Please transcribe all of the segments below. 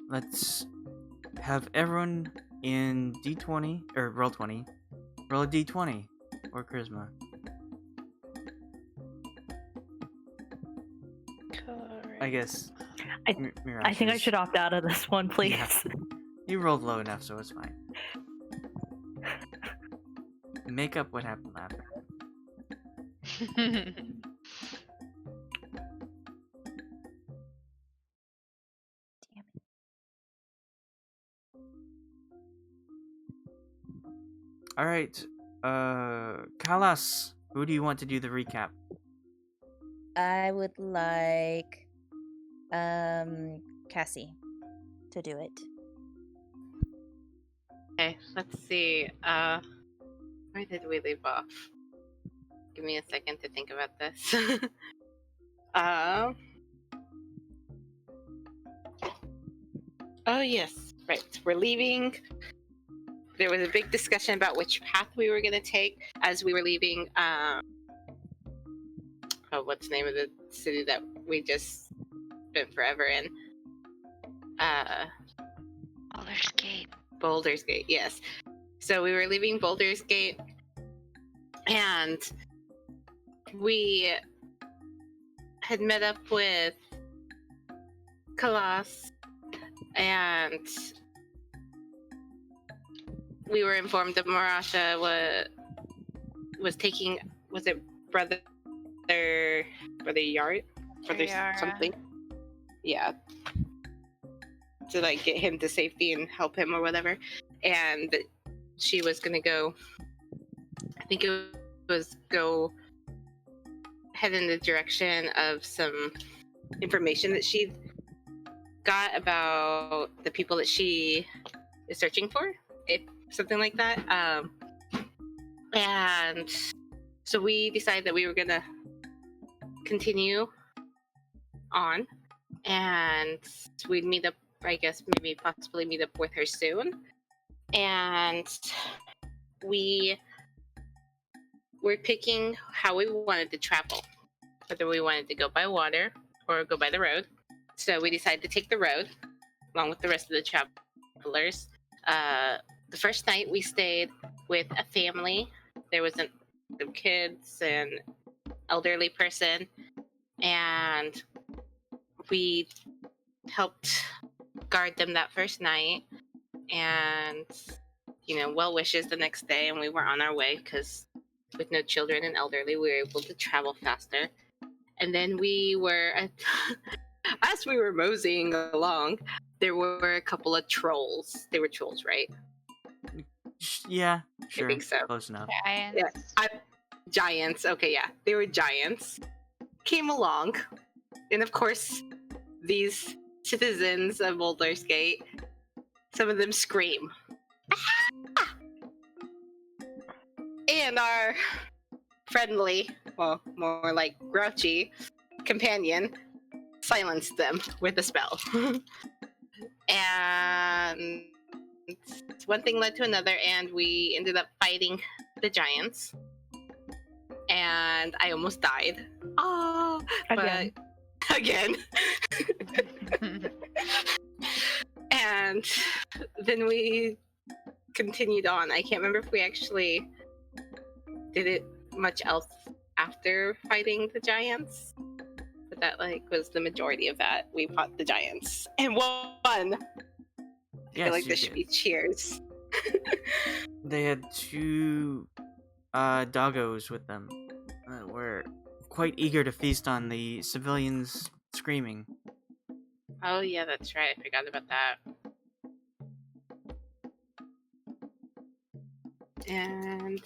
let's have everyone in D20 or roll 20. Roll a D20 or charisma. I guess. I think I should opt out of this one, please. Yeah. You rolled low enough, so it's fine. Make up what happened last time. All right, Khalas, who do you want to do the recap? I would like Cassie to do it. Okay, let's see. Where did we leave off? Give me a second to think about this. Oh yes, right. We're leaving. There was a big discussion about which path we were going to take as we were leaving. What's the name of the city that we just spent forever in? Baldur's Gate. Baldur's Gate, yes. So we were leaving Baldur's Gate, and we had met up with Khalas, and we were informed that Mirasha was taking, was it brother Yard? Brother something? Yeah. To like get him to safety and help him or whatever. And she was gonna go, I think it was go head in the direction of some information that she got about the people that she is searching for, if something like that. And so we decided that we were gonna continue on, and we'd meet up, I guess maybe possibly meet up with her soon. And we were picking how we wanted to travel, whether we wanted to go by water or go by the road. So we decided to take the road along with the rest of the travelers. The first night we stayed with a family. There was some kids and elderly person, and we helped guard them that first night, and well wishes the next day, and we were on our way because with no children and elderly we were able to travel faster. And then we were as we were moseying along, there were a couple of trolls. They were trolls, right? Yeah, sure. I think so. Close enough. Giants. Yeah, giants. Okay, yeah, they were giants. Came along, and of course, these citizens of Baldur's Gate, some of them scream. Ah! And our friendly, well, more like grouchy companion silenced them with a spell. And one thing led to another, and we ended up fighting the giants. And I almost died. Oh, Again. But again. And then we continued on. I can't remember if we actually did it much else after fighting the giants, but that was the majority of that. We fought the giants and won. Yes, I feel like this should be cheers. They had two doggos with them. Were quite eager to feast on the civilians screaming. Oh yeah, that's right. I forgot about that. And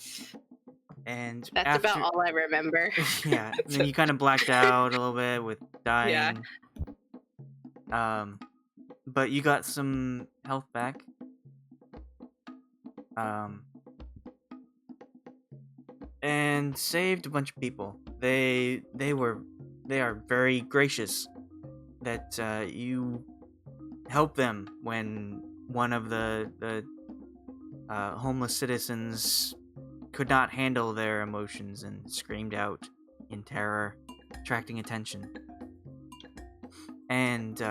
that's after... about all I remember. Yeah, and then you kind of blacked out a little bit with dying. Yeah. But you got some health back. And saved a bunch of people. They are very gracious that you helped them when one of the homeless citizens could not handle their emotions and screamed out in terror, attracting attention. And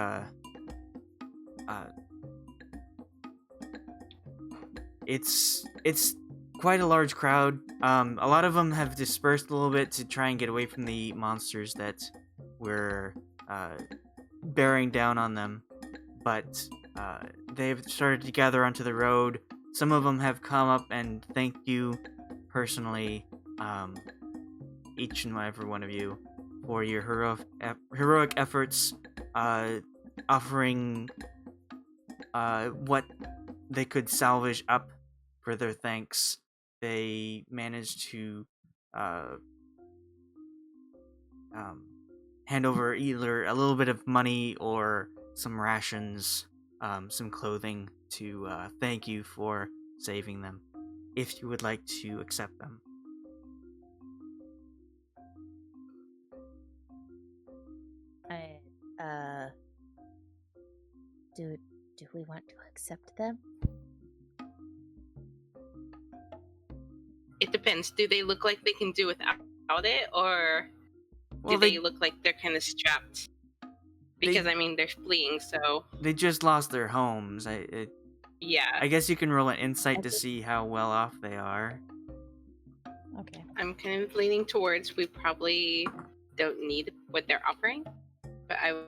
it's quite a large crowd. A lot of them have dispersed a little bit to try and get away from the monsters that were bearing down on them, but they've started to gather onto the road. Some of them have come up and thanked you personally, each and every one of you, for your heroic efforts, offering what they could salvage up for their thanks. They managed to hand over either a little bit of money or some rations, some clothing to thank you for saving them, if you would like to accept them. Do we want to accept them? It depends. Do they look like they can do without it, or Well, do they look like they're kind of strapped? Because I mean, they're fleeing, so they just lost their homes. yeah. I guess you can roll an insight to see how well off they are. Okay. I'm kind of leaning towards we probably don't need what they're offering, but I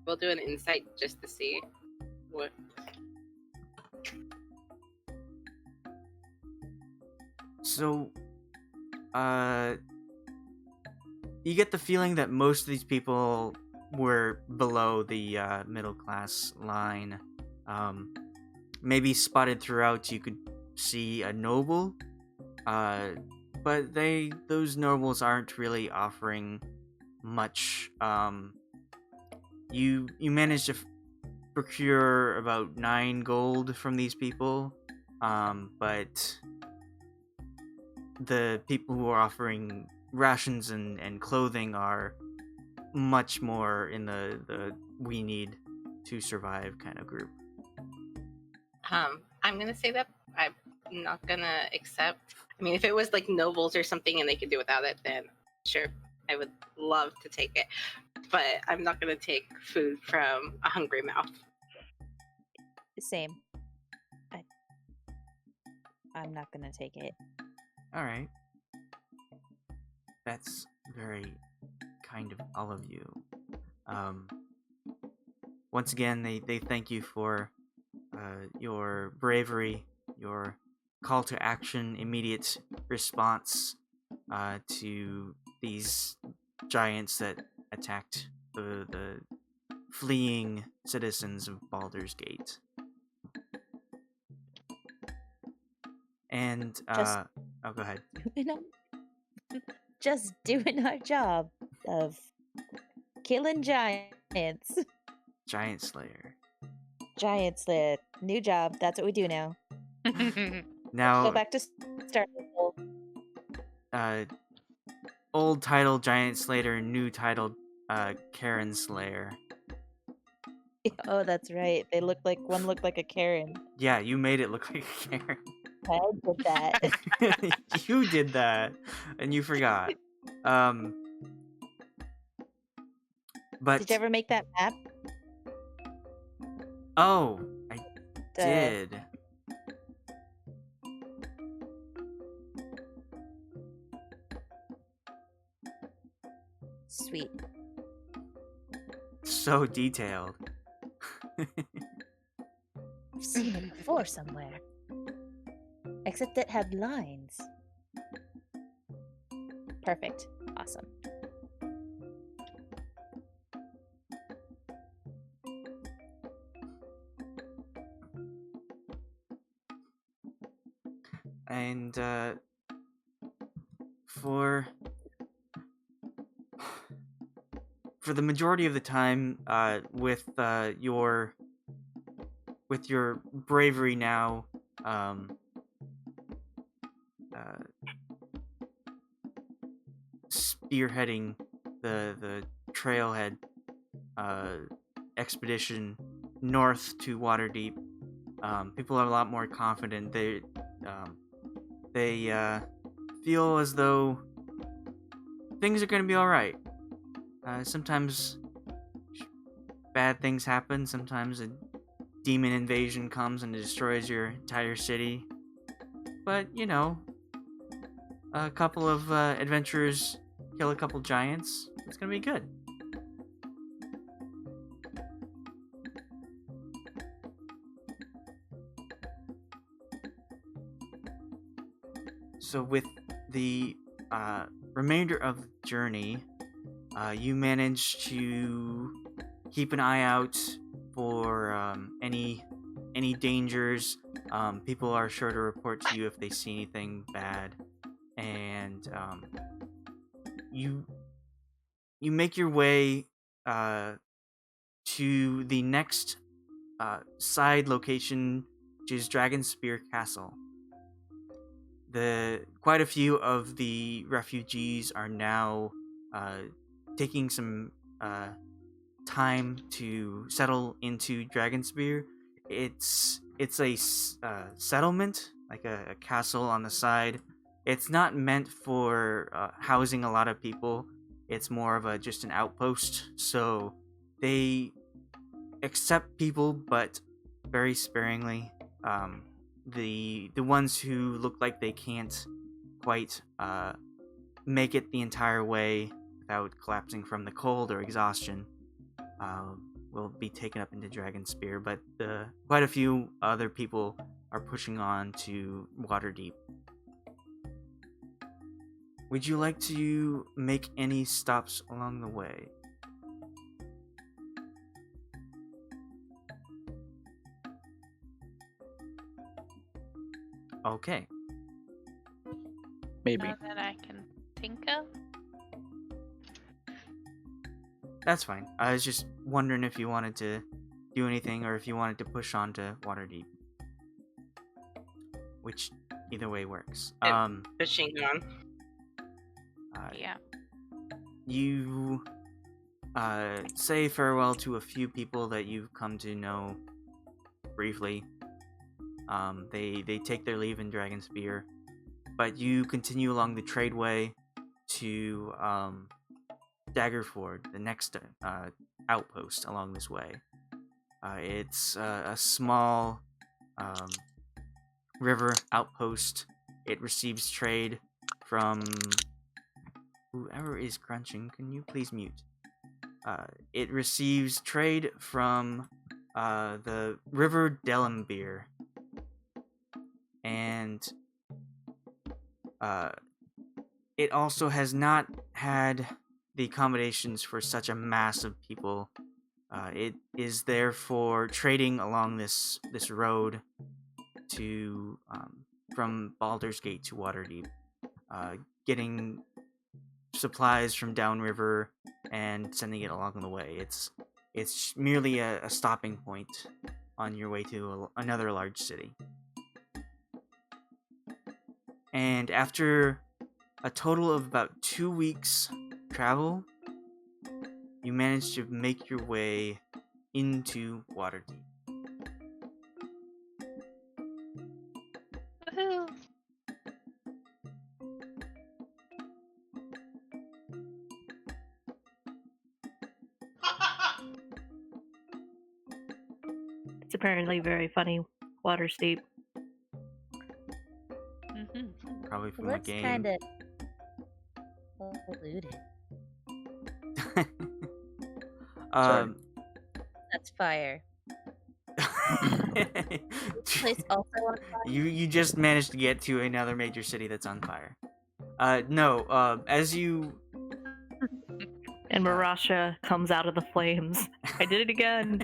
will do an insight just to see what. So, you get the feeling that most of these people were below the middle class line. Maybe spotted throughout, you could see a noble, but those nobles aren't really offering much. You managed to procure about 9 gold from these people, but the people who are offering rations and clothing are much more in the we need to survive kind of group. I'm gonna say that I'm not gonna accept. I mean, if it was like nobles or something and they could do without it, then sure, I would love to take it. But I'm not gonna take food from a hungry mouth. Same. I'm not gonna take it. All right. That's very kind of all of you. Once again, they thank you for your bravery, your call to action, immediate response to these giants that attacked the fleeing citizens of Baldur's Gate. And Just- oh, go ahead. Just doing our job of killing giants. Giant Slayer. Giant slit. New job. That's what we do now. Go Now, back to start. old title Giant Slayer, new title Karen Slayer. Oh, that's right. They look like one looked like a Karen. Yeah, you made it look like a Karen. I did that. You did that, and you forgot. But Did you ever make that map? oh, I The- did. Sweet. So detailed. I've seen it before somewhere. Except it had lines. Perfect. Awesome. And for the majority of the time, with your bravery now, spearheading the trailhead expedition north to Waterdeep, people are a lot more confident. They feel as though things are going to be all right. Sometimes bad things happen. Sometimes a demon invasion comes and destroys your entire city. But, you know, a couple of adventurers kill a couple giants. It's gonna be good. So with the remainder of the journey, you manage to keep an eye out for any dangers. People are sure to report to you if they see anything bad, and you make your way to the next side location, which is Dragonspear Castle. Quite a few of the refugees are now taking some time to settle into Dragonspear. It's a settlement, like a castle on the side. It's not meant for housing a lot of people. It's more of just an outpost. So they accept people, but very sparingly. The ones who look like they can't quite make it the entire way without collapsing from the cold or exhaustion will be taken up into Dragonspear, but quite a few other people are pushing on to Waterdeep. Would you like to make any stops along the way? Okay. Maybe. Not that I can think of. That's fine. I was just wondering if you wanted to do anything or if you wanted to push on to Waterdeep. Which either way works. Pushing on. Yeah. You say farewell to a few people that you've come to know briefly. They take their leave in Dragonspear, but you continue along the tradeway to Daggerford, the next outpost along this way. It's a small river outpost. It receives trade from whoever is crunching. Can you please mute? It receives trade from the River Delambir. And it also has not had the accommodations for such a mass of people. It is there for trading along this road to from Baldur's Gate to Waterdeep, getting supplies from downriver and sending it along the way. It's merely a stopping point on your way to another large city. And after a total of about 2 weeks travel, you manage to make your way into Waterdeep. Woohoo! It's apparently very funny. Waterdeep. Probably from It the looks game. kind of polluted. That's fire. Place also on fire. You just managed to get to another major city that's on fire. No, as you... And Mirasha comes out of the flames. I did it again.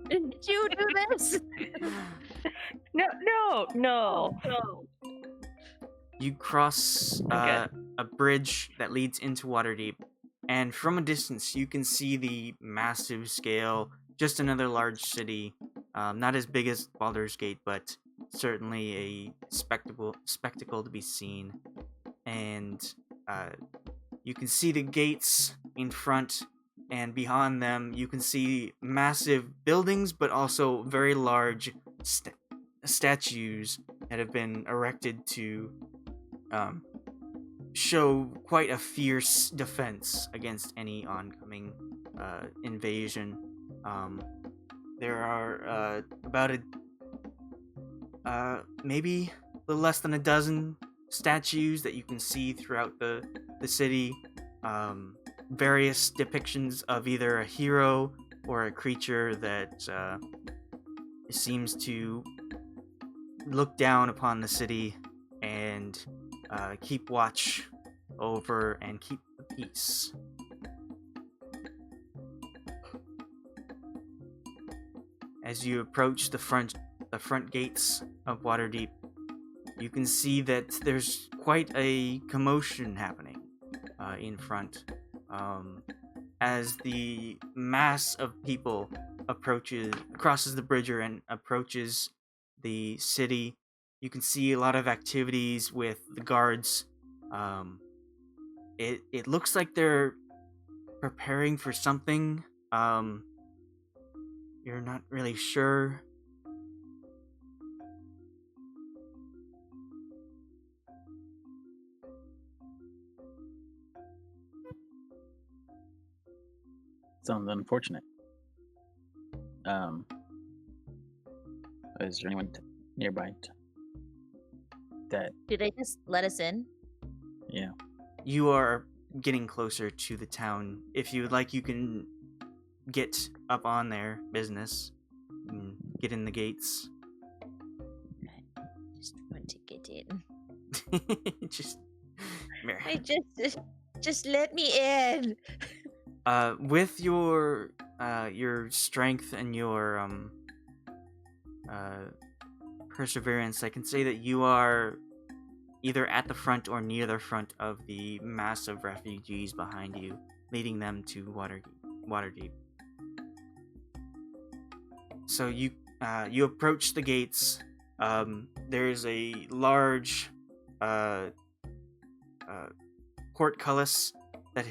Did you do this? No. You cross a bridge that leads into Waterdeep, and from a distance you can see the massive scale, just another large city, not as big as Baldur's Gate, but certainly a spectacle to be seen. And you can see the gates in front, and behind them you can see massive buildings, but also very large statues that have been erected to show quite a fierce defense against any oncoming invasion. There are about maybe a little less than a dozen statues that you can see throughout the city. Various depictions of either a hero or a creature that seems to look down upon the city and keep watch over and keep the peace. As you approach the front gates of Waterdeep, you can see that there's quite a commotion happening in front. As the mass of people crosses the bridge and approaches the city, you can see a lot of activities with the guards. It looks like they're preparing for something. You're not really sure. Sounds unfortunate. Is there anyone nearby that? Do they just let us in? Yeah. You are getting closer to the town. If you would like, you can get up on their business and get in the gates. I just want to get in. Just Just let me in. with your strength and your perseverance, I can say that you are either at the front or near the front of the mass of refugees behind you, leading them to Waterdeep. So you approach the gates. There's a large portcullis that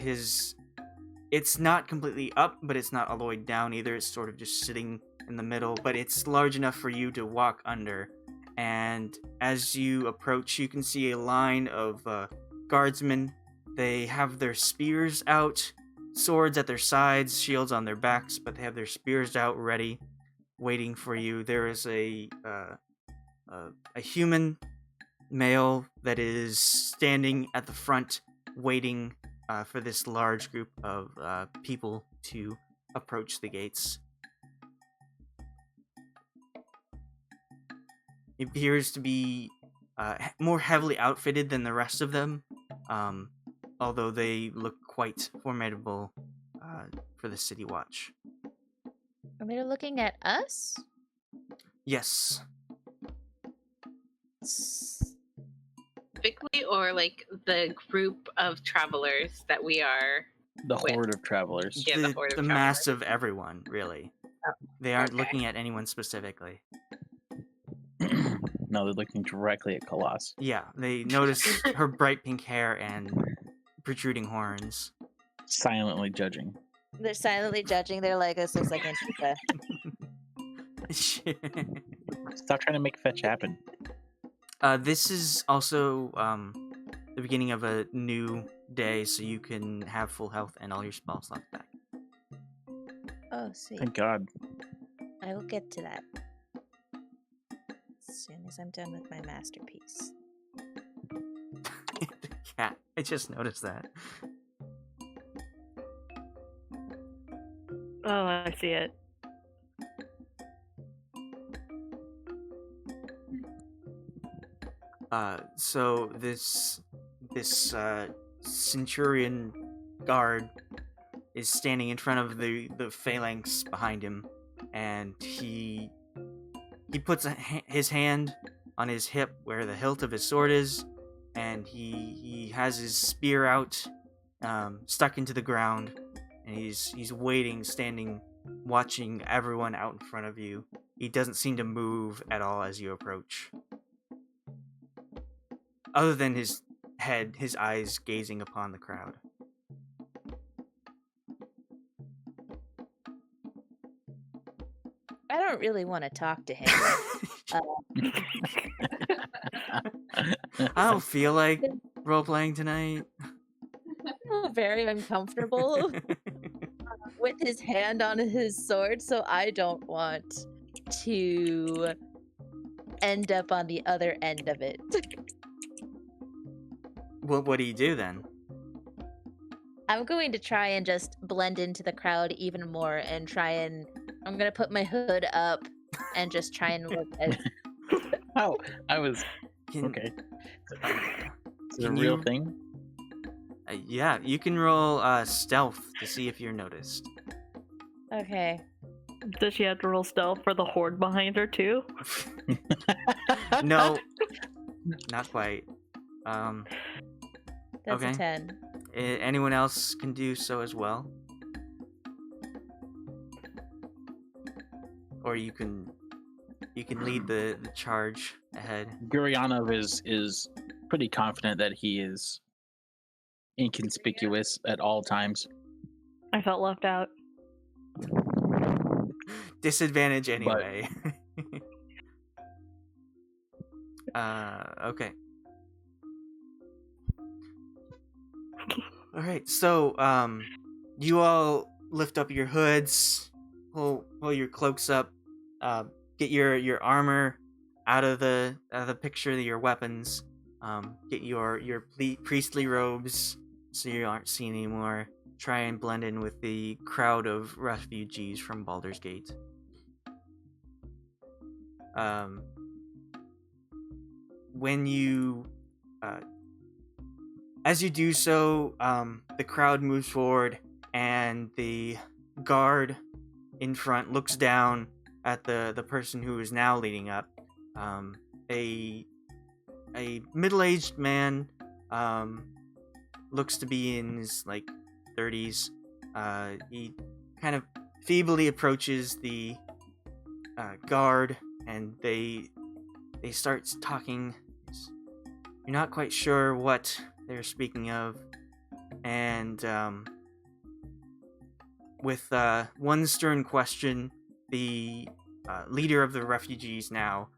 it's not completely up, but it's not all the way down either. It's sort of just sitting in the middle, but it's large enough for you to walk under. And as you approach, you can see a line of guardsmen. They have their spears out, swords at their sides, shields on their backs, but they have their spears out ready, waiting for you. There is a human male that is standing at the front, waiting for this large group of people to approach the gates. He appears to be more heavily outfitted than the rest of them, although they look quite formidable for the city watch. Are they looking at us? Yes. Specifically, or like the group of travelers that we are. The horde of travelers. Yeah, the horde of the travelers. mass of everyone, really. Oh, they aren't okay. looking at anyone specifically. No, they're looking directly at Khalas. Yeah, they notice her bright pink hair and protruding horns. Silently judging. They're silently judging. They're like, this looks like Antifa. Stop trying to make fetch happen. This is also the beginning of a new day, so you can have full health and all your spell slots back. Oh, sweet. Thank God. I will get to that as soon as I'm done with my masterpiece. The cat. I just noticed that. Oh, I see it. So this centurion guard is standing in front of the phalanx behind him, and he puts his hand on his hip where the hilt of his sword is, and he has his spear out, stuck into the ground, and he's waiting, standing, watching everyone out in front of you. He doesn't seem to move at all as you approach, other than his head, his eyes gazing upon the crowd. I don't really want to talk to him. I don't feel like role playing tonight. I feel very uncomfortable. with his hand on his sword, so I don't want to end up on the other end of it. What do you do then? I'm going to try and just blend into the crowd even more and I'm gonna put my hood up and just try and look as Oh, I was Can, okay. It's a Can real you- thing. Yeah, you can roll stealth to see if you're noticed. Okay. Does she have to roll stealth for the horde behind her too? No, not quite. That's Okay. a 10. Anyone else can do so as well, or you can lead the charge ahead. Guryanov is pretty confident that he is inconspicuous at all times. I felt left out. Disadvantage anyway. Okay. All right. So, you all lift up your hoods, pull your cloaks up, get your armor out of the picture, your weapons, get your priestly robes so you aren't seen anymore. Try and blend in with the crowd of refugees from Baldur's Gate. When you, as you do so, the crowd moves forward, and the guard in front looks down at the person who is now leading up. A middle-aged man, looks to be in his 30s. He kind of feebly approaches the guard, and they start talking. You're not quite sure what they're speaking of, and with one stern question, the leader of the refugees now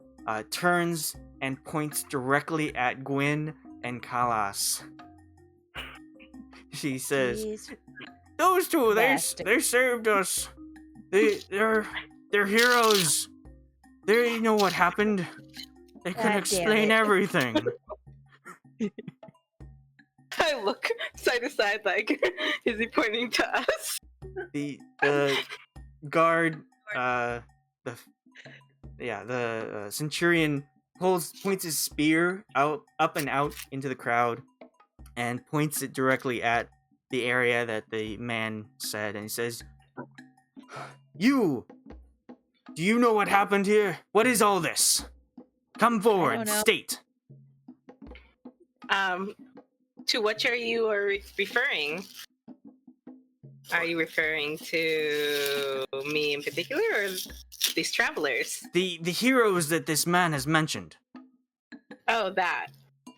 turns and points directly at Gwynn and Khalas. She says, Jeez. "Those two, they Bastard. served us. They're heroes. They know what happened. They can God damn explain it. everything." I look side to side, like, is he pointing to us? The guard, the centurion points his spear up and out into the crowd, and points it directly at the area that the man said, and he says, "You! Do you know what happened here? What is all this? Come forward, don't know. state." To which are you referring? Are you referring to me in particular, or these travelers? The heroes that this man has mentioned. Oh, that.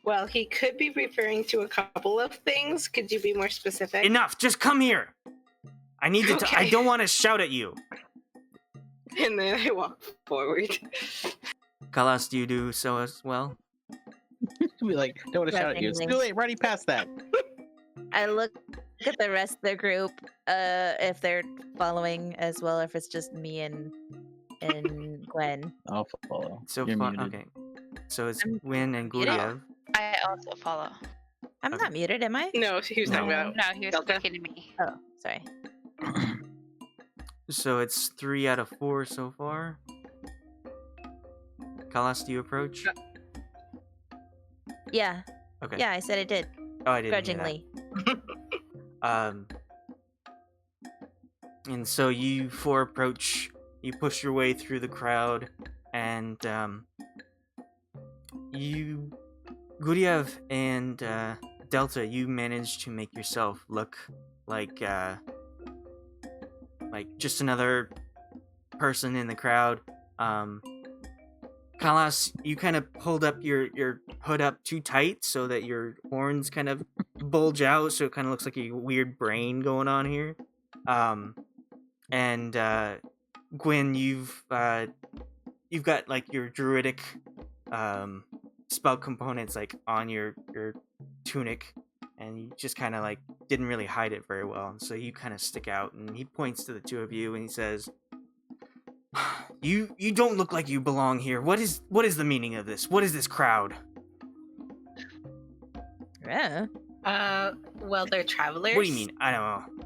Well, he could be referring to a couple of things. Could you be more specific? Enough! Just come here! I need to I Okay. don't want to shout at you. And then I walk forward. Khalas, do you do so as well? Be like, don't want to shout at you. It's too late. We're already past that. I look at the rest of the group, if they're following as well, if it's just me and Gwen. I'll follow. So You're far, muted. okay. So it's I'm Gwyn and muted. Guryev. I also follow. I'm Okay. not muted, am I? No, he was talking about No, he was Delta. speaking to me. Oh, sorry. So it's 3 out of 4 so far. Khalas, do you approach? Yeah. Okay. Yeah, I said I did. Oh, I didn't hear that. Grudgingly. And so you 4 approach. You push your way through the crowd, and you, Guryev and Delta, you manage to make yourself look like just another person in the crowd. Khalas, you kind of pulled up your hood up too tight so that your horns kind of bulge out, so it kind of looks like a weird brain going on here. And Gwyn, you've got like your druidic spell components like on your tunic, and you just kind of like didn't really hide it very well, and so you kind of stick out. And he points to the two of you and he says, "You don't look like you belong here. What is the meaning of this? What is this crowd?" Yeah. Well, they're travelers. What do you mean? I don't know.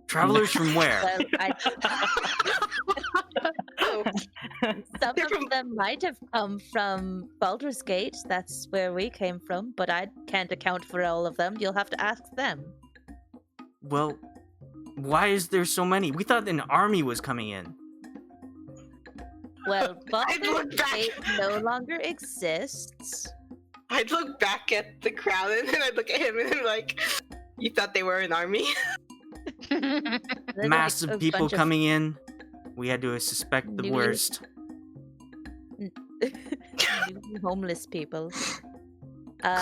Travelers from where? Well, Oh, some They're of from- them might have come from Baldur's Gate. That's where we came from, but I can't account for all of them. You'll have to ask them. Well, why is there so many? We thought an army was coming in. Well, Baldur's look back. Gate no longer exists. I'd look back at the crowd and then I'd look at him and I'm like, you thought they were an army? They're like Massive a people bunch of coming in. We had to suspect the New- worst. homeless people.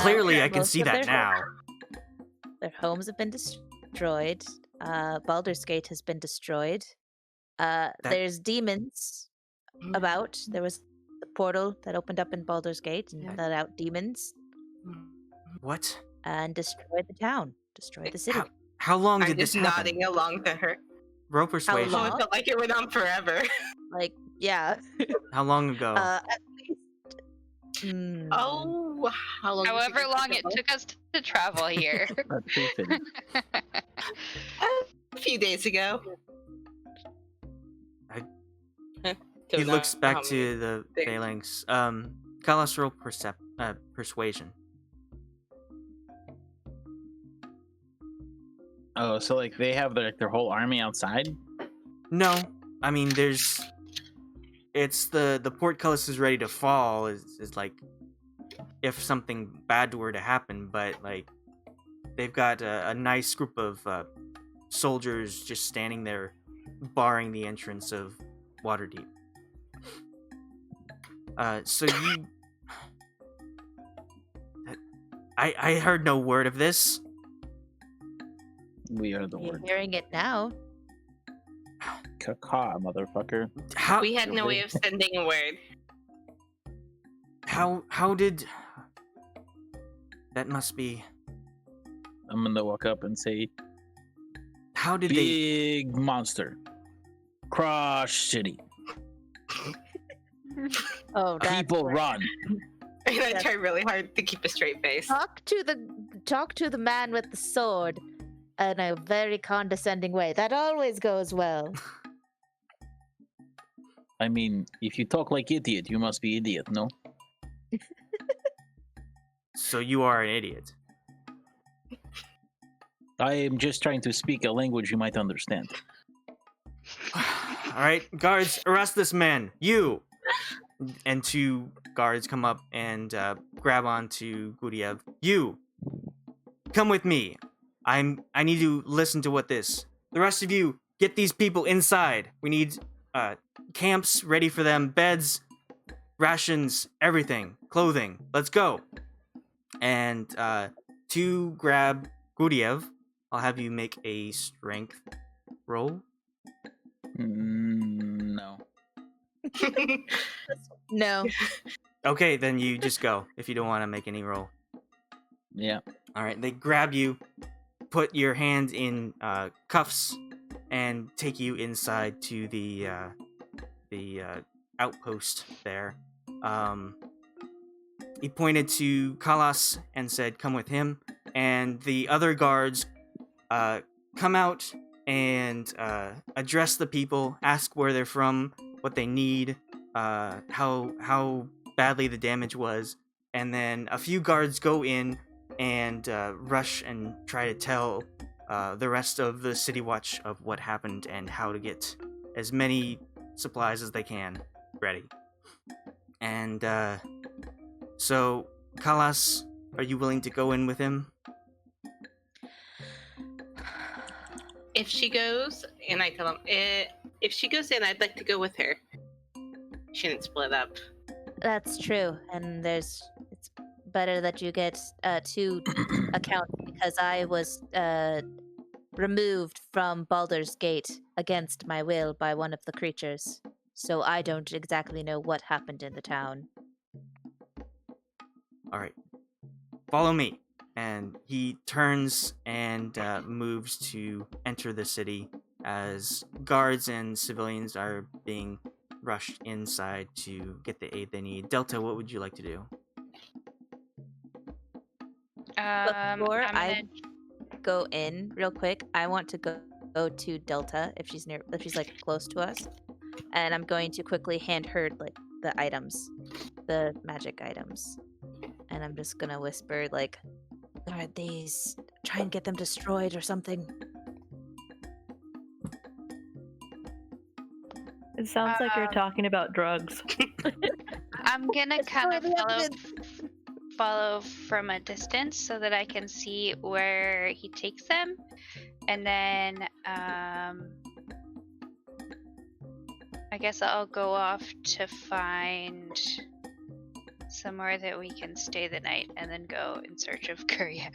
Clearly, I can most see of that their- now. Their homes have been destroyed. Baldur's Gate has been destroyed. There's demons about. There was a portal that opened up in Baldur's Gate and let out demons What? and destroyed the town, destroyed the city. How long I'm did this just happen? nodding along to her. Roll persuasion. long? Oh, it felt like it went on forever. Like, yeah. How long ago? At least. Oh, how long? However long it took us to travel here. That's pretty fitting. A few days ago. He looks back to to the there. phalanx. Khalas, roll persuasion. Oh, so like they have their whole army outside? No, I mean it's the portcullis is ready to fall. Is like if something bad were to happen, but like they've got a nice group of soldiers just standing there, barring the entrance of Waterdeep. So you, I heard no word of this. We are the You're word. hearing it now. Caca, motherfucker. How We had no way of sending a word. how did that must be? I'm gonna walk up and say, How did they? big monster. Crush city. Oh, that's People where- run. And I Yeah. tried really hard to keep a straight face. Talk to the man with the sword in a very condescending way. That always goes well. I mean, if you talk like idiot, you must be idiot, no? So you are an idiot. I am just trying to speak a language you might understand. All right, guards, arrest this man. You. And two guards come up and grab onto Guryev. You, come with me. I need to listen to what this. The rest of you, get these people inside. We need camps ready for them, beds, rations, everything, clothing. Let's go. And to grab Guryev, I'll have you make a strength roll. No. No. Okay, then you just go if you don't want to make any roll. Yeah. All right, they grab you, put your hand in cuffs, and take you inside to the outpost there. He pointed to Khalas and said, "Come with him." And the other guards come out and address the people, ask where they're from, what they need, how badly the damage was, and then a few guards go in and rush and try to tell the rest of the City Watch of what happened and how to get as many supplies as they can ready. And so, Khalas, are you willing to go in with him? If she goes, and I tell him, if she goes in, I'd like to go with her. Shouldn't split up. That's true. And it's better that you get two accounts because I was removed from Baldur's Gate against my will by one of the creatures. So I don't exactly know what happened in the town. All right. Follow me. and he turns and moves to enter the city as guards and civilians are being rushed inside to get the aid they need. Delta, what would you like to do? But before I'm I gonna. go in real quick, I want to go to Delta if she's like close to us, and I'm going to quickly hand her like the items, the magic items, and I'm just gonna whisper like, "Guard these. Try and get them destroyed or something." It sounds like you're Um, talking about drugs. I'm gonna kind of Destroy the follow from a distance so that I can see where he takes them, and then I guess I'll go off to find somewhere that we can stay the night, and then go in search of Guryev.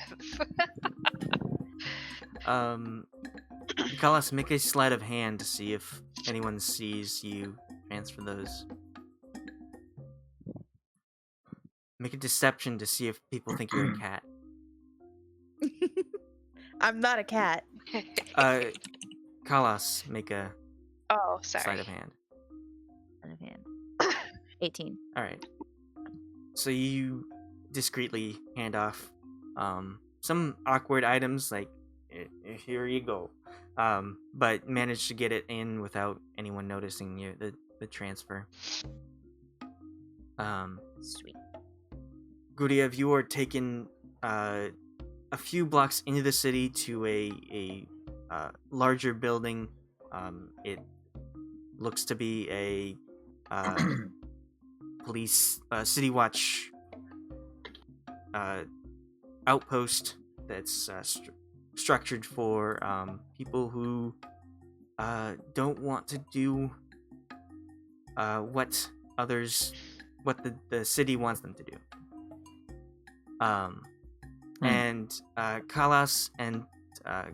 Khalas, make a sleight of hand to see if anyone sees you transfer those. Make a deception to see if people think you're a cat. I'm not a cat. Khalas, make a Oh, sleight sorry. of hand. Out of hand. 18. All right. So you discreetly hand off some awkward items, like here you go, but manage to get it in without anyone noticing the transfer. Sweet. Guryev, you are taken a few blocks into the city to a larger building. It looks to be a police city watch outpost that's structured for people who don't want to do what the city wants them to do. And Khalas and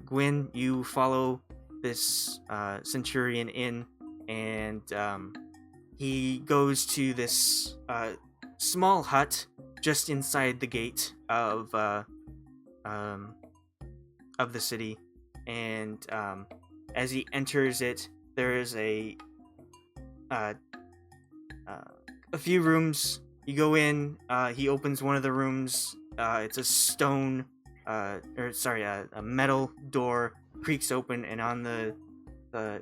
Gwyn, you follow this centurion in, and he goes to this small hut just inside the gate of the city, and as he enters it, there is a few rooms. You go in. He opens one of the rooms. It's a stone, a metal door creaks open, and on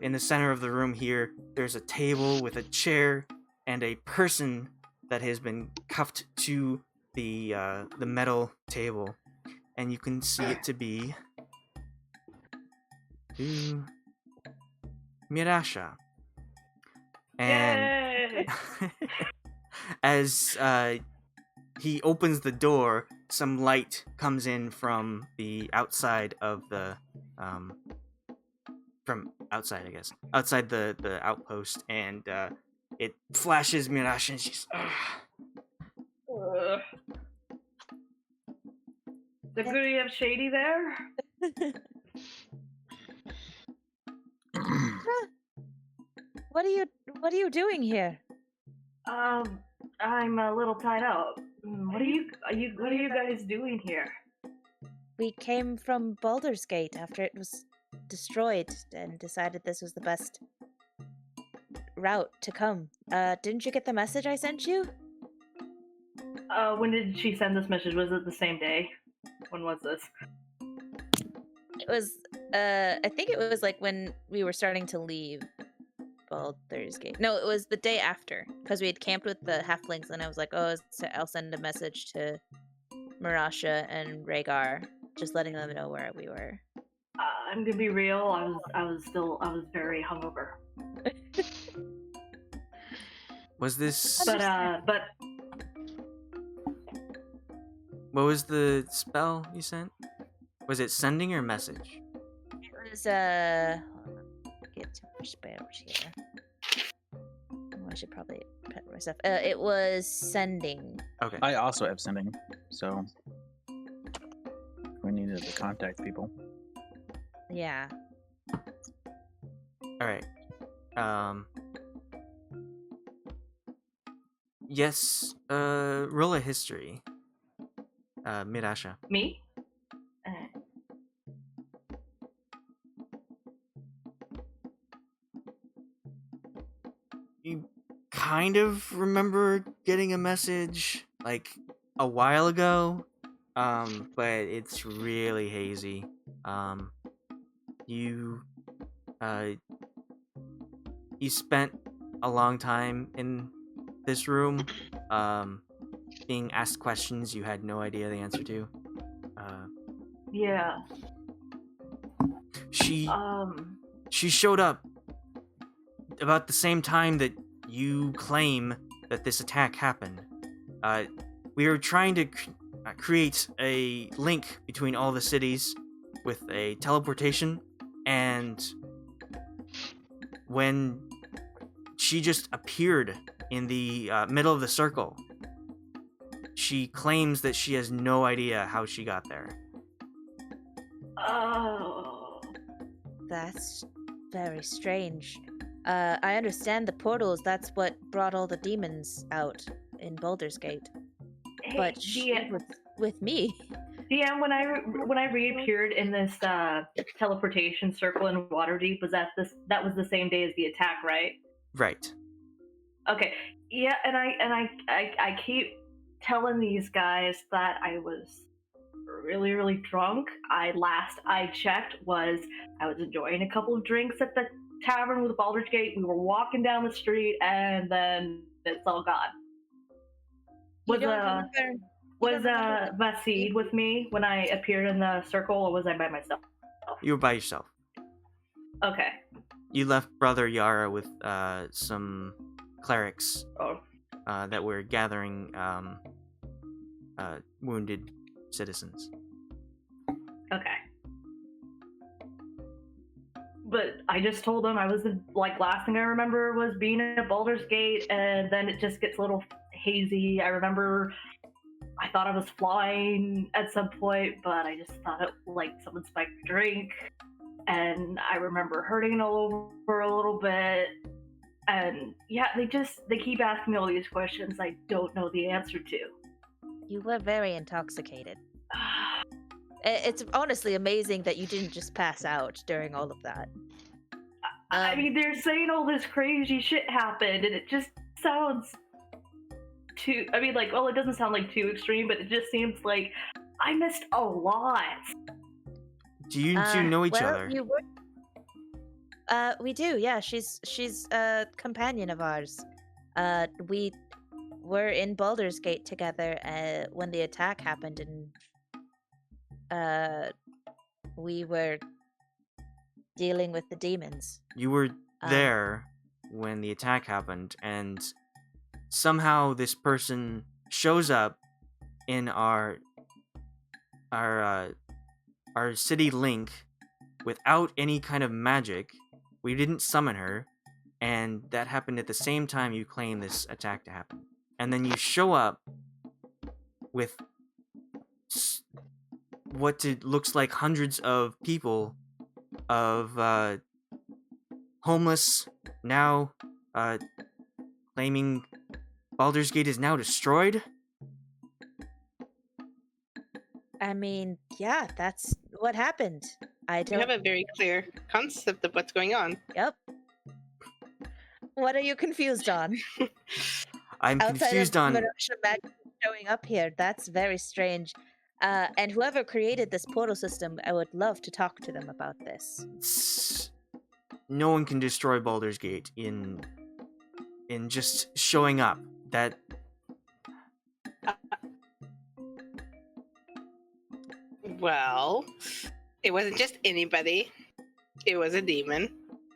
in the center of the room here, there's a table with a chair and a person that has been cuffed to the metal table, and you can see it to be Mirasha. And Yay! as he opens the door, some light comes in from the outside of the outside the outpost, and it flashes Mirasha, and she's The Guryev shady there? What are you doing here? I'm a little tied up. What are you guys doing here? We came from Baldur's Gate after it was destroyed and decided this was the best route to come. Didn't you get the message I sent you? When did she send this message? Was it the same day? When was this? It was, I think it was like when we were starting to leave Baldur's Gate. No, it was the day after, because we had camped with the halflings, and I was like, oh, I'll send a message to Mirasha and Rhaegar, just letting them know where we were. I'm gonna be real. I was very hungover. Was this? But What was the spell you sent? Was it sending or message? It was, get too much spells here. Oh, I should probably put myself. It was sending. Okay. I also have sending, so we needed to contact people. Yeah. All right. Yes. Roll a history. Mirasha. me? you kind of remember getting a message like a while ago, but it's really hazy. You you spent a long time in this room, being asked questions you had no idea the answer to. Yeah. She showed up about the same time that you claim that this attack happened. We were trying to create a link between all the cities with a teleportation, and when she just appeared in the middle of the circle, she claims that she has no idea how she got there. Oh. That's very strange. I understand the portals, that's what brought all the demons out in Baldur's Gate. Hey, But she DM, was with me. DM, when I reappeared in this teleportation circle in Waterdeep, that was the same day as the attack, right? Right. Okay. Yeah, and I keep telling these guys that I was really, really drunk. Last I checked I was enjoying a couple of drinks at the tavern with Baldur's Gate. We were walking down the street, and then it's all gone. You don't remember? Was Vasid with me when I appeared in the circle, or was I by myself? You were by yourself. Okay. You left Brother Yara with some clerics Oh. that were gathering wounded citizens. Okay. But I just told them I was last thing I remember was being at Baldur's Gate, and then it just gets a little hazy. I remember I thought I was flying at some point, but I just thought it someone spiked a drink, and I remember hurting all over a little bit. And yeah, they keep asking me all these questions I don't know the answer to. You were very intoxicated. It's honestly amazing that you didn't just pass out during all of that. I mean, they're saying all this crazy shit happened, and it just sounds too... I mean, well, it doesn't sound like too extreme, but it just seems like I missed a lot. Do you two know each other? You were... we do, yeah. She's a companion of ours. We were in Baldur's Gate together when the attack happened, and we were dealing with the demons. You were there when the attack happened, and somehow this person shows up in our city link without any kind of magic. We didn't summon her, and that happened at the same time you claim this attack to happen. And then you show up with what looks like hundreds of people, of homeless, now claiming Baldur's Gate is now destroyed. I mean, yeah, that's what happened. I You don't... have a very clear concept of what's going on. Yep. What are you confused on? I'm confused on... Mirasha magically showing up here. That's very strange. And whoever created this portal system, I would love to talk to them about this. No one can destroy Baldur's Gate in just showing up. That... Well, it wasn't just anybody. It was a demon.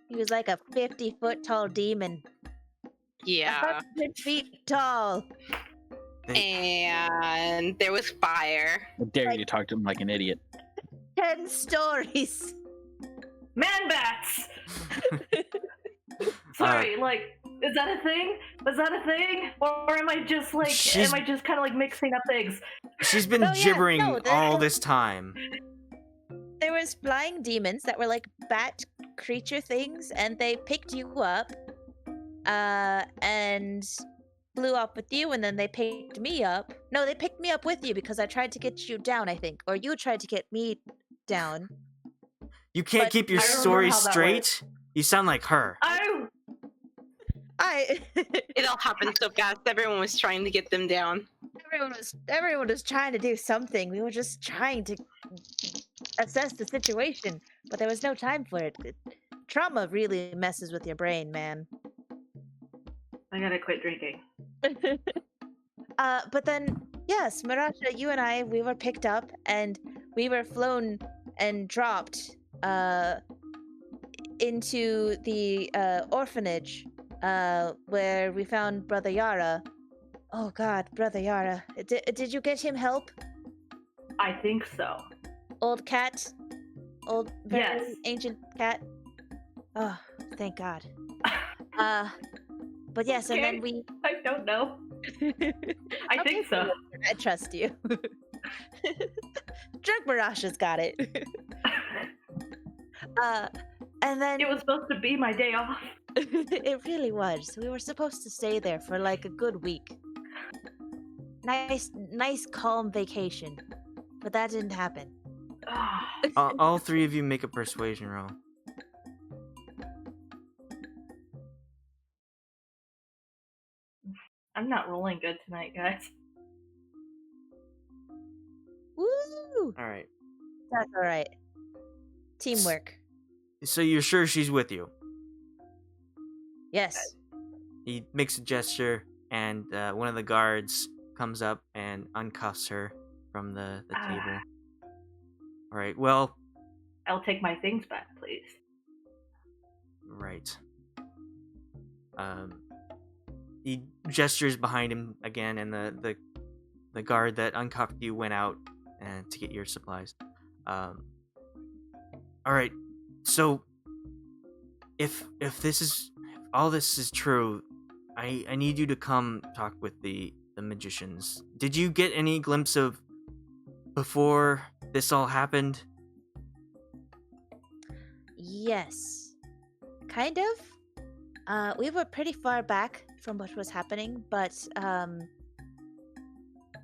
He was like a 50-foot tall demon. Yeah. 100 feet tall. And there was fire. How dare you talk to him like an idiot? 10 stories. Man bats! Sorry, is that a thing? Was that a thing? Or am I just kind of mixing up things? She's been gibbering all this time. There was flying demons that were like bat creature things, and they picked you up, and flew up with you, and then they picked me up. No, they picked me up with you because I tried to get you down, I think. Or you tried to get me down. You can't keep your story straight? You sound like her. I It all happened so fast. Everyone was trying to get them down. everyone was trying to do something. We were just trying to assess the situation, but there was no time for it. Trauma really messes with your brain, man. I gotta quit drinking. But then, yes, Mirasha, you and I, we were picked up and we were flown and dropped into the orphanage where we found Brother Yara. Oh God, Brother Yara. Did you get him help? I think so. Old cat? Old, very Yes. ancient cat? Oh, thank God. But yes, and then Okay. we... I don't know. I think so. I trust you. Drunk Mirasha's got it. And then... It was supposed to be my day off. It really was. We were supposed to stay there for like a good week. Nice calm vacation. But that didn't happen. All three of you make a persuasion roll. I'm not rolling good tonight, guys. Woo! All right. That's all right. Teamwork. So you're sure she's with you? Yes. He makes a gesture, and one of the guards comes up and uncuffs her from the table. All right. Well. I'll take my things back, please. Right. He gestures behind him again, and the guard that uncuffed you went out and to get your supplies. All right. So if all this is true, I need you to come talk with the magicians. Did you get any glimpse of before this all happened? Yes. Kind of. We were pretty far back from what was happening, but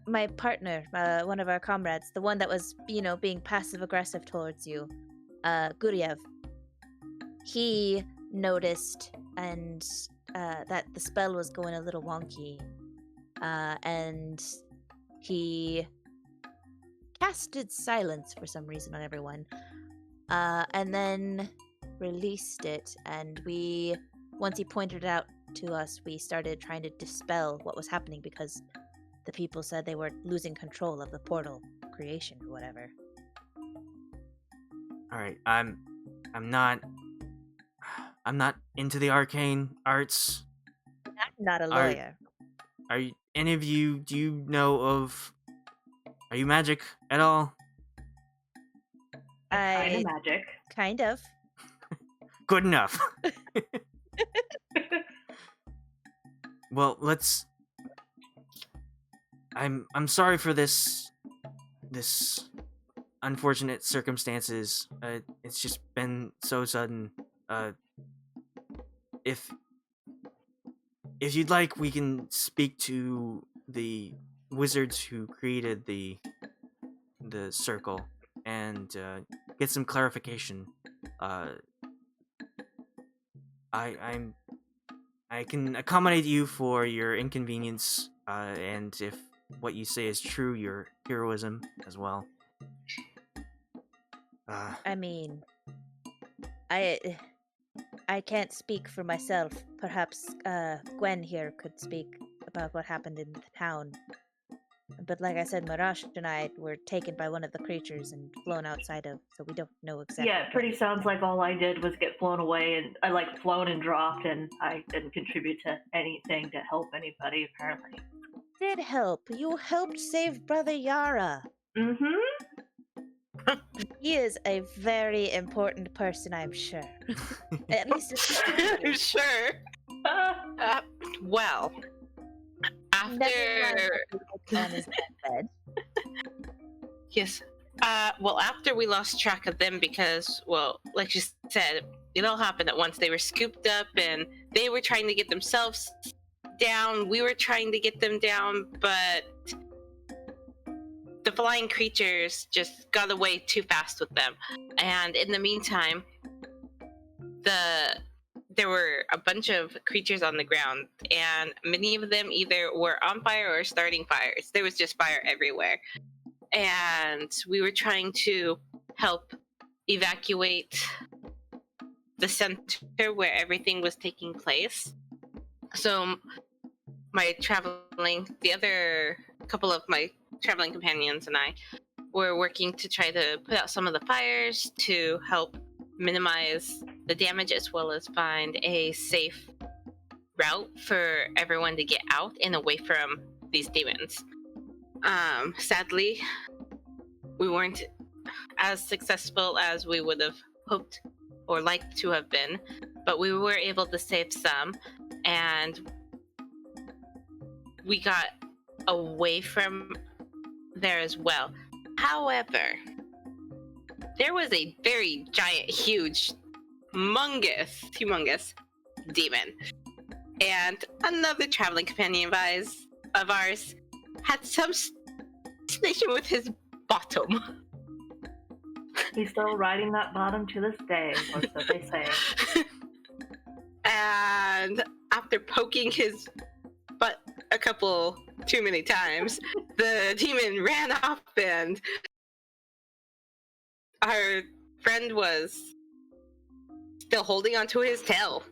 my partner, one of our comrades, the one that was, being passive aggressive towards you, Guryev, he noticed and that the spell was going a little wonky, and he casted silence for some reason on everyone, and then released it, and once he pointed it out to us, we started trying to dispel what was happening because the people said they were losing control of the portal creation or whatever. All right. I'm not into the arcane arts. I'm not a lawyer. Are you, any of you, do you know of, are you magic at all? Kind of magic. Kind of. Good enough. Well, I'm sorry for this unfortunate circumstances. It's just been so sudden. If you'd like, we can speak to the wizards who created the circle and get some clarification. I can accommodate you for your inconvenience, and if what you say is true, your heroism as well. I mean, I can't speak for myself. Perhaps Gwynn here could speak about what happened in the town. But like I said, Mirasha and I were taken by one of the creatures and flown outside of, so we don't know exactly. Yeah, it pretty sounds like all I did was get flown away, and I flown and dropped, and I didn't contribute to anything to help anybody, apparently. Did help. You helped save Brother Yara. Mm-hmm. He is a very important person, I'm sure. At least I'm sure. Well, after on his deathbed. yes, well, after we lost track of them because, well, like you said, it all happened at once. They were scooped up, and they were trying to get themselves down. We were trying to get them down, but the flying creatures just got away too fast with them. And in the meantime, there were a bunch of creatures on the ground, and many of them either were on fire or starting fires. There was just fire everywhere. And we were trying to help evacuate the center where everything was taking place. So the other couple of my traveling companions and I were working to try to put out some of the fires to help minimize the damage, as well as find a safe route for everyone to get out and away from these demons. Sadly, we weren't as successful as we would have hoped or liked to have been, but we were able to save some, and we got away from there as well. However, there was a very giant, huge, humongous demon, and another traveling companion of ours had some situation with his bottom. He's still riding that bottom to this day, or so they say. And after poking his butt a couple too many times, the demon ran off, and our friend was still holding onto his tail.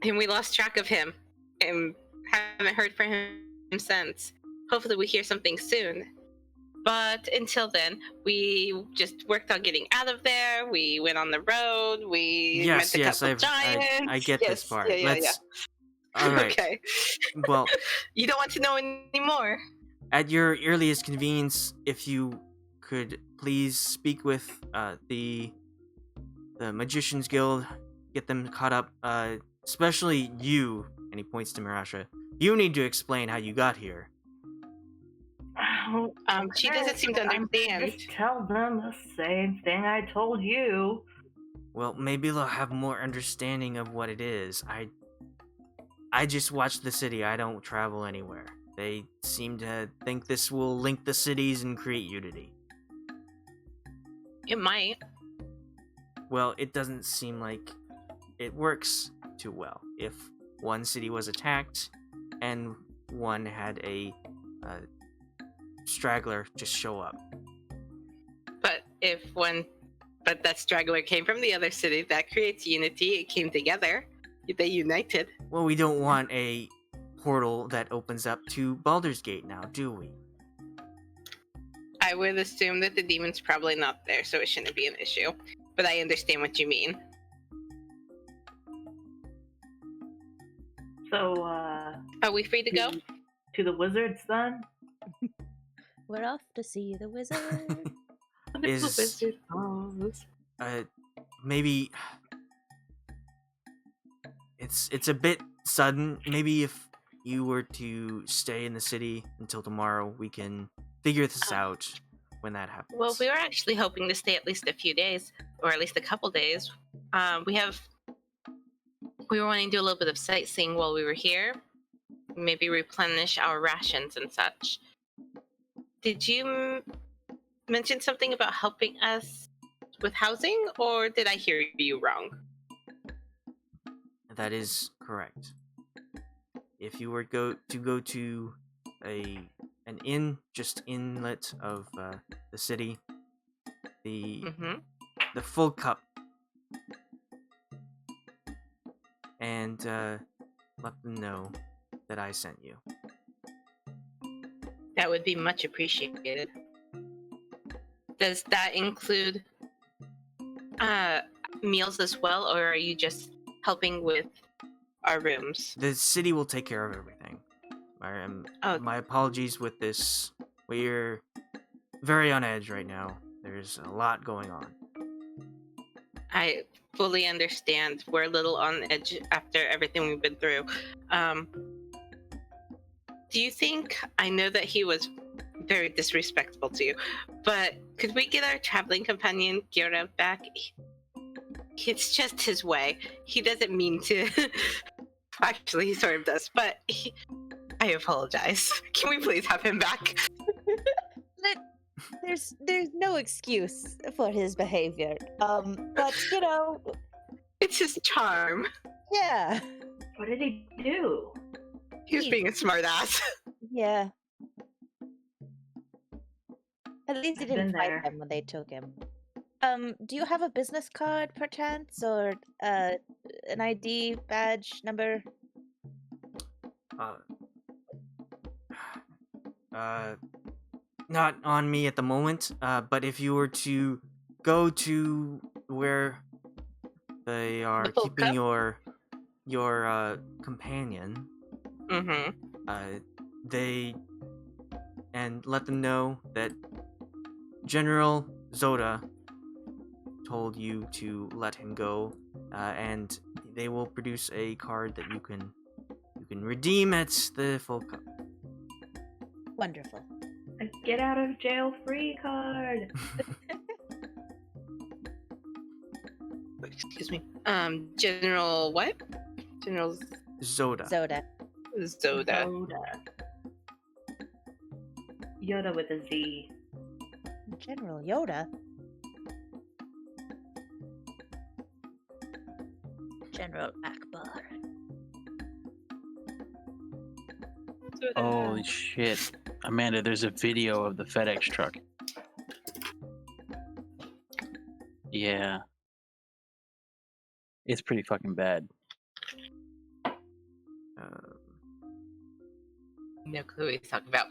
And we lost track of him and haven't heard from him since. Hopefully we hear something soon. But until then, we just worked on getting out of there. We went on the road. We met a couple giants. I get this part. Yeah. All right. Okay. Well, you don't want to know anymore. At your earliest convenience, if you could please speak with the Magicians Guild, get them caught up. Especially you. And he points to Mirasha. You need to explain how you got here. She doesn't seem to understand. Just tell them the same thing I told you. Well, maybe they'll have more understanding of what it is. I just watch the city. I don't travel anywhere. They seem to think this will link the cities and create unity. It might. Well, it doesn't seem like it works too well. If one city was attacked and one had a straggler just show up. But that straggler came from the other city, that creates unity. It came together. They united. Well, we don't want a portal that opens up to Baldur's Gate now, do we? I would assume that the demon's probably not there, so it shouldn't be an issue. But I understand what you mean. So, are we free to go? To the wizards, then? We're off to see the wizard. Maybe it's a bit sudden. Maybe if you were to stay in the city until tomorrow, we can figure this out when that happens. Well, we were actually hoping to stay at least a few days, or at least a couple days. We were wanting to do a little bit of sightseeing while we were here. Maybe replenish our rations and such. Did you mention something about helping us with housing, or did I hear you wrong? That is correct. If you were to go to an inn just inlet of the city, the full cup, and let them know that I sent you. That would be much appreciated. Does that include meals as well, or are you just helping with our rooms? The city will take care of everything. My apologies with this. We're very on edge right now. There's a lot going on. I fully understand. We're a little on edge after everything we've been through. Do you think, I know that he was very disrespectful to you, but could we get our traveling companion Guryev back? It's just his way. He doesn't mean to. Actually, he sort of does, but I apologize. Can we please have him back? There's no excuse for his behavior. But It's his charm. Yeah. What did he do? He was being a smartass. Yeah. At least he I've didn't been fight there. them when they took him. Do you have a business card perchance, or an ID badge number? Not on me at the moment. But if you were to go to where they are The full keeping cup? your companion, Mm-hmm. they and let them know that General Zoda told you to let him go, and they will produce a card that you can redeem at the full cup. Wonderful. A get out of jail free card. Excuse me. General what? General Zoda. Zoda. Zoda. Yoda with a Z. General Yoda. General Akbar. Holy shit. Amanda, there's a video of the FedEx truck. Yeah. It's pretty fucking bad. No clue what he's talking about.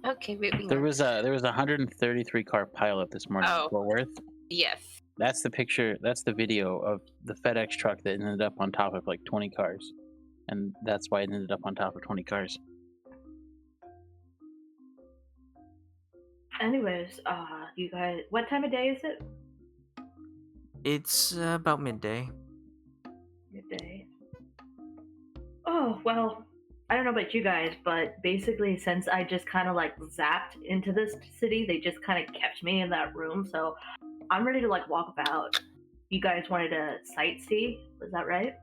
Okay, moving There on. was a 133 car pileup this morning Oh. in Fort Worth. Yes. That's the picture. That's the video of the FedEx truck that ended up on top of like 20 cars, and that's why it ended up on top of 20 cars. Anyways, you guys, what time of day is it? It's about midday. Midday. Oh, well, I don't know about you guys, but basically since I just kind of like zapped into this city, they just kind of kept me in that room, so I'm ready to like walk about. You guys wanted to sightsee, was that right?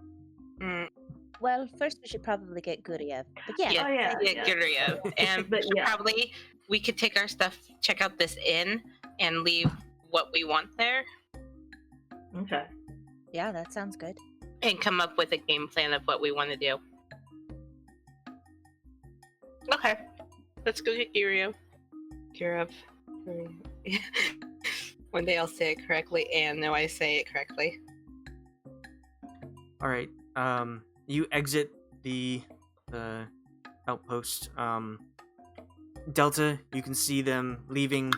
Well, first we should probably get Guryev. But yeah. Yeah, Oh, yeah, yeah, Guryev. And But yeah. probably we could take our stuff, check out this inn, and leave what we want there, Okay. Yeah, that sounds good. and come up with a game plan of what we want to do. Okay, let's go get Guryev. Guryev. One day I'll say it correctly, and no, I say it correctly. All right. You exit the outpost. Delta, you can see them leaving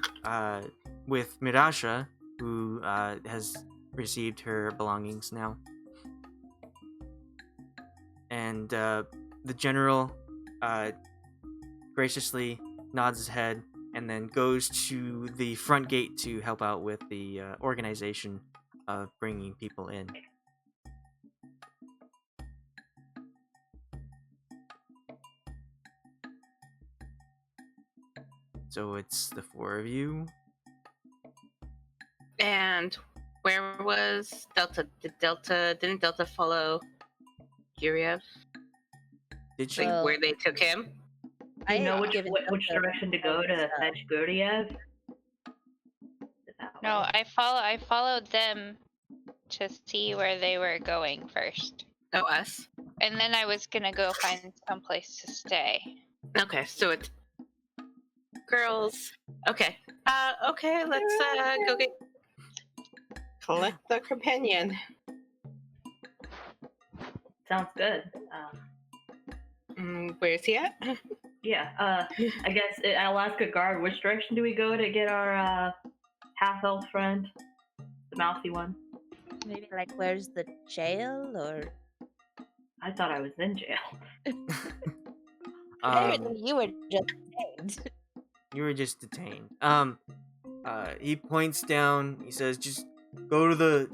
with Mirasha, who has received her belongings now. And the general graciously nods his head and then goes to the front gate to help out with the organization of bringing people in. So it's the four of you. And where was Delta? Didn't Delta follow Guryev? Did she? Like Well, where they took him? Do you know had which given which Delta direction to go to stuff. fetch Guryev? No, I followed them to see where they were going first. Oh, us. And then I was gonna go find someplace to stay. Okay, so it's girls. Okay. Okay, let's go get collect the companion. Sounds good. Where's he at? Yeah, I guess I'll ask a guard, which direction do we go to get our half-elf friend? The mousy one. Maybe like, where's the jail, or I thought I was in jail. apparently you were just detained. You were just detained. He points down. He says, "Just go to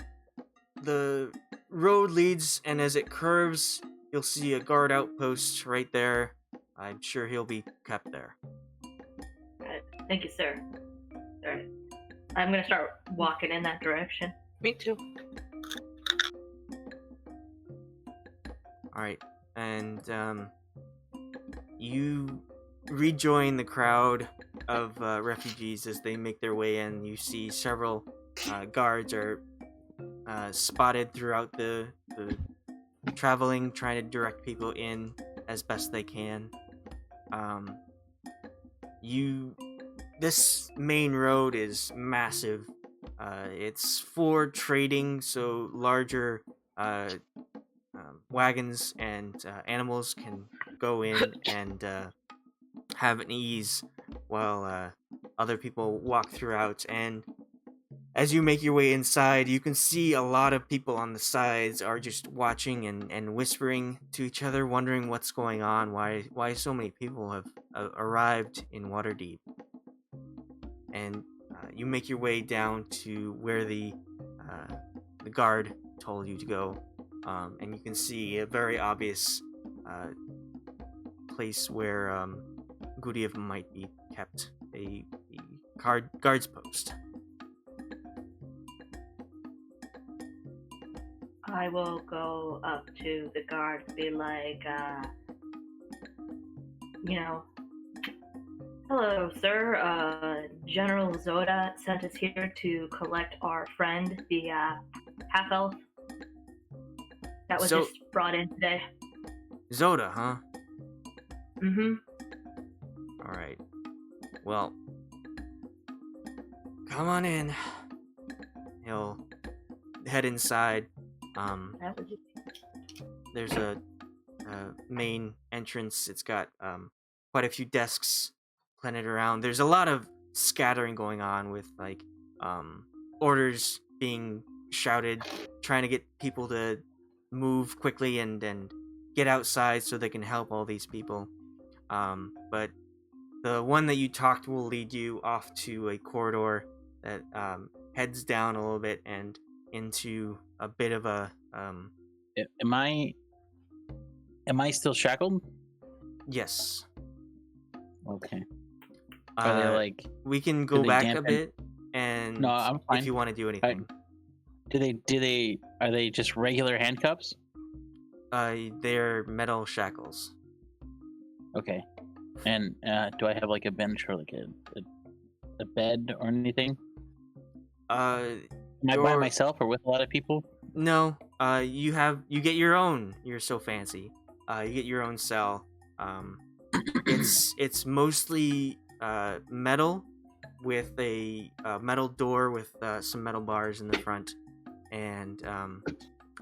the road leads, and as it curves, you'll see a guard outpost right there. I'm sure he'll be kept there." Alright, thank you, sir. Alright. I'm gonna start walking in that direction. Me too. All right, and you rejoin the crowd of refugees as they make their way in. You see several guards are spotted throughout the traveling, trying to direct people in as best they can. This main road is massive. It's for trading, so larger wagons and animals can go in and have an ease while other people walk throughout. And as you make your way inside, you can see a lot of people on the sides are just watching and whispering to each other, wondering what's going on, why so many people have arrived in Waterdeep. And you make your way down to where the guard told you to go, and you can see a very obvious place where Guryev might be kept, a guard's post. I will go up to the guard and be like, hello, sir. General Zoda sent us here to collect our friend, the half-elf that was just brought in today. Zoda, huh? Mm-hmm. Alright. Well, come on in. He'll head inside. There's a main entrance. It's got quite a few desks planted around. There's a lot of scattering going on with orders being shouted, trying to get people to move quickly and get outside so they can help all these people. But the one that you talked will lead you off to a corridor that heads down a little bit and into a bit of a Am I still shackled? Yes. Okay. Are they like? We can go back a bit, and no, I'm fine. if you want to do anything. Are they just regular handcuffs? They're metal shackles. Okay. And do I have like a bench or like a bed or anything? Am I by myself or with a lot of people? No. You get your own. You're so fancy. You get your own cell. It's mostly metal with a metal door with some metal bars in the front, and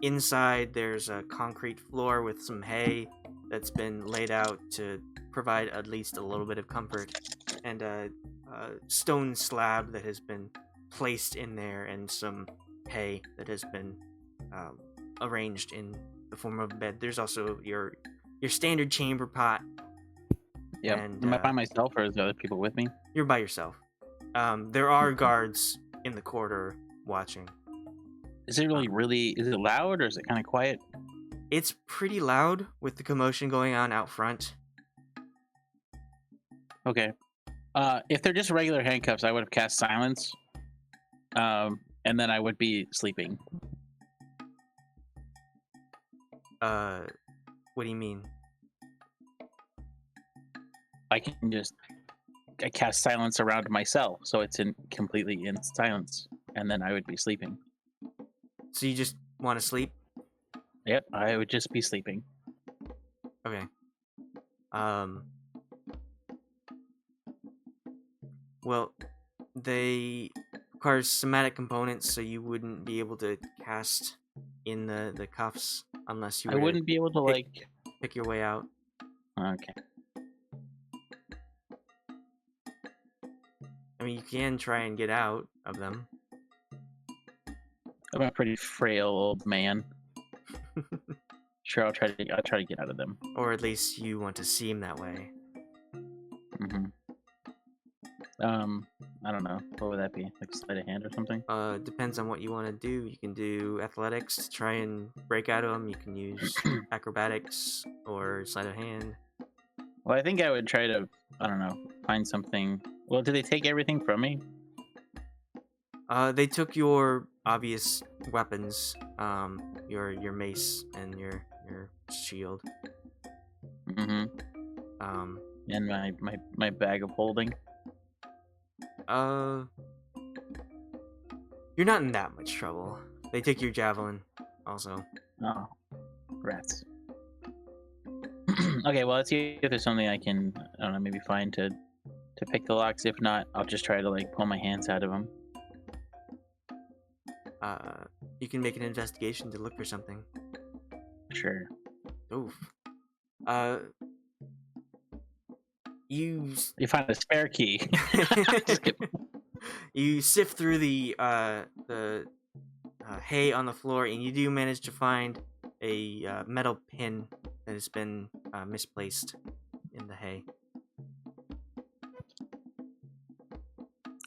inside there's a concrete floor with some hay that's been laid out to provide at least a little bit of comfort, and a stone slab that has been placed in there, and some hay that has been arranged in the form of a bed. There's also your standard chamber pot. Yeah. Am I by myself or is there other people with me? You're by yourself. There are guards in the corridor watching. Is it is it loud or is it kind of quiet? It's pretty loud with the commotion going on out front. Okay. If they're just regular handcuffs, I would have cast silence. And then I would be sleeping. What do you mean? I cast silence around myself, so it's completely in silence, and then I would be sleeping. So you just want to sleep? Yep, I would just be sleeping. Okay. Well, they require somatic components, so you wouldn't be able to cast in the cuffs unless you were I wouldn't be able to pick your way out. Okay. I mean, you can try and get out of them. I'm a pretty frail old man. Sure, I'll try to get out of them. Or at least you want to seem that way. Mm-hmm. I don't know. What would that be? Like sleight of hand or something? Depends on what you want to do. You can do athletics to try and break out of them. You can use acrobatics or sleight of hand. Well, I think I would try to, I don't know, find something. Well, did they take everything from me? They took your obvious weapons, your mace and your shield. Mm-hmm. And my bag of holding. You're not in that much trouble. They take your javelin, also. Oh, rats. Okay, well, let's see if there's something I can, I don't know, maybe find to pick the locks. If not, I'll just try to like pull my hands out of them. You can make an investigation to look for something. Sure. Oof. You find a spare key. Just kidding. You sift through the hay on the floor, and you do manage to find a metal pin that has been misplaced in the hay.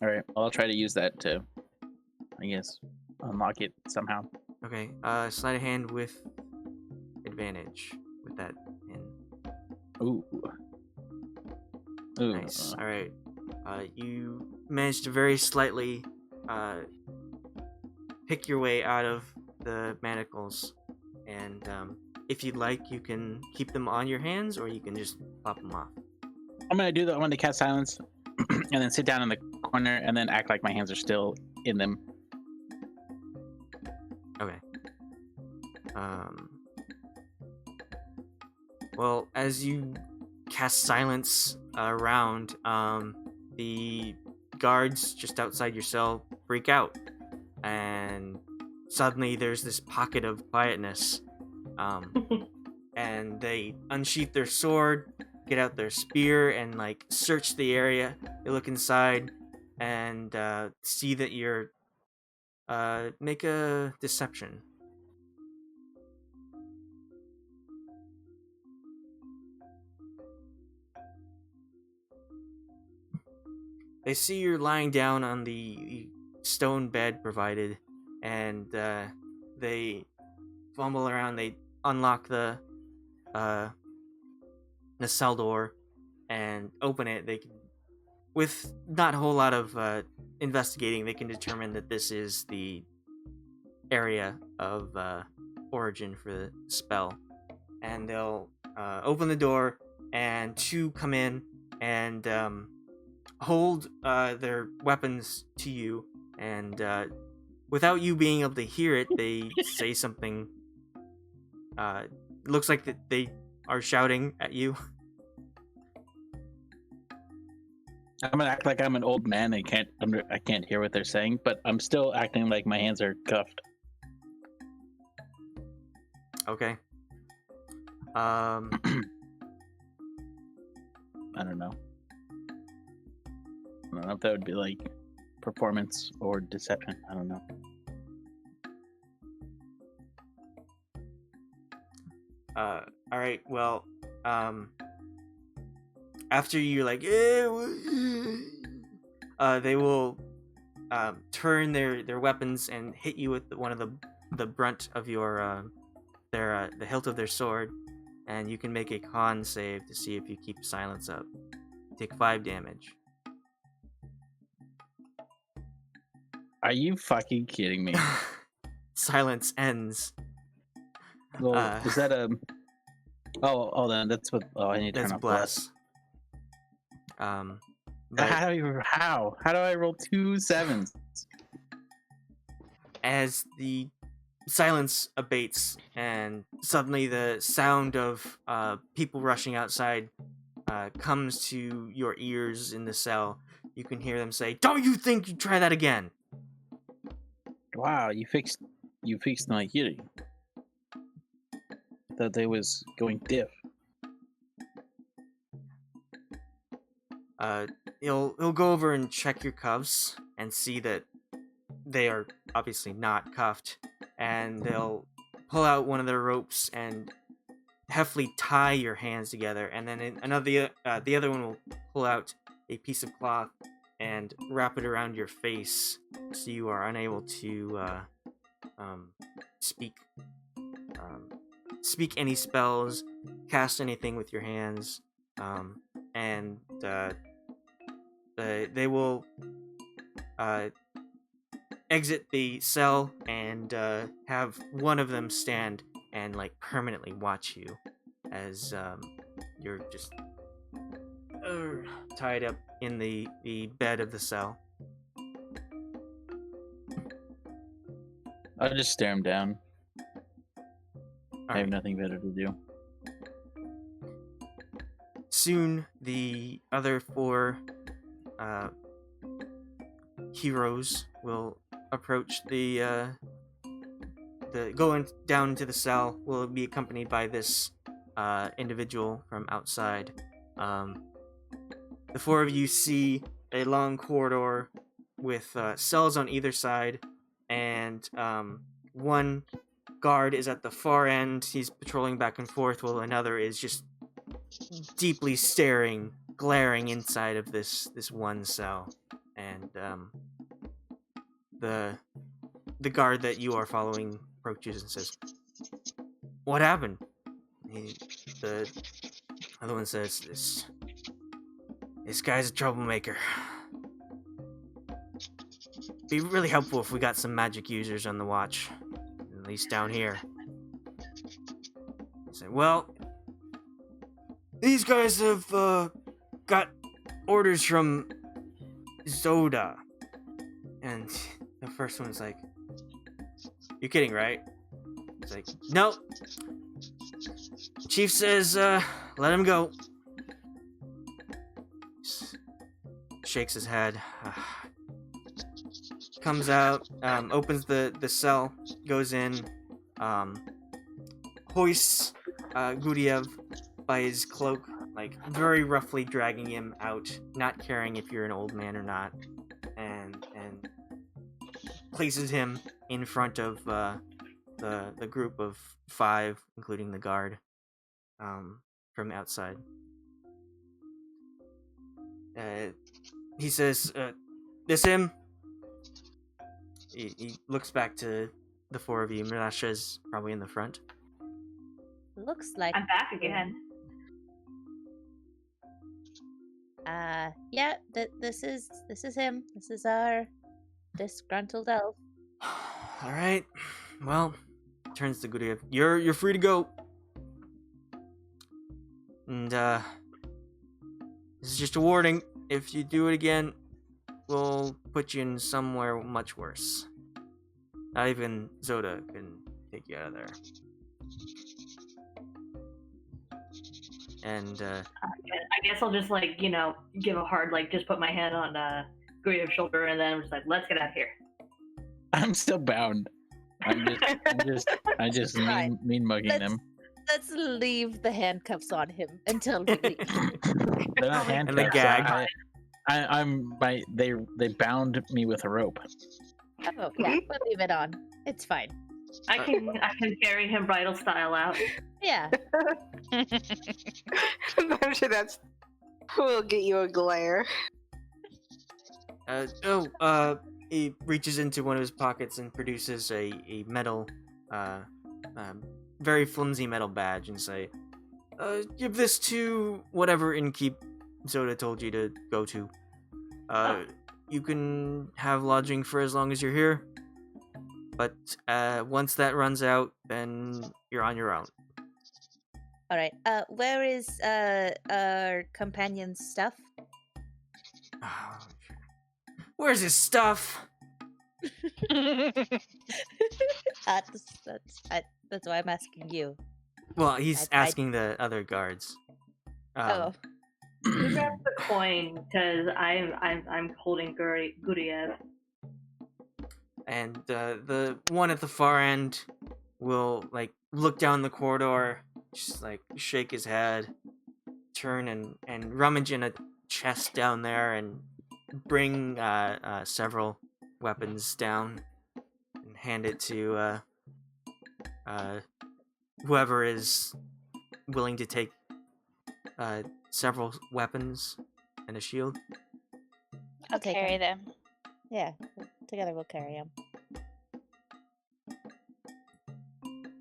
All right, I'll try to use that to, I guess, unlock it somehow. Okay, sleight of hand with advantage with that pin. Ooh. Nice. All right. You managed to very slightly pick your way out of the manacles, and if you'd like, you can keep them on your hands, or you can just pop them off. I'm gonna cast silence, and then sit down in the corner, and then act like my hands are still in them. Okay. Well, as you cast silence around, the guards just outside your cell freak out, and suddenly there's this pocket of quietness, and they unsheath their sword, get out their spear, and like search the area. They look inside and see that you're make a deception. They see you're lying down on the stone bed provided, and they fumble around. They unlock the cell door and open it. They can, with not a whole lot of investigating, they can determine that this is the area of origin for the spell. And they'll open the door, and two come in and hold their weapons to you, and without you being able to hear it, they say something. Looks like that they are shouting at you. I'm gonna act like I'm an old man. I can't hear what they're saying, but I'm still acting like my hands are cuffed. Okay. I don't know. I don't know if that would be like performance or deception. I don't know. All right. Well, after you're like, they will turn their weapons and hit you with one of the brunt of your the hilt of their sword, and you can make a con save to see if you keep silence up. Take 5 damage. Are you fucking kidding me? Silence ends. Well, is that a? Oh, then that's what. Oh, I need to turn off bless. But how do I roll 2 7s? as the silence abates and suddenly the sound of people rushing outside comes to your ears in the cell, you can hear them say, "Don't you think you try that again?" Wow, you fixed my hearing. Thought they was going deaf. He'll go over and check your cuffs and see that they are obviously not cuffed, and they'll pull out one of their ropes and heftily tie your hands together, and then the other one will pull out a piece of cloth and wrap it around your face so you are unable to speak any spells, cast anything with your hands, and they will exit the cell and have one of them stand and like permanently watch you as you're just tied up in the bed of the cell. I'll just stare him down. I have Alright. nothing better to do. Soon, the other 4 heroes will approach the down into the cell. Will be accompanied by this individual from outside. The 4 of you see a long corridor with cells on either side, and one guard is at the far end. He's patrolling back and forth, while another is just deeply staring, glaring inside of this one cell. And the guard that you are following approaches and says, "What happened?" The other one says, This guy's a troublemaker. Be really helpful if we got some magic users on the watch, at least down here." I said, "Well, these guys have got orders from Zoda." And the first one's like, "You're kidding, right?" It's like, "Nope. Chief says, let him go." Shakes his head. Comes out, opens the cell, goes in, hoists Guryev by his cloak, like very roughly dragging him out, not caring if you're an old man or not, and places him in front of the group of 5, including the guard, from outside. He says, "This him?" He looks back to the 4 of you. Mirasha's probably in the front. Looks like I'm back again. Yeah, this is him. This is our disgruntled elf. All right. Well, turns to Guryev. You're free to go. And this is just a warning. If you do it again, we'll put you in somewhere much worse. Not even Zoda can take you out of there. And I guess I'll just give a hard just put my hand on Guryev's shoulder, and then I'm just like, let's get out of here. I'm still bound. I'm just Fine. mean mugging him. Let's leave the handcuffs on him until we leave. They're not handcuffs. And the gag. They bound me with a rope. Oh yeah, we'll leave it on. It's fine. I can carry him bridal style out. Yeah. I'm sure that's will get you a glare. He reaches into one of his pockets and produces a metal, very flimsy metal badge and say, "Give this to whatever innkeep Zoda told you to go to. You can have lodging for as long as you're here, but once that runs out, then you're on your own." All right. Where is our companion's stuff? Oh, where's his stuff? That's why I'm asking you. Well, he's asking the other guards. Who grabs the coin? Because I'm holding Guryev. And the one at the far end will look down the corridor, just shake his head, turn and rummage in a chest down there and bring several weapons down and hand it to whoever is willing to take several weapons and a shield. I'll take carry them. Yeah, together we'll carry him.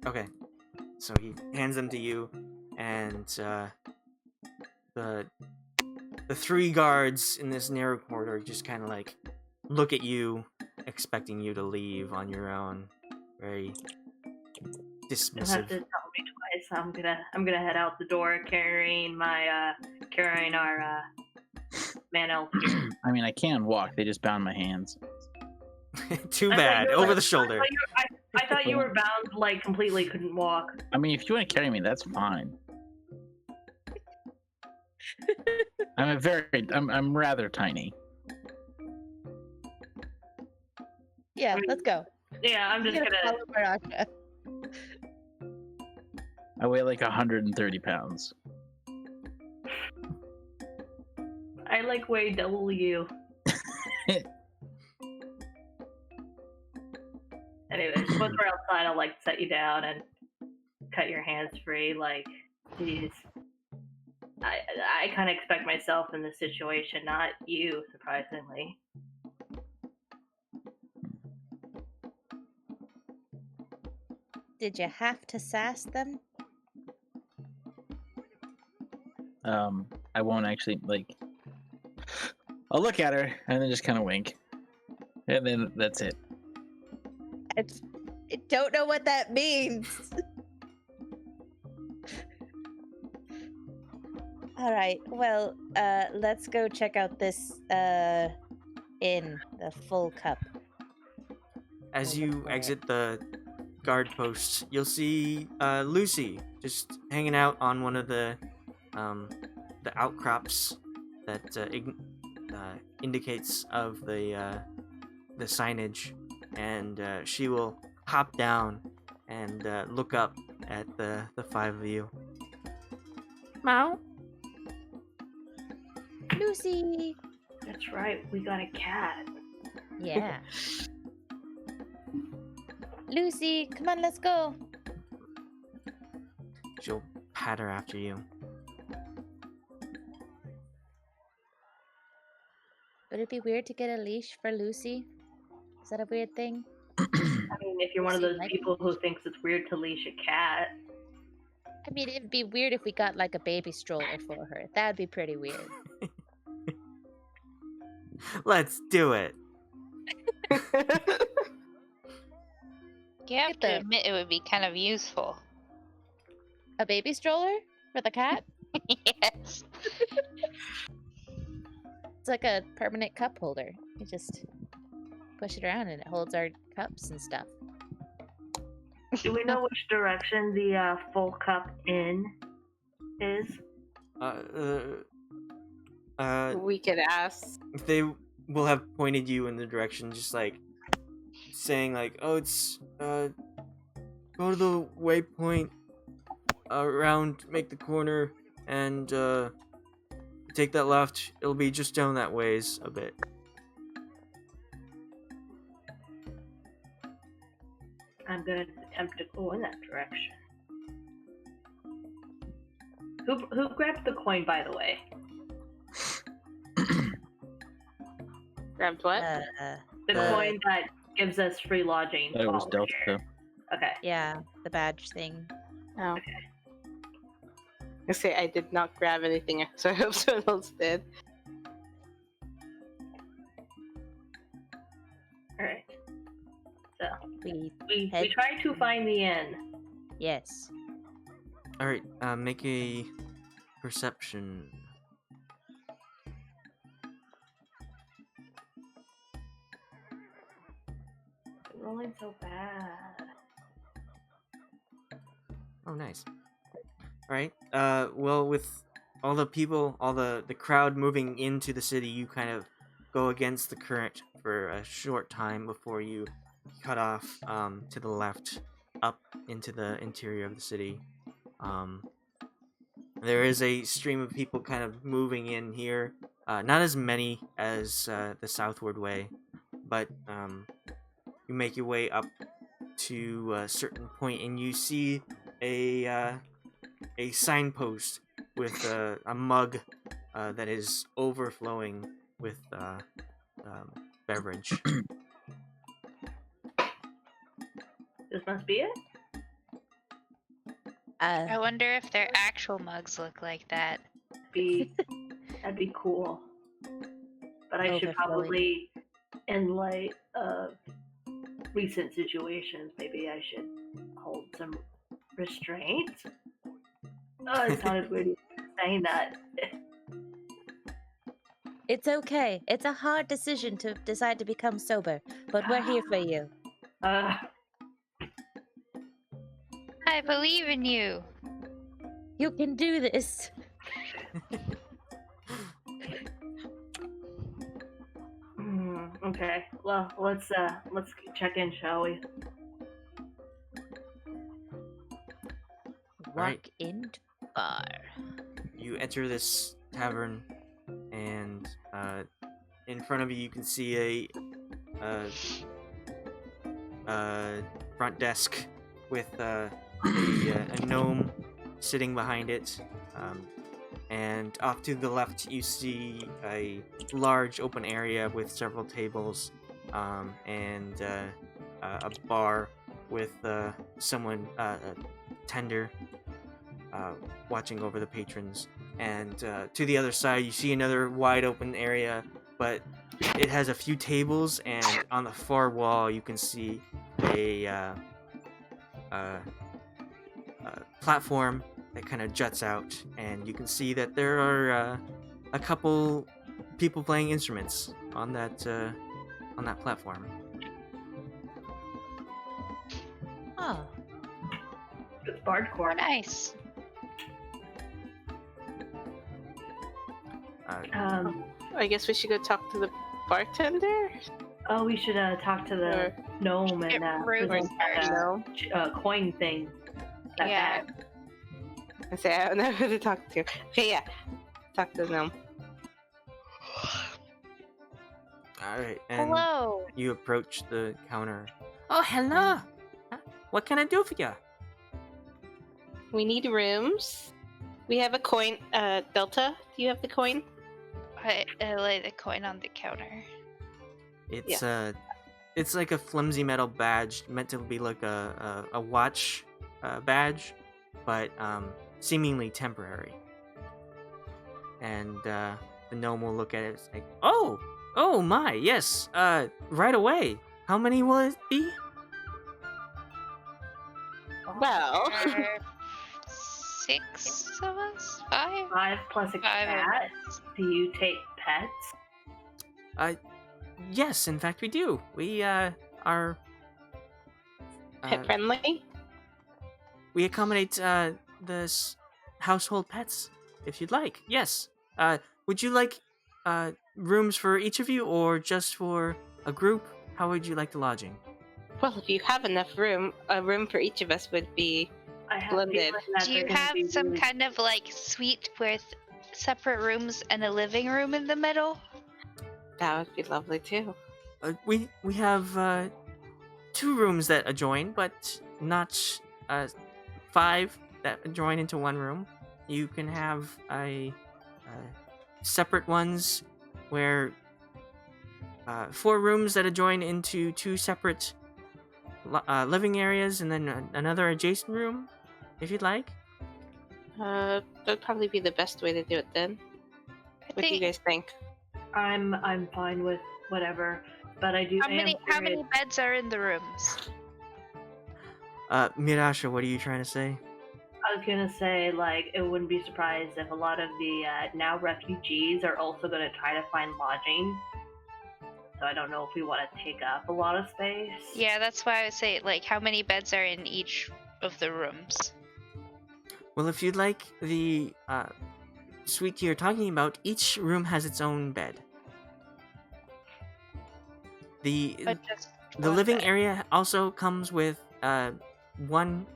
Okay, so he hands them to you, and the 3 guards in this narrow corridor just kind of look at you, expecting you to leave on your own. Very You'll have dismissive. to tell me twice. I'm gonna head out the door carrying our man elf here. I mean, I can walk. They just bound my hands. Too I thought bad. you were Over the shoulder. I thought you were bound, like, completely couldn't walk. I mean, if you want to carry me, that's fine. I'm rather tiny. Yeah, let's go. Yeah, I'm just gonna. Follow Mirasha. I weigh like 130 pounds. I like weigh double you. Anyways, once we're outside, I'll like set you down and cut your hands free. Like, geez, I kind of expect myself in this situation, not you, surprisingly. Did you have to sass them? I won't actually like. I'll look at her and then just kind of wink, and then that's it. I don't know what that means. All right. Well, let's go check out this inn, the Full Cup. As you exit the guard post, you'll see Lucy just hanging out on one of the outcrops that indicates of the signage, and she will hop down and look up at the five of you. Meow. Lucy. That's right, we got a cat. Yeah. Lucy, come on, let's go. She'll patter after you. Would it be weird to get a leash for Lucy? Is that a weird thing? I mean, if you're one of those Like- people who thinks it's weird to leash a cat. I mean, it'd be weird if we got like a baby stroller for her. That'd be pretty weird. Let's do it. You have Get to the- admit it would be kind of useful. A baby stroller for the cat? Yes. It's like a permanent cup holder. You just push it around and it holds our cups and stuff. Do we know which direction the Full Cup Inn is? We could ask. They will have pointed you in the direction, just like saying like, oh, it's go to the waypoint, around, make the corner, and take that left. It'll be just down that ways a bit. I'm going to attempt to go in that direction. Who grabbed the coin, by the way? Grabbed what? The coin that gives us free lodging. That was while we're Delta. here. Okay. Yeah, the badge thing. Oh. I say I did not grab anything, so I hope someone else did. Alright. So, We we Head- try to find the inn. yes. All right, make a perception. Rolling so bad. Oh, nice. All right. Well, with all the people, all the crowd moving into the city, you kind of go against the current for a short time before you cut off to the left, up into the interior of the city. There is a stream of people kind of moving in here. Not as many as the southward way, but you make your way up to a certain point, and you see a signpost with a mug that is overflowing with beverage. This must be it? I wonder if their actual mugs look like that. That'd be cool. But I should Overflowing. probably, in light of recent situations, maybe I should hold some restraint. Oh, it sounded weird saying that. It's okay. It's a hard decision to decide to become sober, but we're here for you. I believe in you. You can do this. Okay. Well, let's check in, shall we? Walk Right. into bar. You enter this tavern, and in front of you, you can see a front desk with a gnome sitting behind it. And off to the left, you see a large open area with several tables and a bar with someone, a tender, watching over the patrons. And to the other side, you see another wide open area, but it has a few tables, and on the far wall, you can see a platform that kind of juts out, and you can see that there are a couple people playing instruments on that platform. Oh, It's bardcore. Nice. I guess we should go talk to the bartender. Oh, we should talk to the gnome Get and rude present first. that coin thing. That Yeah. bag. I say I don't know who to talk to. Okay, yeah, talk to them. All right, and Hello. you approach the counter. Oh, hello. What can I do for you? We need rooms. We have a coin. Delta, do you have the coin? I lay the coin on the counter. It's like a flimsy metal badge meant to be like a watch badge, but seemingly temporary. And the gnome will look at it and say, "Oh my, yes, right away. How many will it be?" Well, 6 of us? 5? 5 plus a 5 of cat. us. Do you take pets? Yes, in fact we do. We are pet friendly. we accommodate this household pets if you'd like. Yes. Would you like rooms for each of you, or just for a group? How would you like the lodging? Well, if you have enough room, a room for each of us would be. I have Splendid. feeling that Do you they're gonna have be some really- kind of like suite with separate rooms and a living room in the middle? That would be lovely too. We have 2 rooms that adjoin, but not 5 that adjoin into one room. You can have a separate ones where 4 rooms that adjoin into 2 separate living areas, and then another adjacent room, if you'd like. That'd probably be the best way to do it then. What do you guys think? I'm fine with whatever, but I do. How am many curious- beds are in the rooms? Mirasha, what are you trying to say? I was gonna say, like, it wouldn't be surprised if a lot of the now refugees are also gonna try to find lodging. So I don't know if we want to take up a lot of space. Yeah, that's why I would say like how many beds are in each of the rooms? Well, if you'd like the suite you're talking about, each room has its own bed. The But just the one living bed. area also comes with one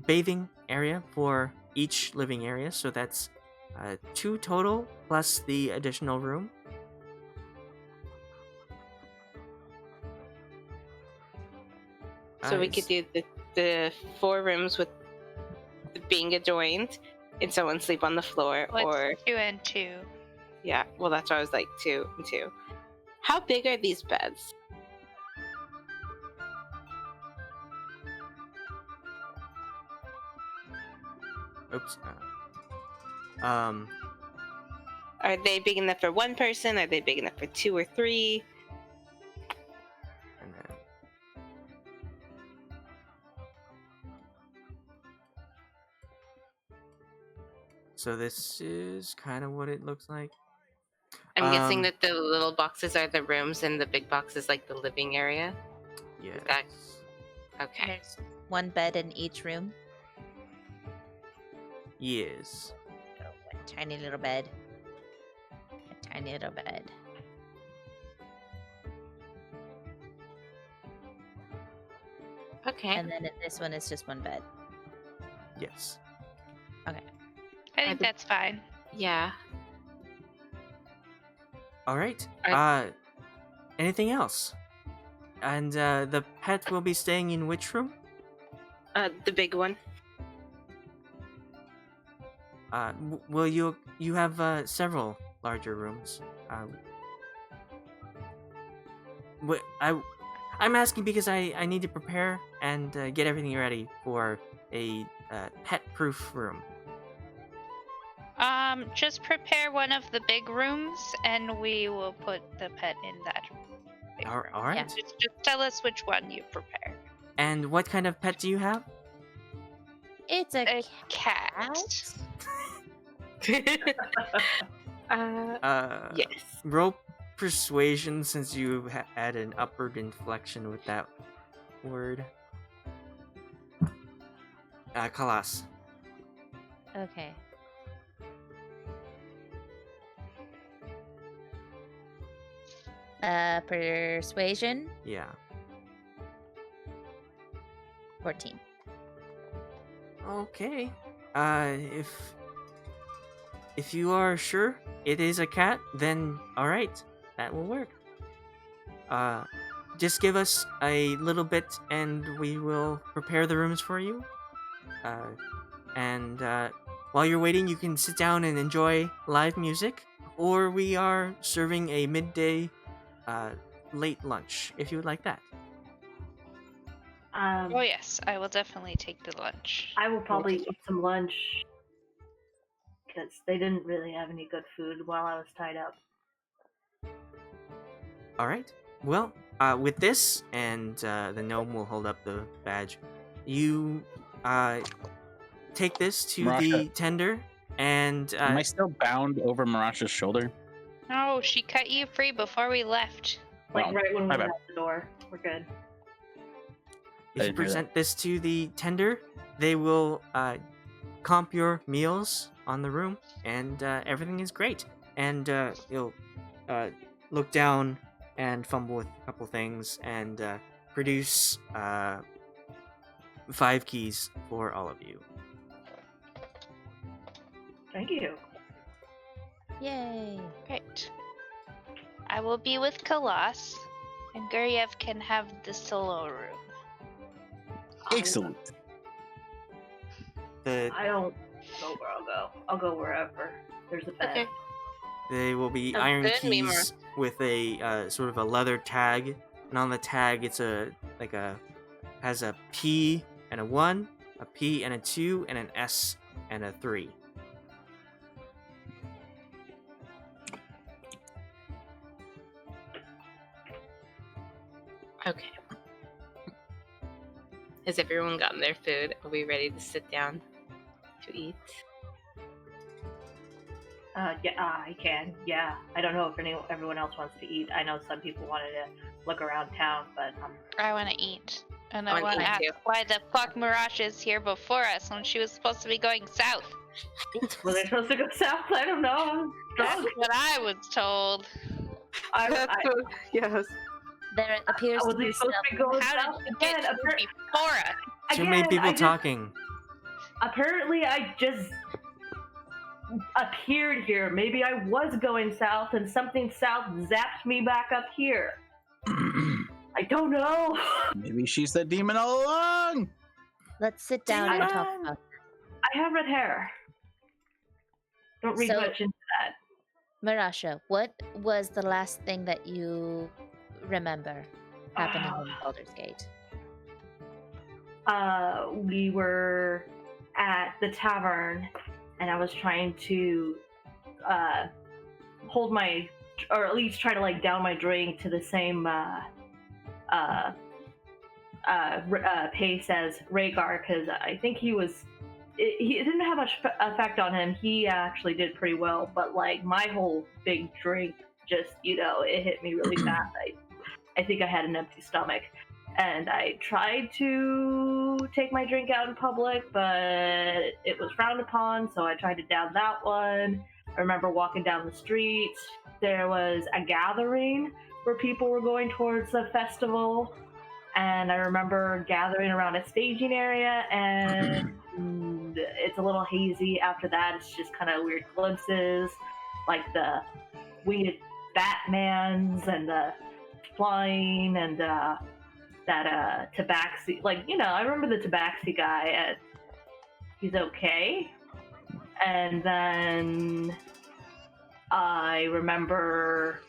bathing area for each living area, so that's 2 total plus the additional room. So we could do the 4 rooms with being adjoined, and someone sleep on the floor, What's or 2 and 2? yeah. Well, that's why I was like 2 and 2. How big are these beds? Oops. Are they big enough for 1 person? Are they big enough for 2 or 3? And then so this is kind of what it looks like. I'm guessing Um, that the little boxes are the rooms, and the big box is like the living area. Yes. that- Okay. There's one bed in each room? Yes. Oh, one tiny little bed. A tiny little bed. Okay. And then in this one, it's just one bed. Yes. I think that's fine. Yeah. All right. I- Anything else? And the pet will be staying in which room? The big one. Well, you have several larger rooms. I'm asking because I need to prepare and get everything ready for a pet-proof room. Just prepare one of the big rooms, and we will put the pet in that big room. All right. Yeah. Just tell us which one you prepare. And what kind of pet do you have? It's a A cat. Yes. Roll persuasion since you had an upward inflection with that word. Khalas. Okay. Persuasion, Yeah. 14. Okay. If you are sure it is a cat, then all right, that will work. Just give us a little bit, and we will prepare the rooms for you. And while you're waiting, you can sit down and enjoy live music, or we are serving a midday, late lunch if you would like that. Oh yes, I will definitely take the lunch. I will probably eat some lunch because they didn't really have any good food while I was tied up. All right. Well, with this, and the gnome will hold up the badge. You take this to the Mirasha. tender, and Am I still bound over Mirasha's shoulder? No, she cut you free before we left. Like Oh, right when we my went bad. out the door. We're good. if you didn't hear that. present this to the tender, they will comp your meals on the room, and everything is great. And you'll look down and fumble with a couple things, and produce 5 keys for all of you. Thank you. Yay. Great. I will be with Khalas, and Guryev can have the solo room. Excellent. The I don't know where I'll go. I'll go wherever there's a bed. Okay. They will be Sounds iron good, keys with a sort of a leather tag, and on the tag it's has a P and a 1, a P and a 2, and an S and a 3. Okay. Has everyone gotten their food? Are we ready to sit down to eat? Yeah, I can. Yeah, I don't know if everyone else wants to eat. I know some people wanted to look around town, but I want to eat. And I I wanna want to eat ask too. why the fuck Mirasha is here before us when she was supposed to be going south. were they supposed to go south? I don't know. I'm That's drunk. what I was told. I Yes. There appears was to be supposed to be going How south did you get again. here before us? Too many Again, people I just- talking. Apparently, I just appeared here. Maybe I was going south, and something south zapped me back up here. I don't know. Maybe she's the demon all along. Let's sit down and talk Demon! about I have red hair. Don't read So- much into that. Mirasha, what was the last thing that you remember happening in Baldur's Gate? We were at the tavern, and I was trying to hold my, or at least try to like down my drink to the same pace as Rhaegar, because I think he didn't have much effect on him. He actually did pretty well, but like my whole big drink just, it hit me really fast. I think I had an empty stomach, and I tried to to take my drink out in public, but it was frowned upon, so I tried to down that one. I remember walking down the street. There was a gathering where people were going towards a festival, and I remember gathering around a staging area, and it's a little hazy after that. It's just kind of weird glimpses, like the winged Batmans and the flying and that Tabaxi. Like, I remember the Tabaxi guy. He's okay. And then I remember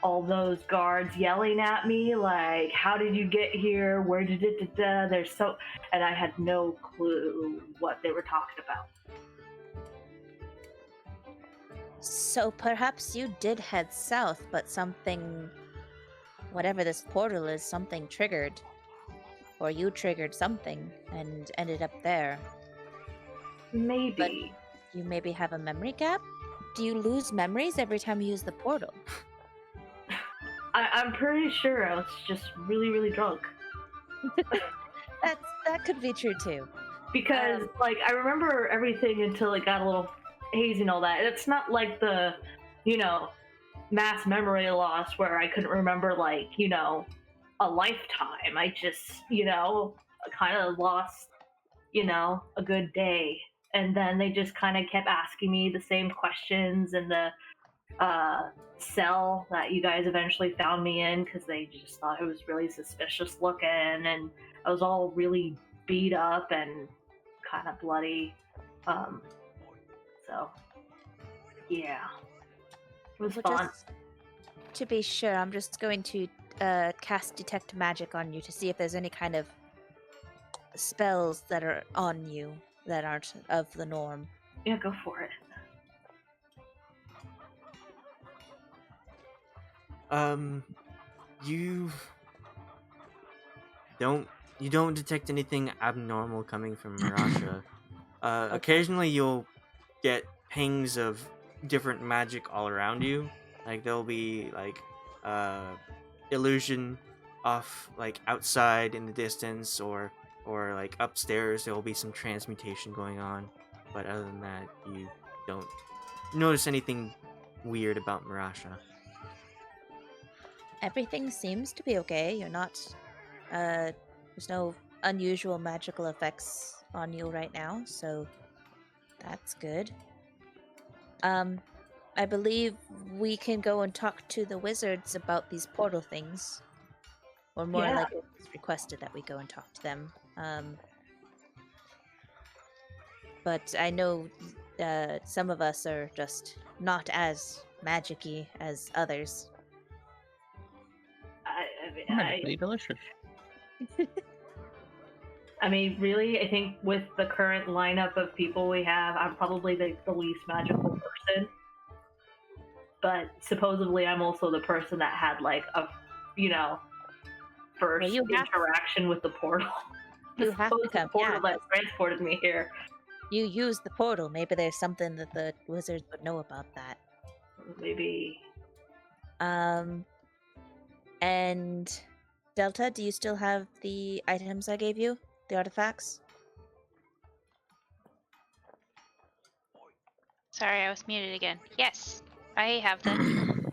all those guards yelling at me, like, how did you get here? Where did it? There's so... And I had no clue what they were talking about. So perhaps you did head south, but something, whatever this portal is, something triggered. Or you triggered something and ended up there. Maybe. But you maybe have a memory gap? Do you lose memories every time you use the portal? I'm pretty sure I was just really, really drunk. That could be true too. Because, I remember everything until it got a little hazy and all that. It's not like the, mass memory loss where I couldn't remember, a lifetime. I just, kind of lost, a good day. And then they just kind of kept asking me the same questions in the cell that you guys eventually found me in, because they just thought it was really suspicious looking, and I was all really beat up and kind of bloody. So, yeah. It was fun. Just to be sure, I'm just going to cast Detect Magic on you to see if there's any kind of spells that are on you that aren't of the norm. Yeah, go for it. You don't detect anything abnormal coming from Mirasha. Occasionally you'll get pings of different magic all around you. Like there'll be illusion off outside in the distance, or upstairs there will be some transmutation going on. But other than that, you don't notice anything weird about Mirasha. Everything seems to be okay. You're not... there's no unusual magical effects on you right now, so that's good. I believe we can go and talk to the wizards about these portal things. Or more like it's requested that we go and talk to them. But I know some of us are just not as magic-y as others. Pretty delicious. I mean, really, I think with the current lineup of people we have, I'm probably the least magical person. But supposedly I'm also the person that had a, first interaction with the portal. You have to come. The portal that transported me here. You used the portal. Maybe there's something that the wizards would know about that. Maybe. And Delta, do you still have the items I gave you? The artifacts? Sorry, I was muted again. Yes, I have them.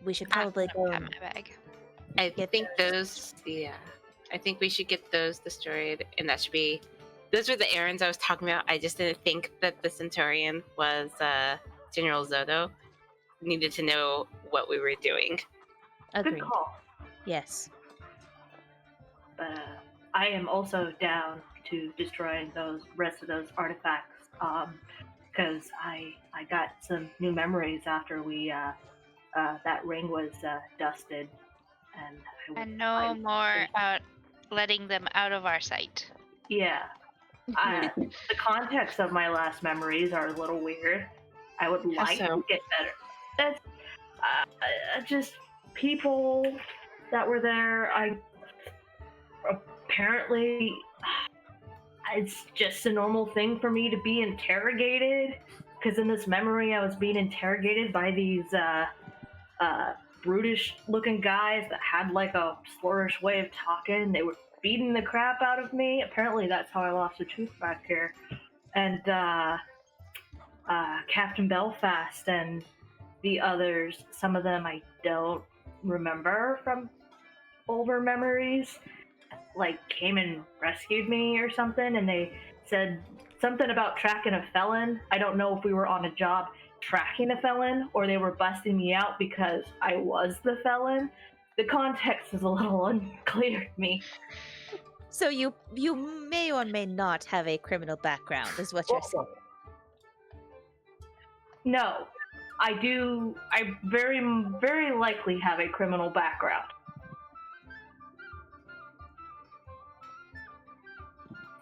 We should probably go in my bag. I think those, I think we should get those destroyed, and that should be. Those were the errands I was talking about. I just didn't think that the Centaurian was General Zodo. Needed to know what we were doing. Agreed. Good call. Yes. I am also down to destroying those rest of those artifacts, because I got some new memories after we that ring was dusted, and no more letting them out of our sight. Yeah. The context of my last memories are a little weird. I would like to get better. That's just people that were there. Apparently, it's just a normal thing for me to be interrogated. Because in this memory, I was being interrogated by these brutish looking guys that had like a slurish way of talking. They were beating the crap out of me. Apparently that's how I lost a tooth back here. And Captain Belfast and the others, some of them I don't remember from older memories, like came and rescued me or something, and they said something about tracking a felon. I don't know if we were on a job tracking a felon or they were busting me out because I was the felon. The context is a little unclear to me. So you may or may not have a criminal background, is what you're saying. No, I do. I very, very likely have a criminal background.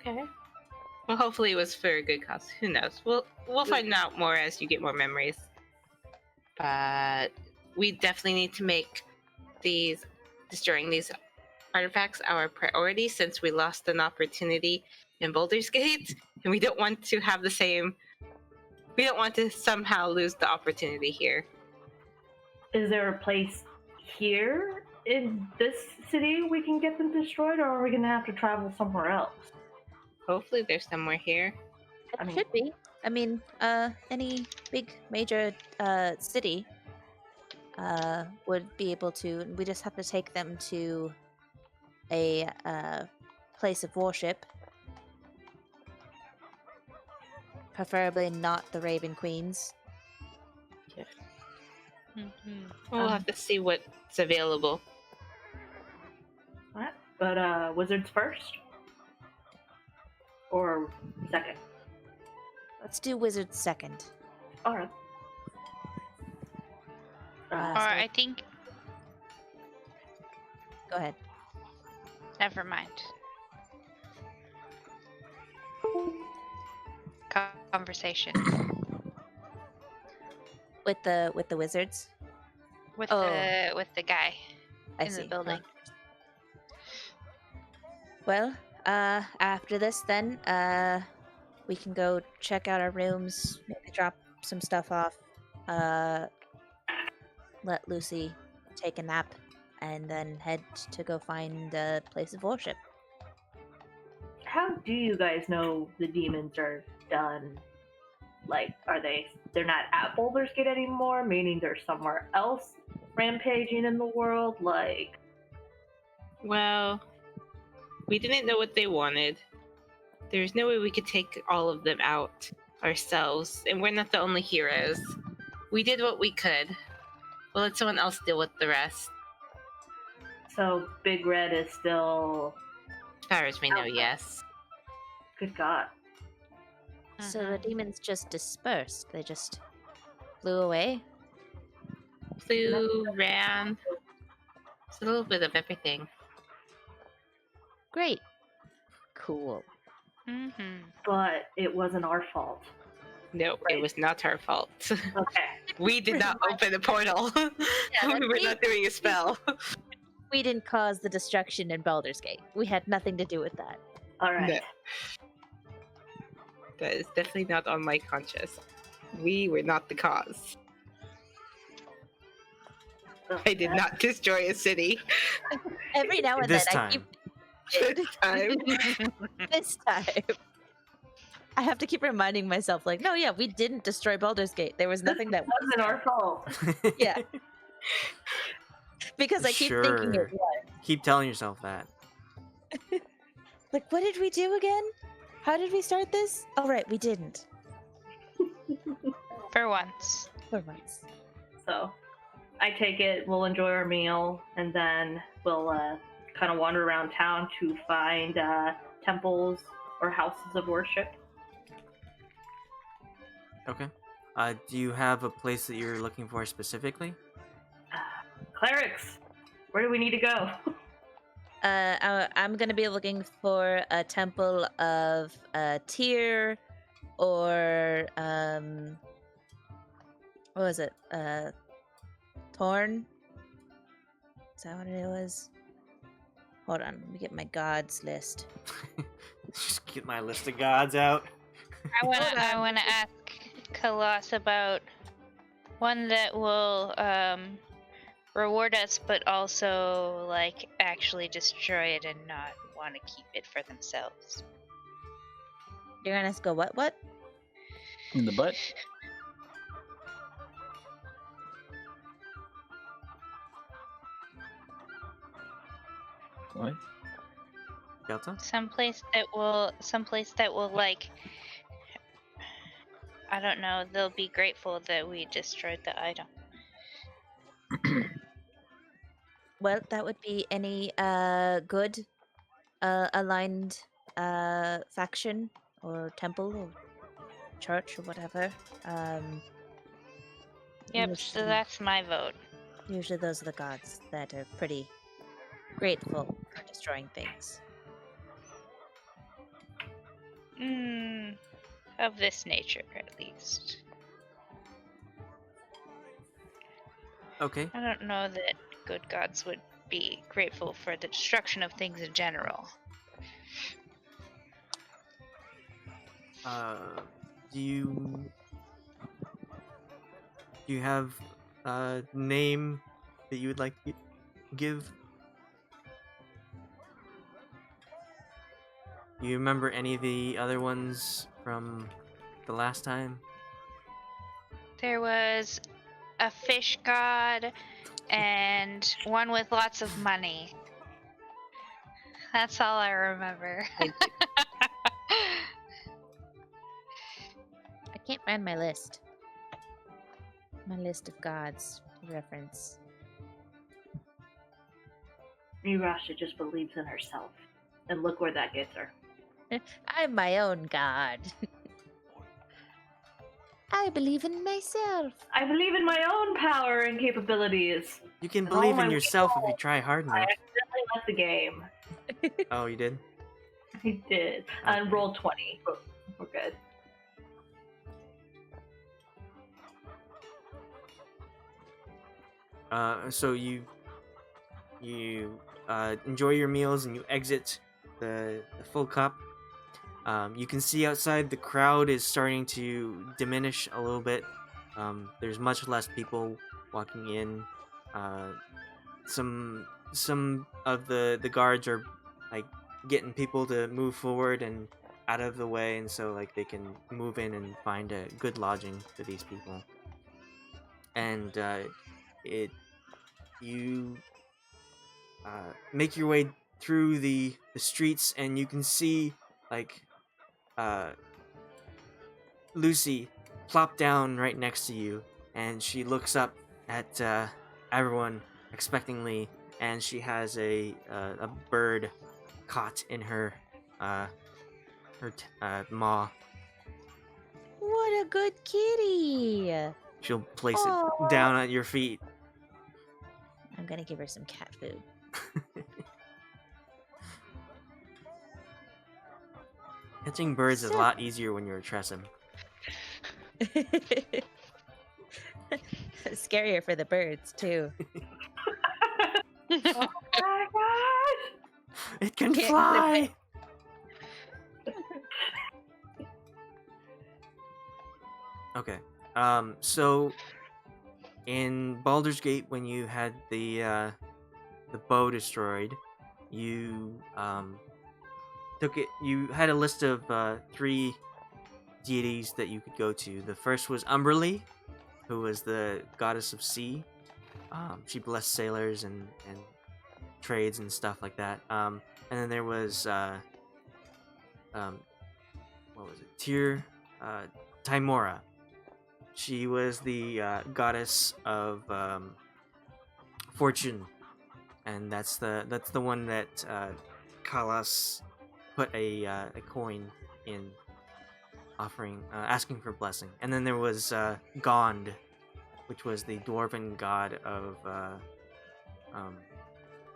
Okay. Well, hopefully it was for a good cause. Who knows? We'll find out more as you get more memories. But we definitely need to make destroying these artifacts our priority, since we lost an opportunity in Baldur's Gate, and we don't want to have the same. We don't want to somehow lose the opportunity here. Is there a place here in this city we can get them destroyed, or are we going to have to travel somewhere else? Hopefully there's somewhere here. It should be. I mean, any big major city would be able to. We just have to take them to a place of worship. Preferably not the Raven Queens. We'll have to see what's available. Alright, but wizards first? Or second? Let's do wizards second. Alright. Or I think. Go ahead. Never mind. Conversation With the wizards. with the guy I in see. the building. Well, after this, then we can go check out our rooms, maybe drop some stuff off, let Lucy take a nap, and then head to go find a place of worship. How do you guys know the demons are done? Like, they're not at Baldur's Gate anymore, meaning they're somewhere else rampaging in the world? Like, Well, we didn't know what they wanted. There's no way we could take all of them out ourselves, and we're not the only heroes. We did what we could. We'll let someone else deal with the rest. so Big Red is still... As far as we know, Okay. yes. Good God. So the demons just dispersed. They just flew away. Flew, ran. It's a little bit of everything. Great. Cool. But it wasn't our fault. No, it was not our fault. Okay. We did not open a portal. Yeah, We were not doing a spell. We didn't cause the destruction in Baldur's Gate. We had nothing to do with that. Alright. No. That is definitely not on my conscience. We were not the cause. I did not destroy a city. Every now and This then, time. I keep This time. this time. I have to keep reminding myself, like, no, yeah, we didn't destroy Baldur's Gate. There was nothing that wasn't our fault. Yeah. Because I keep thinking Sure. it was. Keep telling yourself that. Like, what did we do again? How did we start this? Oh, right, we didn't. For once. For once. So, I take it we'll enjoy our meal, and then we'll kind of wander around town to find temples or houses of worship. Okay. Do you have a place that you're looking for specifically? Clerics, where do we need to go? I'm gonna be looking for a temple of Tyr, or what was it? Torn? Is that what it was? Hold on, let me get my gods list. Just get my list of gods out. I wanna ask Khalas about one that will reward us, but also like actually destroy it and not want to keep it for themselves. You're gonna go what? In the butt? What? Delta? Someplace that will like, I don't know, they'll be grateful that we destroyed the item. Well, that would be any good aligned faction or temple or church or whatever. Yep, so that's my vote. Usually those are the gods that are pretty grateful for destroying things. Of this nature, at least. Okay. I don't know that good gods would be grateful for the destruction of things in general. Do you have a name that you would like to give? You remember any of the other ones from the last time? There was a fish god and one with lots of money. That's all I remember. I can't find my list. My list of gods to reference. Mirasha just believes in herself. And look where that gets her. I'm my own god. I believe in myself. I believe in my own power and capabilities. You can And all believe my in yourself if you people- try hard I enough. accidentally left the game. Oh, you did? I did. And Okay. rolled 20. But we're good. So you enjoy your meals and you exit the full cup. You can see outside the crowd is starting to diminish a little bit. There's much less people walking in. Some of the guards are like getting people to move forward and out of the way, and so like they can move in and find a good lodging for these people. And you make your way through the streets, and you can see like Lucy plop down right next to you, and she looks up at everyone expectingly, and she has a bird caught in her maw. What a good kitty! She'll place Aw. it down at your feet. I'm gonna give her some cat food. Catching birds is a So- lot easier when you're a Tressum. Scarier for the birds too. Oh my gosh! It can Can't fly! Okay. So in Baldur's Gate, when you had the bow destroyed, you took it. You had a list of 3 deities that you could go to. The first was Umberlee, who was the goddess of sea. She blessed sailors and trades and stuff like that. And then there was what was it? Timora. She was the goddess of fortune, and that's the one that Khalas put a coin in, offering asking for blessing. And then there was Gond, which was the dwarven god of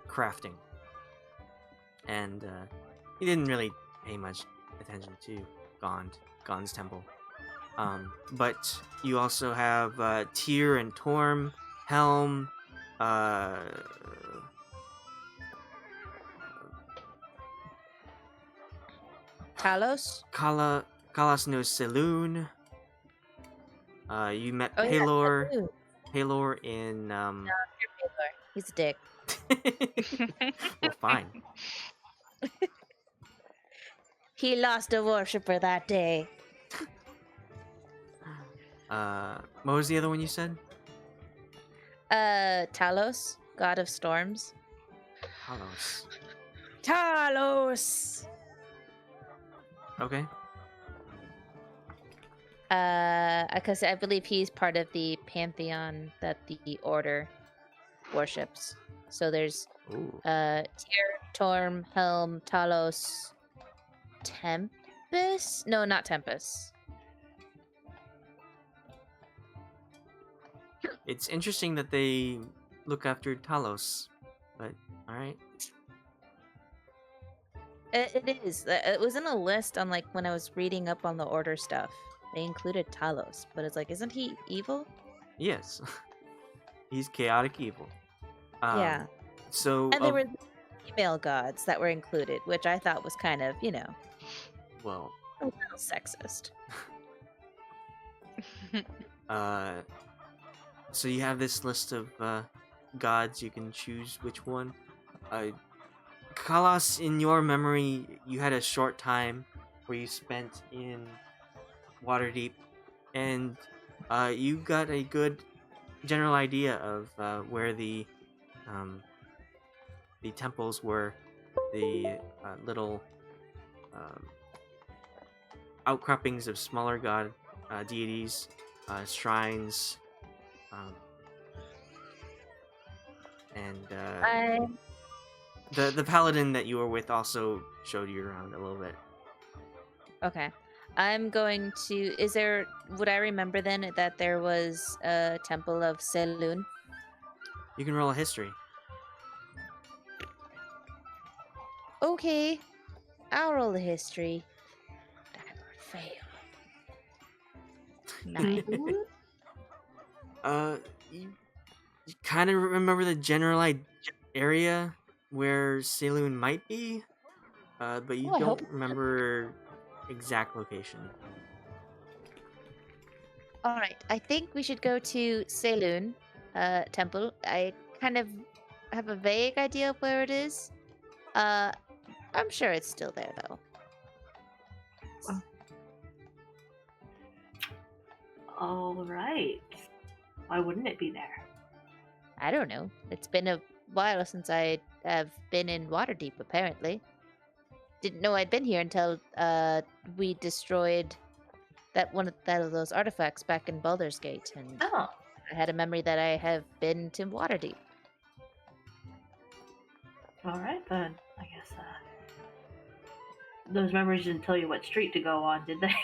crafting, and he didn't really pay much attention to Gond's temple. But you also have Tyr and Torm, Helm, Kalos? Khalas no Saloon. You met Oh, yeah, Pelor. Saloon. Pelor in You're Pelor. He's a dick. Well, fine. He lost a worshipper that day. What was the other one you said? Talos, god of storms. Khalas. Talos! Okay. Because I believe he's part of the pantheon that the order worships. So there's Ooh. Tyr, Torm, Helm, Talos, Tempest? No, not Tempest. It's interesting that they look after Talos, but alright. It is. It was in a list on like when I was reading up on the order stuff. They included Talos, but it's like, isn't he evil? Yes. He's chaotic evil. Yeah. So And there were female gods that were included, which I thought was kind of, well, a little sexist. so you have this list of gods. You can choose which one. Khalas, in your memory, you had a short time where you spent in Waterdeep, and you got a good general idea of where the temples were, the little outcroppings of smaller god deities, shrines, and the paladin that you were with also showed you around a little bit. Okay. I'm going to. Would I remember then that there was a temple of Selûne? You can roll a history. Okay. I'll roll the history. That would fail. 9. You kind of remember the general area where Selûne might be, but you I hope don't remember exact location. All right. I think we should go to Selûne temple. I kind of have a vague idea of where it is. I'm sure it's still there though. All right. Why wouldn't it be there? I don't know. It's been a while since I have been in Waterdeep, apparently. Didn't know I'd been here until we destroyed one of those artifacts back in Baldur's Gate, and Oh. I had a memory that I have been to Waterdeep. All right then. I guess those memories didn't tell you what street to go on, did they?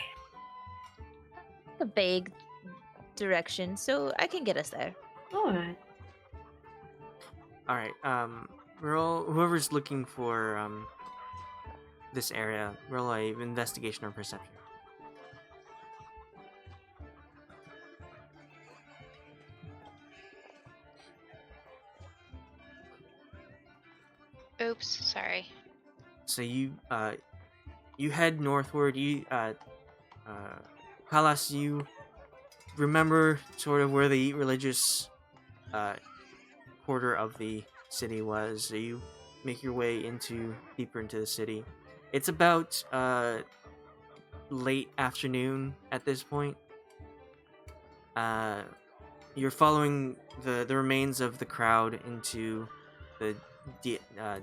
A vague direction, so I can get us there. All right. All right. Roll whoever's looking for this area. Roll a investigation or perception. Oops, sorry. So you head northward. Khalas, you remember sort of where the religious quarter of the city was. So you make your way deeper into the city. It's about late afternoon at this point. You're following the remains of the crowd into the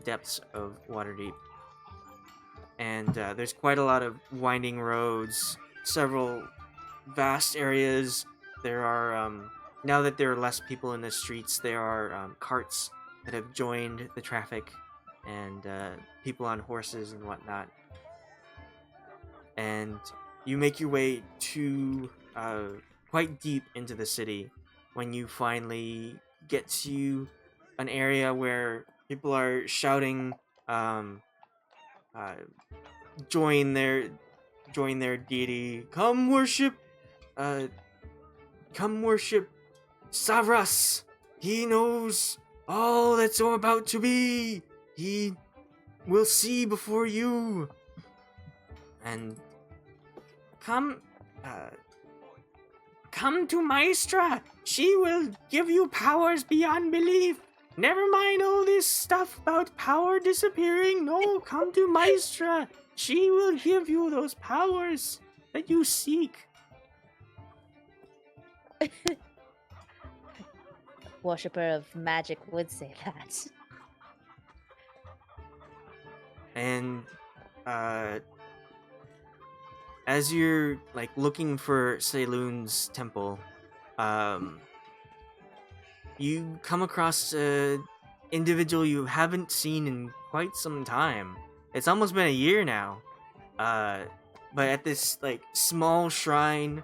depths of Waterdeep, and there's quite a lot of winding roads, several vast areas. There are now that there are less people in the streets, there are carts that have joined the traffic, and people on horses and whatnot. And you make your way to quite deep into the city when you finally get to an area where people are shouting, join their deity. Come worship Savras. He knows all that's about to be. He will see before you. And come to Maestra. She will give you powers beyond belief. Never mind all this stuff about power disappearing. No, come to Maestra. She will give you those powers that you seek. Worshipper of magic would say that. And as you're like looking for Saloon's temple, you come across an individual you haven't seen in quite some time. It's almost been a year now. But at this like small shrine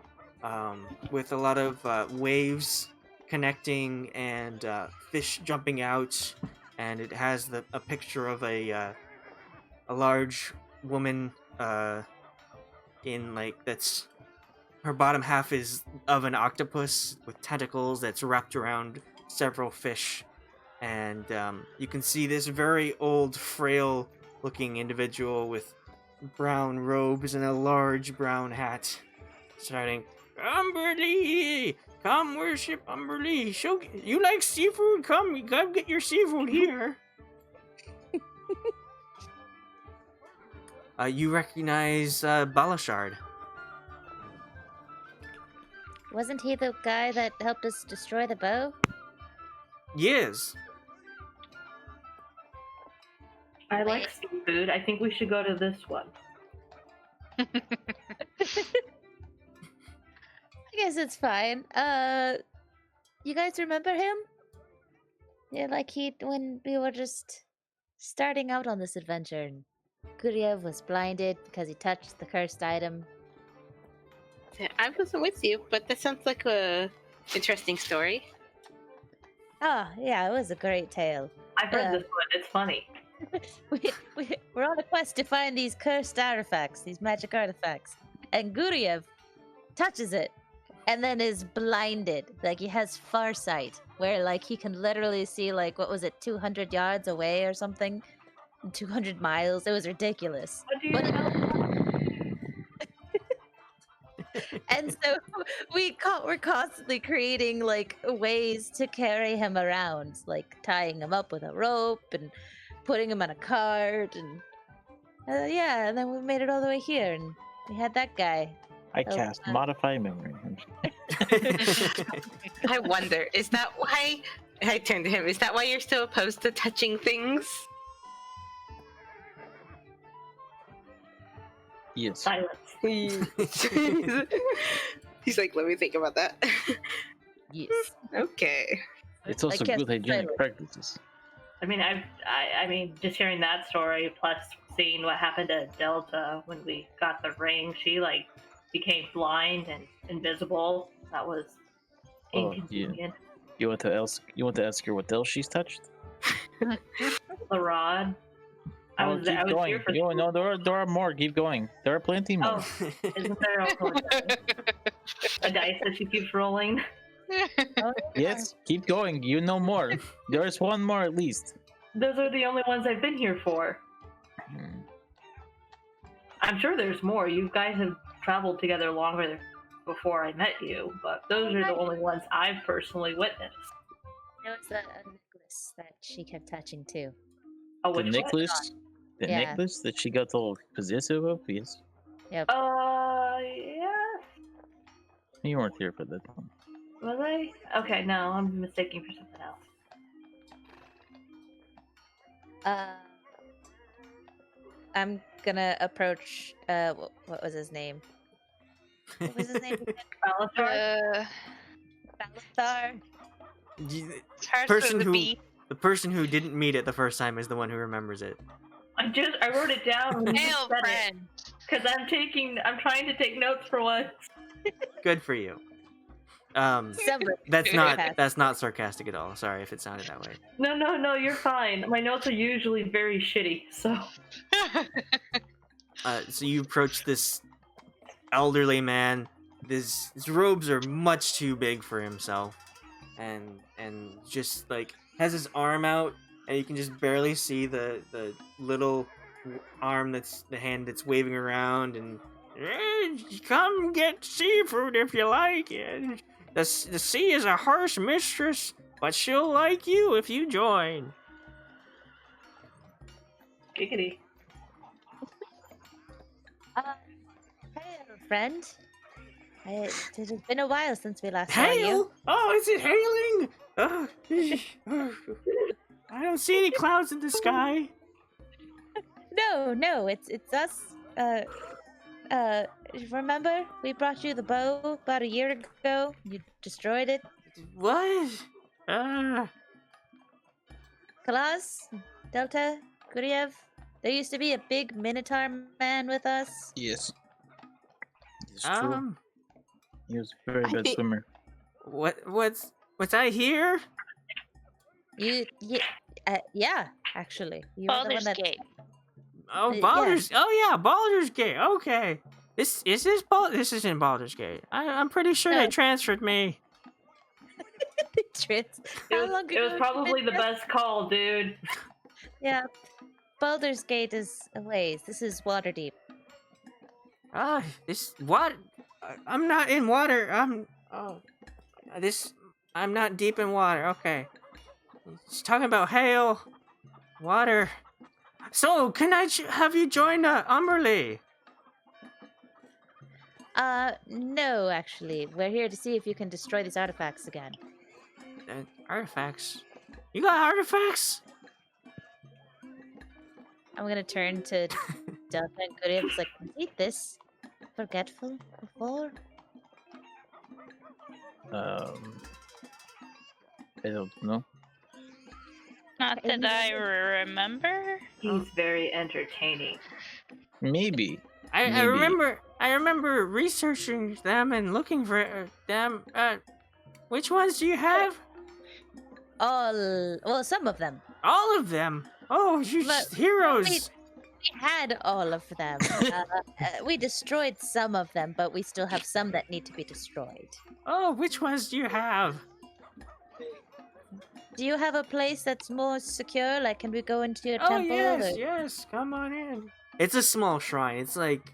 with a lot of waves connecting and fish jumping out, and it has a picture of a large woman in like that's her bottom half is of an octopus with tentacles that's wrapped around several fish, and you can see this very old, frail looking individual with brown robes and a large brown hat shouting, "Umberlee! Come worship Umberlee! You like seafood? Come, you gotta get your seafood here." You recognize Balashard. Wasn't he the guy that helped us destroy the bow? Yes. I like seafood. I think we should go to this one. I guess it's fine. You guys remember him? Yeah, like when we were just starting out on this adventure, and Guryev was blinded because he touched the cursed item. I wasn't with you, but that sounds like a interesting story. Oh, yeah, it was a great tale. I've heard this one. It's funny. We're on a quest to find these cursed artifacts, these magic artifacts. And Guryev touches it and then is blinded. Like, he has farsight, where, like, he can literally see, like, 200 yards away or something? 200 miles. It was ridiculous. What do you know? And so we're constantly creating, like, ways to carry him around, like tying him up with a rope and putting him on a cart, and yeah, and then we made it all the way here, and we had that guy. I cast modify memory. I wonder, is that why I turned to him? Is that why you're still opposed to touching things? Yes. Silence. He's like, let me think about that. Yes. Okay. It's also good hygienic practices. I mean, I mean, just hearing that story, plus seeing what happened to Delta when we got the ring, she like became blind and invisible. That was inconvenient. Yeah. You want to ask her what else she's touched? The rod. I was going. here for No, there are more. Keep going. There are plenty more. Oh, isn't there also a dice that she keeps rolling? Yes, keep going. You know more. There's one more at least. Those are the only ones I've been here for. I'm sure there's more. You guys have traveled together longer before I met you, but those are the only ones I've personally witnessed. There was a necklace that she kept touching too. Oh, The which necklace? The Yeah. necklace that she got all possessive of? Yes. Yep. Yeah. You weren't here for that one. Was I? Okay, no, I'm mistaking for something else. I'm gonna approach. What was his name? What was his name again? Baldur? Baldur. It's hard Person for the who- B. The person who didn't meet it the first time is the one who remembers it. I wrote it down when you Hail, said it, friend. because I'm trying to take notes for once. Good for you. Somebody. That's not sarcastic at all. Sorry if it sounded that way. No, you're fine. My notes are usually very shitty, so. So you approach this elderly man. His robes are much too big for himself, and just like has his arm out, and you can just barely see the little arm the hand that's waving around, and come get seafood if you like. The sea is a harsh mistress. but she'll like you if you join. Giggity. Hey, friend. It has been a while since we last saw Hail? you. Oh, is it hailing? I don't see any clouds in the sky. No, it's us. Remember we brought you the bow about a year ago? You destroyed it. What? Khalas, Delta, Guryev. There used to be a big Minotaur man with us. Yes. It's true. He was a very bad swimmer. What's I here? Yeah, actually. You were the Baldur's one that... Gate. Oh, Baldur's. Yeah. Oh yeah, Baldur's Gate. Okay. This isn't Baldur's Gate. I'm pretty sure they transferred me. It was probably the best call, dude. Yeah. Baldur's Gate is a ways. This is Waterdeep. I'm not in water. I'm not deep in water. Okay. She's talking about hail, water. So, can I have you join Umberlee? No, actually. We're here to see if you can destroy these artifacts again. Artifacts? You got artifacts? I'm gonna turn to Delta and Guryev. It's like, was this forgetful before? I don't know. Not that I remember. He's very entertaining. Maybe. I remember researching them and looking for them. Which ones do you have? Some of them. All of them. Oh, you heroes. We had all of them. We destroyed some of them, but we still have some that need to be destroyed. Oh, which ones do you have? Do you have a place that's more secure? Like, can we go into your temple? Yes, come on in. It's a small shrine. It's like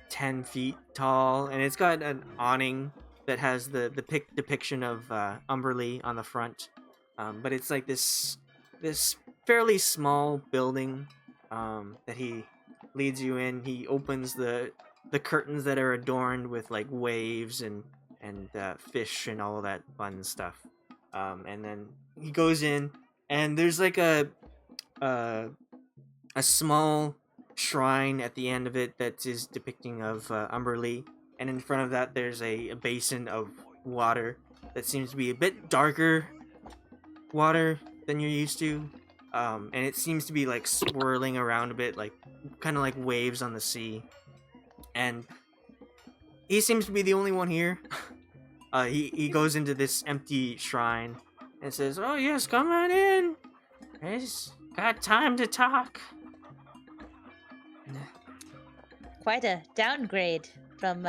10 feet tall, and it's got an awning that has the depiction of Umberlee on the front. But it's like this fairly small building that he leads you in. He opens the curtains that are adorned with like waves and fish and all of that fun stuff. And then he goes in, and there's like a small shrine at the end of it that is depicting of Umberlee, and in front of that there's a basin of water that seems to be a bit darker water than you're used to, and it seems to be like swirling around a bit, like kind of like waves on the sea. And he seems to be the only one here. He goes into this empty shrine and says, "Oh yes, come on in. It's got time to talk." Quite a downgrade from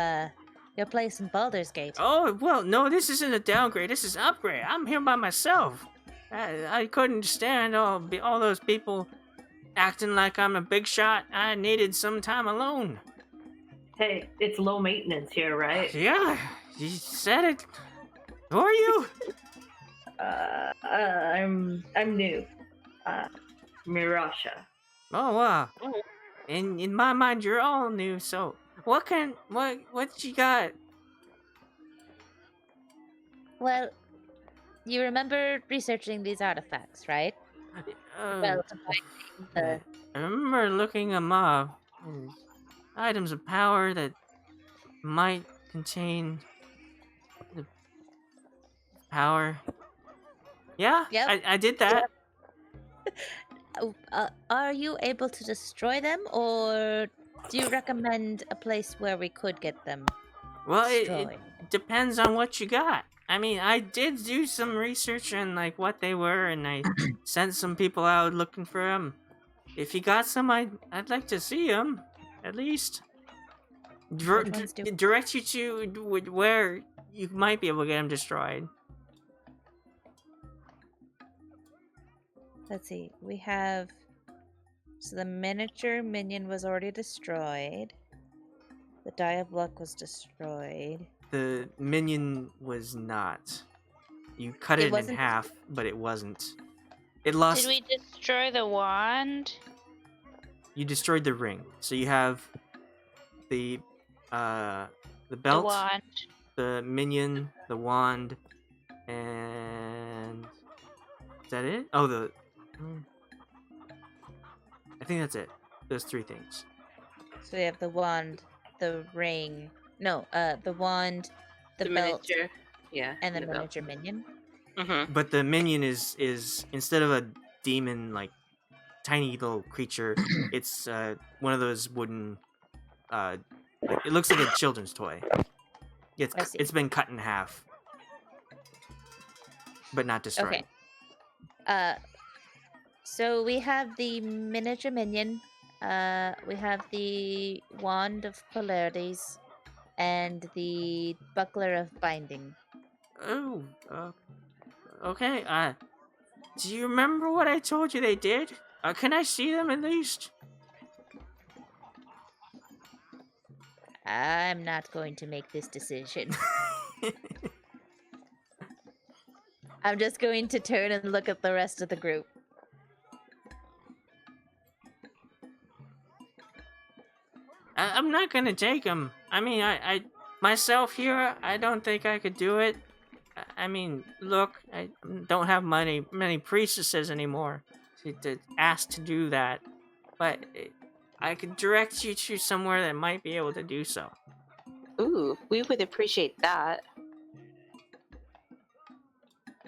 your place in Baldur's Gate. Oh well, no, this isn't a downgrade. This is an upgrade. I'm here by myself. I couldn't stand all those people acting like I'm a big shot. I needed some time alone. Hey, it's low maintenance here, right? Yeah, you said it. Who are you? I'm new. Mirasha. Oh wow. In my mind, you're all new. So what you got? Well, you remember researching these artifacts, right? I remember looking them up. Items of power that might contain the power. Yeah, Yep. I did that. Are you able to destroy them, or do you recommend a place where we could get them Well, destroyed? it depends on what you got. I mean, I did do some research on like what they were, and I sent some people out looking for them. If you got some, I'd like to see them, at least. Direct you to where you might be able to get them destroyed. Let's see. We have... So the miniature minion was already destroyed. The Die of Luck was destroyed. The minion was not. You cut It it in wasn't- half, but it wasn't. It lost. Did we destroy the wand? You destroyed the ring. So you have the belt, The wand. the minion, the wand, and is that it? Oh, I think that's it. Those 3 things. So we have the wand, the ring. No, the wand, the belt, miniature. Yeah. and the belt. miniature minion. Mm-hmm. But the minion is instead of a demon like tiny little creature, it's one of those wooden. It looks like a children's toy. I see. It's been cut in half, but not destroyed. Okay. So we have the miniature minion. We have the wand of polarities, and the buckler of binding. Oh, okay. Do you remember what I told you they did? Can I see them at least? I'm not going to make this decision. I'm just going to turn and look at the rest of the group. I'm not gonna take them. I mean, I myself here, I don't think I could do it. I mean, look, I don't have many priestesses anymore to ask to do that, but I could direct you to somewhere that might be able to do so. Ooh, we would appreciate that.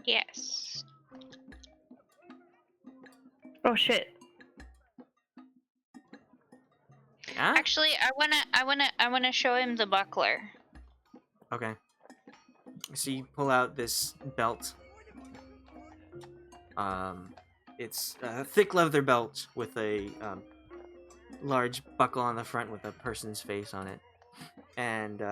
Yes. Oh shit. Yeah? Actually, I wanna show him the buckler. Okay. So you pull out this belt. It's a thick leather belt with a large buckle on the front with a person's face on it, and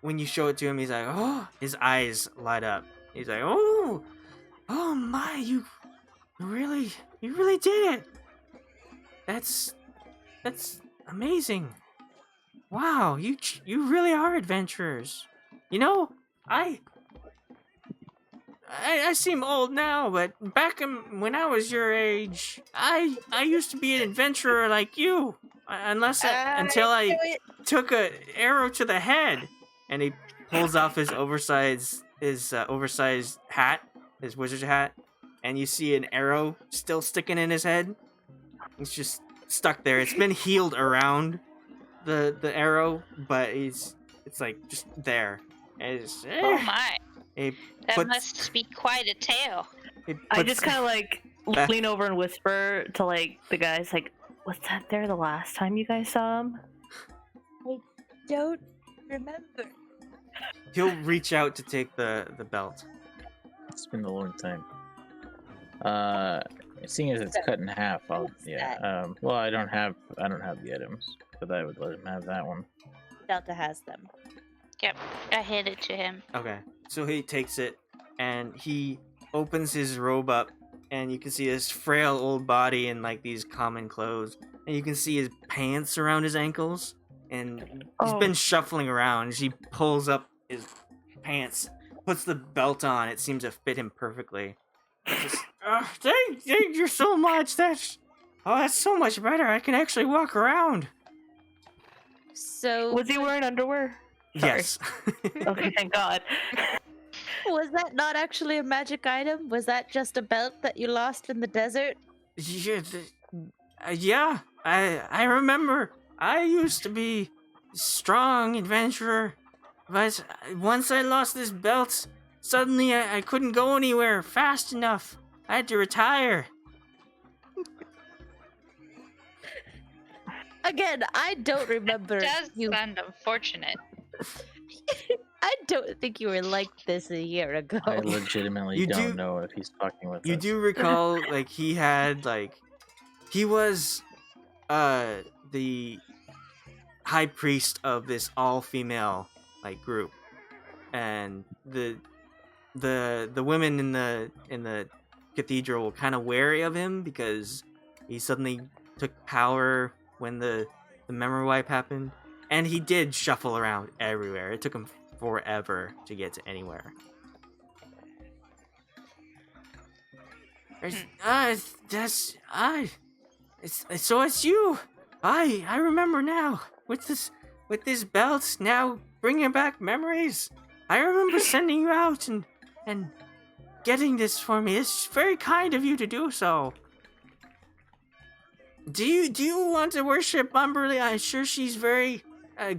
when you show it to him, he's like, oh, his eyes light up. He's like, oh my, you really did it. That's amazing. Wow, you really are adventurers. You know, I seem old now, but back when I was your age, I used to be an adventurer like you. Until I took an arrow to the head, and he pulls off his oversized hat, his wizard's hat, and you see an arrow still sticking in his head. It's just stuck there. It's been healed around the arrow, but it's like just there. And it's, Oh my! That puts- must be quite a tale. I puts- just kind of like lean over and whisper to like the guys, like, was that there the last time you guys saw him? Don't remember. He'll reach out to take the belt. It's been a long time. Seeing as it's cut in half, well, I don't have the items, but I would let him have that one. Delta has them. Yep, I hand it to him. Okay, so he takes it and he opens his robe up, and you can see his frail old body in like these common clothes, and you can see his pants around his ankles, and he's been shuffling around. She pulls up his pants, puts the belt on. It seems to fit him perfectly. Just, thank you so much. That's so much better. I can actually walk around. So Was he wearing underwear? Sorry. Yes. Okay, thank God. was that not actually a magic item? Was that just a belt that you lost in the desert? Yeah, I remember. I used to be a strong adventurer, but once I lost this belt, suddenly I couldn't go anywhere fast enough. I had to retire. Again, I don't remember. Does you. sound unfortunate. I don't think you were like this a year ago. I legitimately You don't do- know if he's fucking with You us. do recall, like, he was the high priest of this all-female like group, and the women in the cathedral were kind of wary of him because He suddenly took power when the memory wipe happened, and he did shuffle around everywhere. It took him forever to get to anywhere. So it's you. I remember now. With this belt now bringing back memories. I remember sending you out and getting this for me. It's very kind of you to do so. Do you want to worship Umberly? I'm sure she's very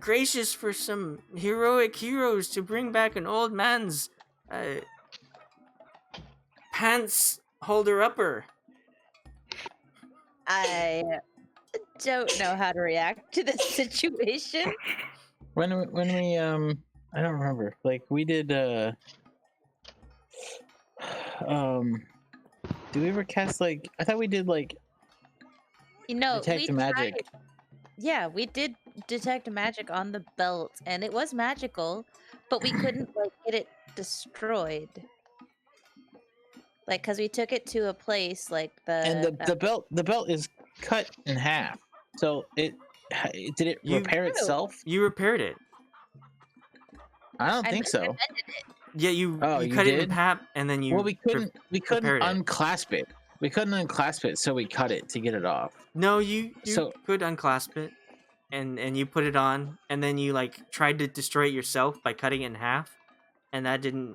gracious for some heroic heroes to bring back an old man's pants holder upper. I don't know how to react to this situation. When we I don't remember. Like we did do we ever cast like I thought we did like detect magic. Yeah, we did detect magic on the belt and it was magical, but we couldn't like get it destroyed. Like cuz we took it to a place like the belt is cut in half. So did it repair itself? You repaired it. I don't think so. Yeah, you cut it in half and then you. Well, we couldn't unclasp it. We couldn't unclasp it, so we cut it to get it off. No, you could unclasp it, and you put it on, and then you like tried to destroy it yourself by cutting it in half, and that didn't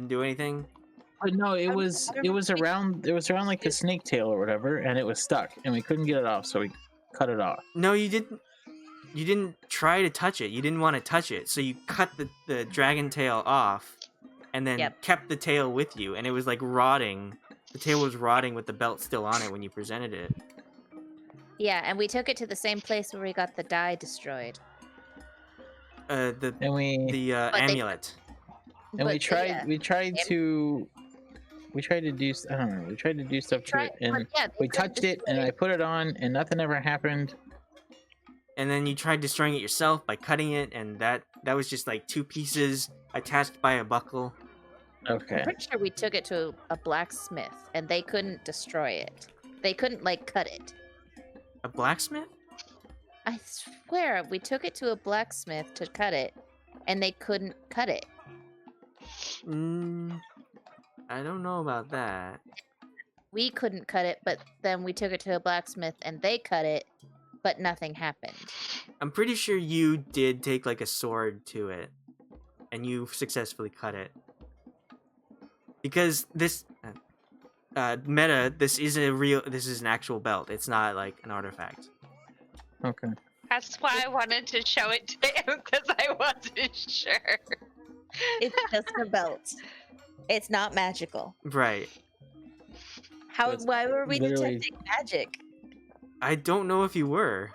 do anything. But no, it was around like the snake tail or whatever, and it was stuck, and we couldn't get it off, so we cut it off. No, you didn't. You didn't try to touch it. You didn't want to touch it, so you cut the dragon tail off, and then kept the tail with you, and it was like rotting. The tail was rotting with the belt still on it when you presented it. Yeah, and we took it to the same place where we got the die destroyed. The amulet. And we tried to do I don't know. We tried to do stuff to it, and we touched it, and I put it on, and nothing ever happened. And then you tried destroying it yourself by cutting it, and that was just like two pieces attached by a buckle. Okay. I'm pretty sure we took it to a blacksmith, and they couldn't destroy it. They couldn't, like, cut it. A blacksmith? I swear, we took it to a blacksmith to cut it, and they couldn't cut it. I don't know about that. We couldn't cut it, but then we took it to a blacksmith, and they cut it, but nothing happened. I'm pretty sure you did take, like, a sword to it, and you successfully cut it. Because this this is an actual belt. It's not like an artifact. Okay. That's why I wanted to show it to him, because I wasn't sure. It's just a belt. It's not magical. Right. Why were we detecting magic? I don't know if you were.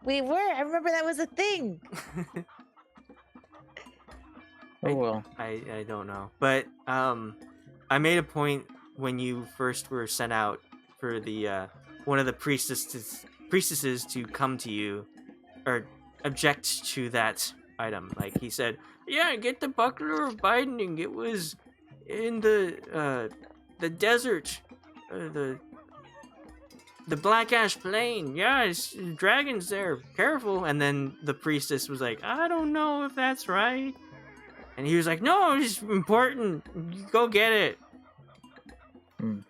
We were. I remember that was a thing. Oh well. I don't know. But I made a point when you first were sent out for the one of the priestesses to come to you or object to that item. Like he said, "Yeah, get the buckler of binding. It was in the desert, the Black Ash Plain. Yeah, it's dragons there. Careful." And then the priestess was like, "I don't know if that's right." And he was like, "No, it's important. Go get it." I'm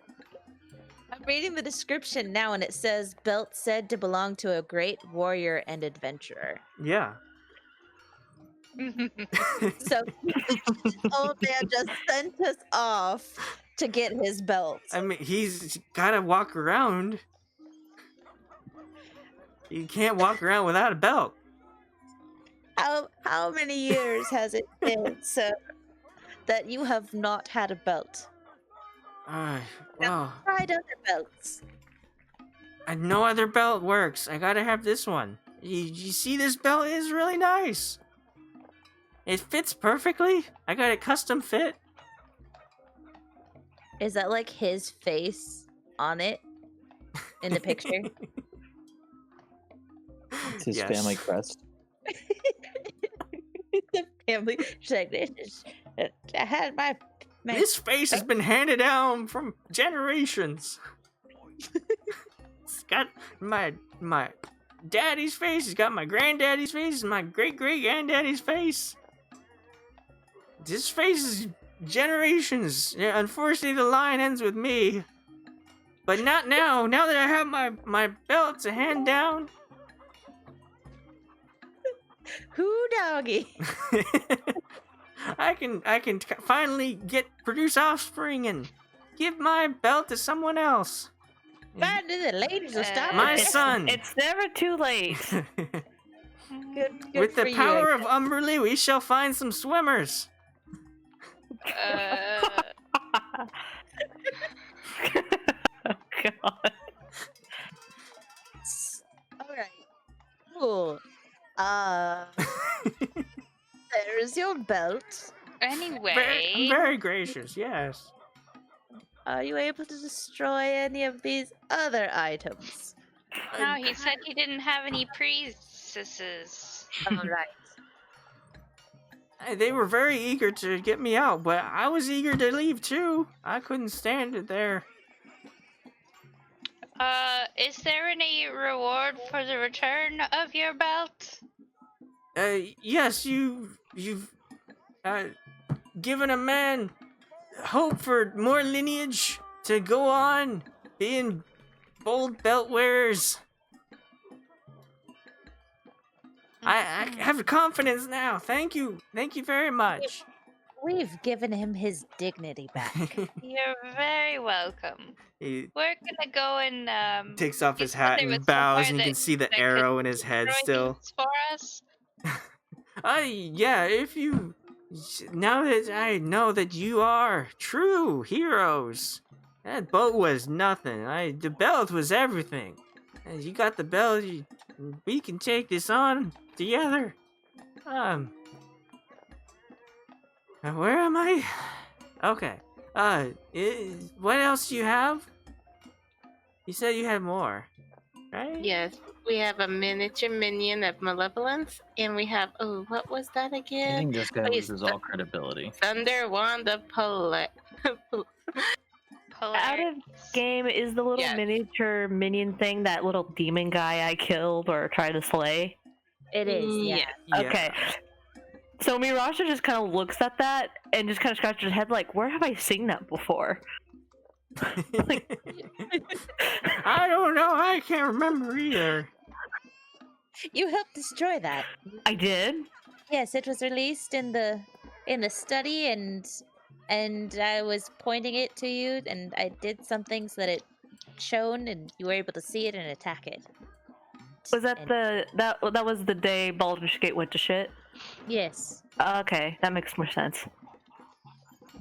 reading the description now, and it says, "Belt said to belong to a great warrior and adventurer." Yeah. So old man just sent us off to get his belt. I mean, he's gotta walk around. You can't walk around without a belt. How many years has it been, sir, that you have not had a belt? Well, I've tried other belts. no other belt works. I gotta have this one. You see, this belt is really nice. It fits perfectly. I got it custom fit. Is that like his face on it in the picture? It's his family crest. The family. She's like, I had my This face has been handed down from generations. got my daddy's face. He's got my granddaddy's face. And my great granddaddy's face. This face is generations. Yeah, unfortunately, the line ends with me. But not now. Now that I have my belt to hand down. Who doggy? I can finally produce offspring and give my belt to someone else. Finally, the ladies will stop. My with son. It's never too late. Good With for the you, power I of Umberly, we shall find some swimmers. Oh, God. guess. All right. Cool. There's your belt. Anyway, Very gracious, yes. Are you able to destroy any of these other items? no, he said he didn't have any priestesses. All right. They were very eager to get me out, but I was eager to leave too. I couldn't stand it there. Is there any reward for the return of your belt? Yes, you've given a man hope for more lineage to go on being bold belt wearers. I have confidence now. Thank you very much. We've given him his dignity back. You're very welcome. He We're gonna go and takes off you his said hat there and was bows, somewhere and you can that- see the that could arrow in his head destroy still. these for us. Yeah, if you now that I know that you are true heroes, that boat was nothing. The belt was everything. And you got the belt. We can take this on together. Where am I? Okay. What else do you have? You said you had more, right? Yes, we have a miniature minion of malevolence, and we have what was that I again? think this guy Please, loses all credibility. Thunder Wand of Out of game is the little Yes. miniature minion thing, that little demon guy I killed or tried to slay. It is, yeah. Yeah. Okay. So Mirasha just kind of looks at that and just kind of scratches her head like, where have I seen that before? I don't know. I can't remember either. You helped destroy that. I did? Yes, it was released in the study, and I was pointing it to you, and I did something so that it shone, and you were able to see it and attack it. Was that And- that was the day Baldur's Gate went to shit? Yes. Okay, that makes more sense.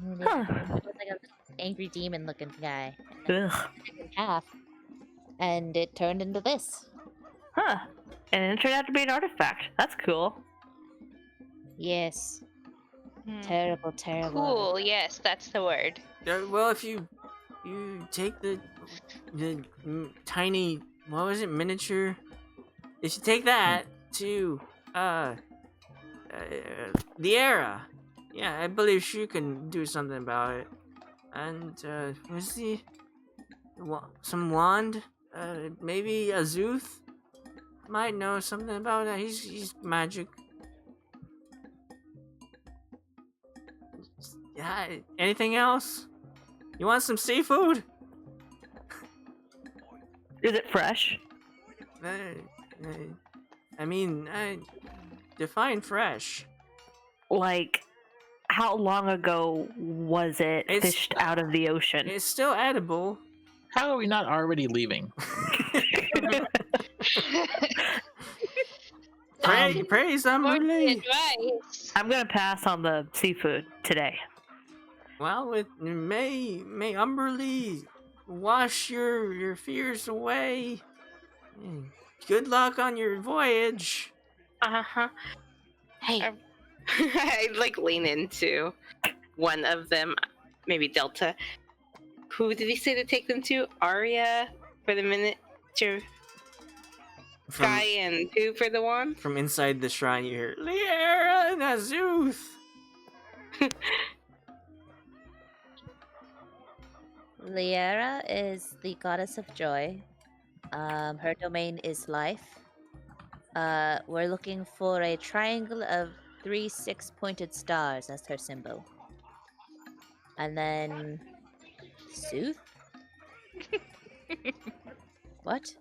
And Huh. It was like an angry demon-looking guy. And then Ugh. it in half, and it turned into this. Huh. And it turned out to be an artifact. That's cool. Yes. Hmm. Terrible, terrible. Cool. Yes, that's the word. Well, if you take the tiny, what was it, miniature? If you take that to the era, yeah, I believe she can do something about it. And was the some wand? Maybe Azuth might know something about that. He's magic. Yeah. Anything else? You want some seafood? Is it fresh? I mean, define fresh. Like, how long ago was it It's- fished out of the ocean? It's still edible. How are we not already leaving? Praise What's the Umberly. advice? I'm gonna pass on the seafood today. Well, may Umberly wash your fears away. Good luck on your voyage. Hey, I like lean into one of them, maybe Delta. Who did he say to take them to? Arya for the miniature guy, and who for the wand? From inside the shrine, you hear Liera and Azuth. Liera is the goddess of joy. Her domain is life. We're looking for a triangle of 3 6-pointed stars as her symbol. And then Sooth? What?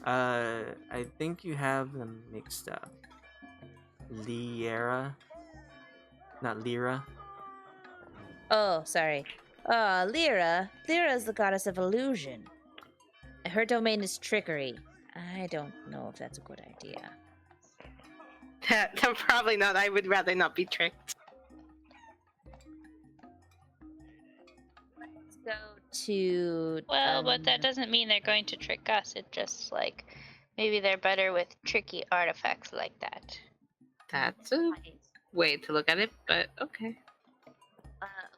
I think you have them mixed up. Liera, not Lyra. Oh, sorry. Lyra. Lyra is the goddess of illusion. Her domain is trickery. I don't know if that's a good idea. Probably not. I would rather not be tricked. Let's go to. Well, but that doesn't mean they're going to trick us. It just like maybe they're better with tricky artifacts like that. That's a way to look at it, but okay.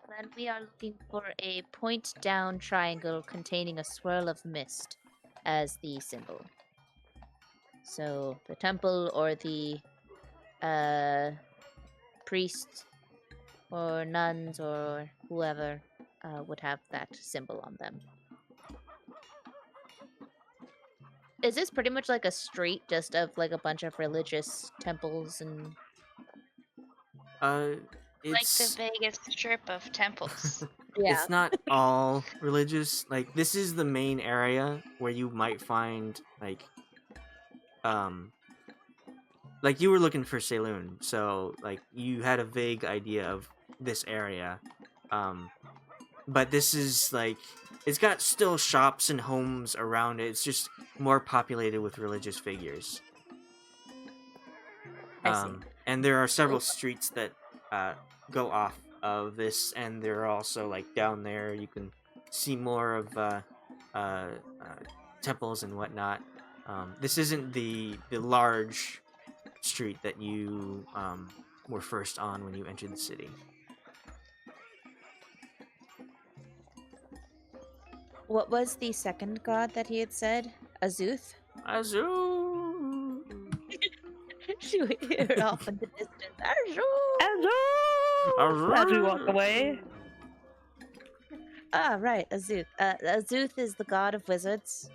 Then we are looking for a point-down triangle containing a swirl of mist as the symbol. So the temple or the priest or nuns or whoever would have that symbol on them. Is this pretty much like a street just of like a bunch of religious temples and like the Vegas Strip of temples. yeah. It's not all religious. Like, this is the main area where you might find like you were looking for Saloon, so like you had a vague idea of this area. But this is like, it's got still shops and homes around it. It's just more populated with religious figures. I see. And there are several streets that go off of this, and there are also like down there you can see more of temples and whatnot. This isn't the large street that you were first on when you entered the city. What was the second god that he had said? Azuth? Azul. Should we hear it off in the distance? Azul! As we walk away. Ah, right, Azuth. Azuth is the god of wizards.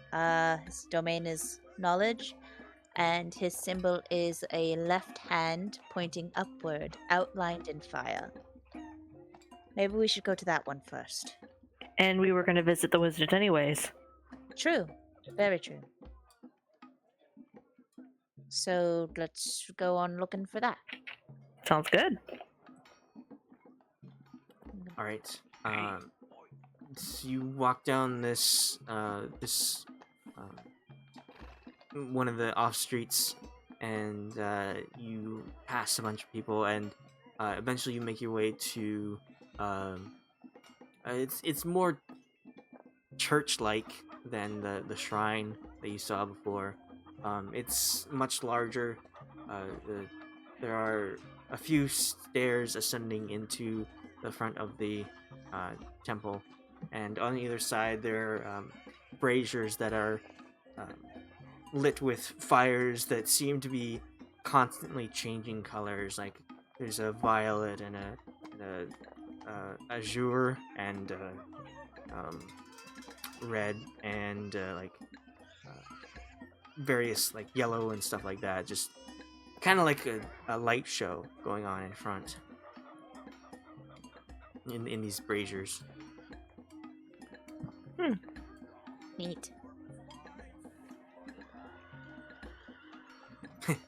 His domain is knowledge, and his symbol is a left hand pointing upward, outlined in fire. Maybe we should go to that one first. And we were going to visit the wizard anyways. True. Very true. So let's go on looking for that. Sounds good. All right. So you walk down this one of the off streets, and you pass a bunch of people, and eventually you make your way to it's more church-like than the shrine that you saw before. It's much larger. There are a few stairs ascending into the front of the temple, and on either side there are braziers that are lit with fires that seem to be constantly changing colors. Like there's a violet and a azure and red and various like yellow and stuff like that. Just kind of like a light show going on in front in these braziers. Neat.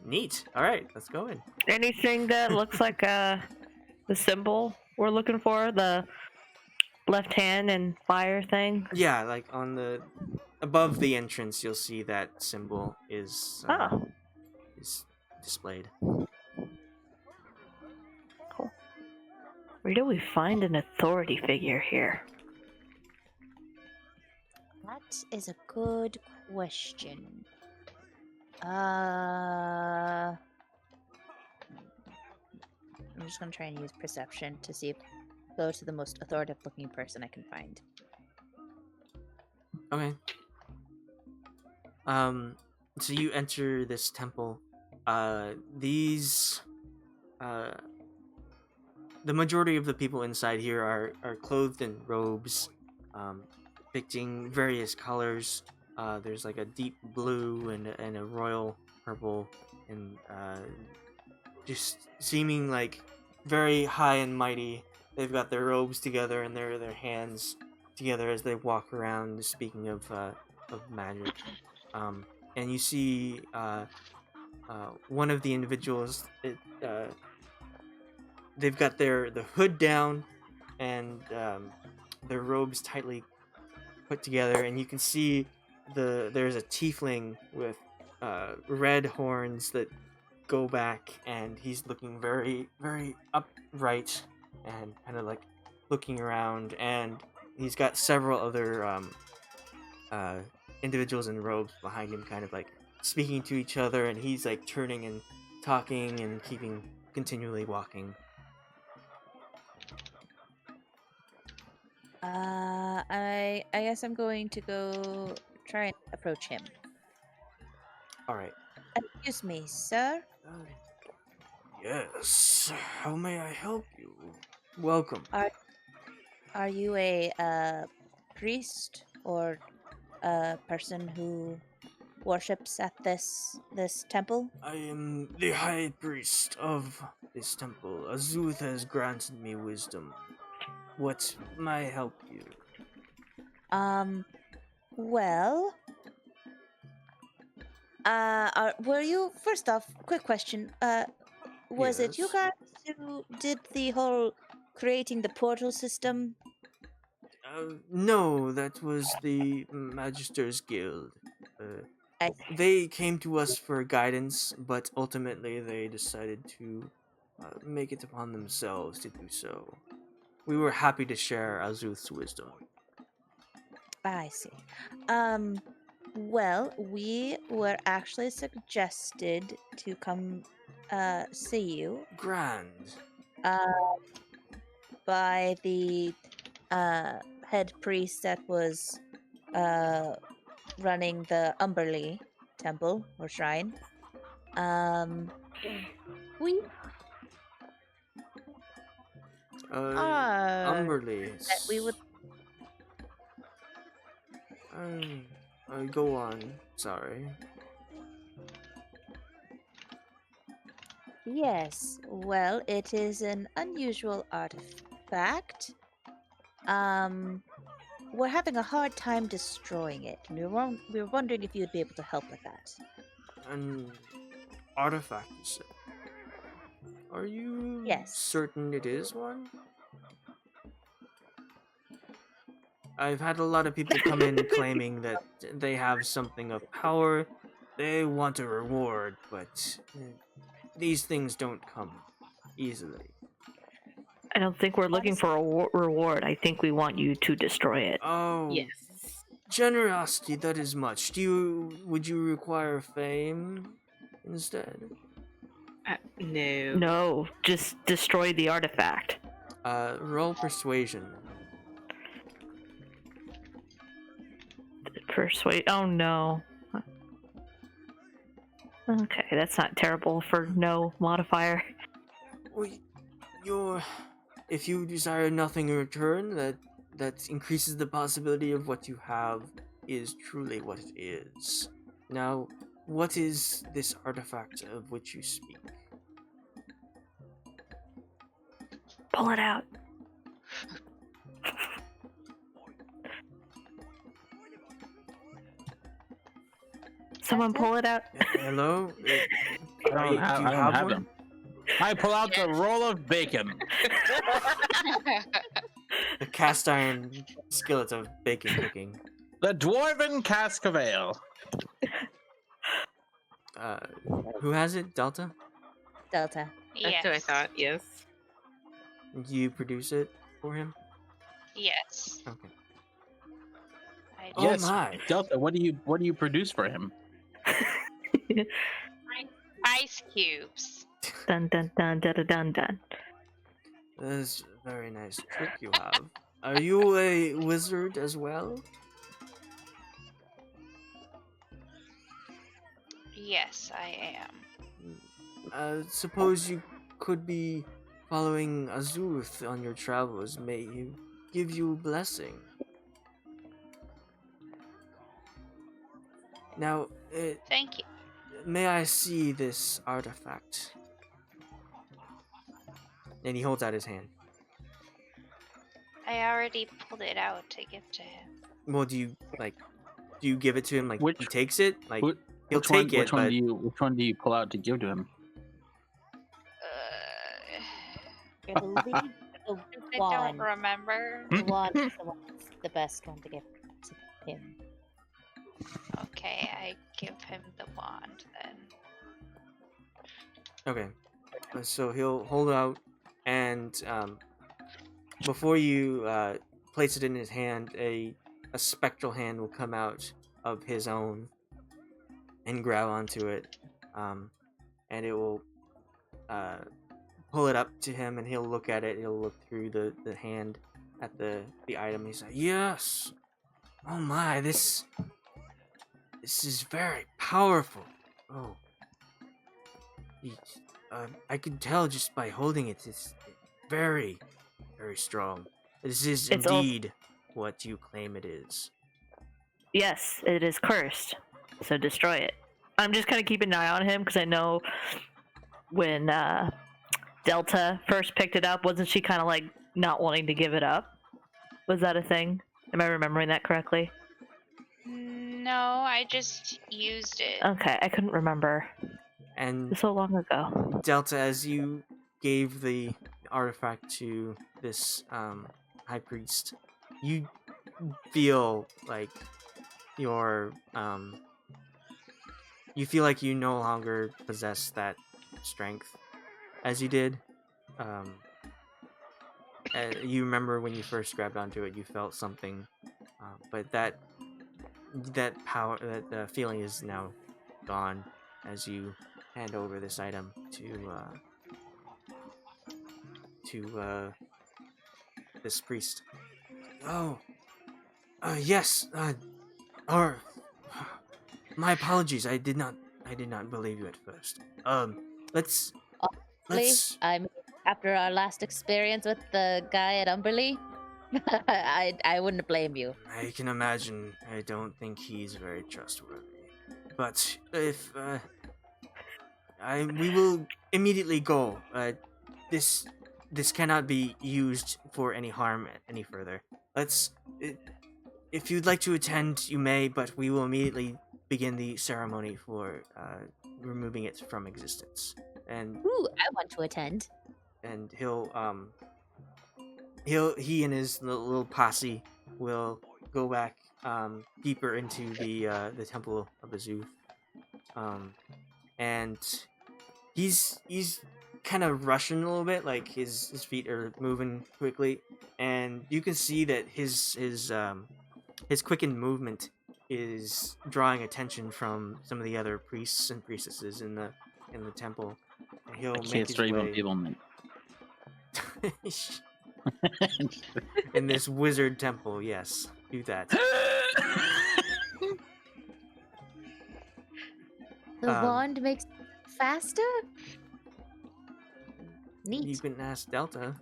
Neat. All right, let's go in. Anything that looks like the symbol we're looking for, the left hand and fire thing? Yeah, like on the above the entrance, you'll see that symbol is displayed. Cool. Where do we find an authority figure here? That is a good question. I'm just gonna try and use perception to see if go to the most authoritative looking person I can find. Okay. So you enter this temple. These the majority of the people inside here are clothed in robes depicting various colors. There's like a deep blue and a royal purple, and just seeming like very high and mighty. They've got their robes together and their hands together as they walk around. Speaking of magic, and you see one of the individuals. They've got the hood down and their robes tightly put together, and you can see there's a tiefling with red horns that go back, and he's looking very, very upright and kind of like looking around, and he's got several other individuals in robes behind him, kind of like speaking to each other, and he's like turning and talking and continually walking. I guess I'm going to go try and approach him. All right. Excuse me, sir. Yes. How may I help you? Welcome. Are you a priest or a person who worships at this temple? I am the high priest of this temple. Azuth has granted me wisdom. What may I help you? Well, were you, first off, quick question, was it you Yes. guys who did the whole creating the portal system? No, that was the Magister's Guild. I They came to us for guidance, but ultimately they decided to make it upon themselves to do so. We were happy to share Azuth's wisdom. see. Well, we were actually suggested to come see you Grand. by the head priest that was running the Umberly temple or shrine. We Umberly. that we would Go on. Sorry. Yes, well, it is an unusual artifact. We're having a hard time destroying it. We were wondering if you'd be able to help with that. An artifact, you said? Are you Yes. certain it is one? I've had a lot of people come in claiming that they have something of power. They want a reward, but these things don't come easily. I don't think we're looking for a reward. I think we want you to destroy it. Oh, Yes. generosity, that is much. Would you require fame instead? No. No, just destroy the artifact. Roll persuasion. Persuade. Oh no. Okay, that's not terrible for no modifier. Well, if you desire nothing in return, that increases the possibility of what you have is truly what it is. Now, what is this artifact of which you speak? Pull it out. Someone pull it out. Hello? I don't have them. I pull out the roll of bacon. The cast iron skillet of bacon cooking. The dwarven cask of ale. Who has it? Delta? Delta. That's what I thought, yes. Do you produce it for him? Yes. Okay. I Oh Yes, my. Delta, what do you produce for him? Ice cubes. Dun dun dun dun dun dun dun. That is a very nice trick you have. Are you a wizard as well? Yes, I am. Suppose you could be following Azuth on your travels. May he give you blessing. Now, Thank you. may I see this artifact? And he holds out his hand. I already pulled it out to give to him. Well, do you give it to him? Like, he takes it? Like, Which, he'll which one, take it, which one but... which one do you pull out to give to him? I believe the I wand. don't remember. The wand is the best one to give to him. Okay, I give him the wand then. Okay. So he'll hold it out, and before you place it in his hand, a spectral hand will come out of his own and grab onto it, and it will pull it up to him, and he'll look at it. He'll look through the hand at the item. He's like, "Yes, oh my, this is very powerful. Oh, I can tell just by holding it. It's very, very strong. This is indeed what you claim it is." Yes, it is cursed. So destroy it. I'm just kind of keeping an eye on him because I know when Delta first picked it up, wasn't she kind of like not wanting to give it up? Was that a thing? Am I remembering that correctly? No, I just used it. Okay, I couldn't remember. And So long ago. Delta, as you gave the artifact to this high priest, you feel like you feel like you no longer possess that strength as you did. You remember when you first grabbed onto it, you felt something, but that power, that feeling is now gone as you hand over this item to this priest. Oh, yes. Or my apologies. I did not believe you at first. Let's. After our last experience with the guy at Umberley, I wouldn't blame you. I can imagine. I don't think he's very trustworthy. But if we will immediately go. This cannot be used for any harm any further. If you'd like to attend, you may, but we will immediately begin the ceremony for removing it from existence. And Ooh, I want to attend. And he and his little posse will go back deeper into the Temple of Azuth. And he's kind of rushing a little bit, like his feet are moving quickly, and you can see that his quickened movement is drawing attention from some of the other priests and priestesses in the temple. And he'll make his way in this wizard temple. Yes, do that. The wand makes faster? Neat. You can ask Delta.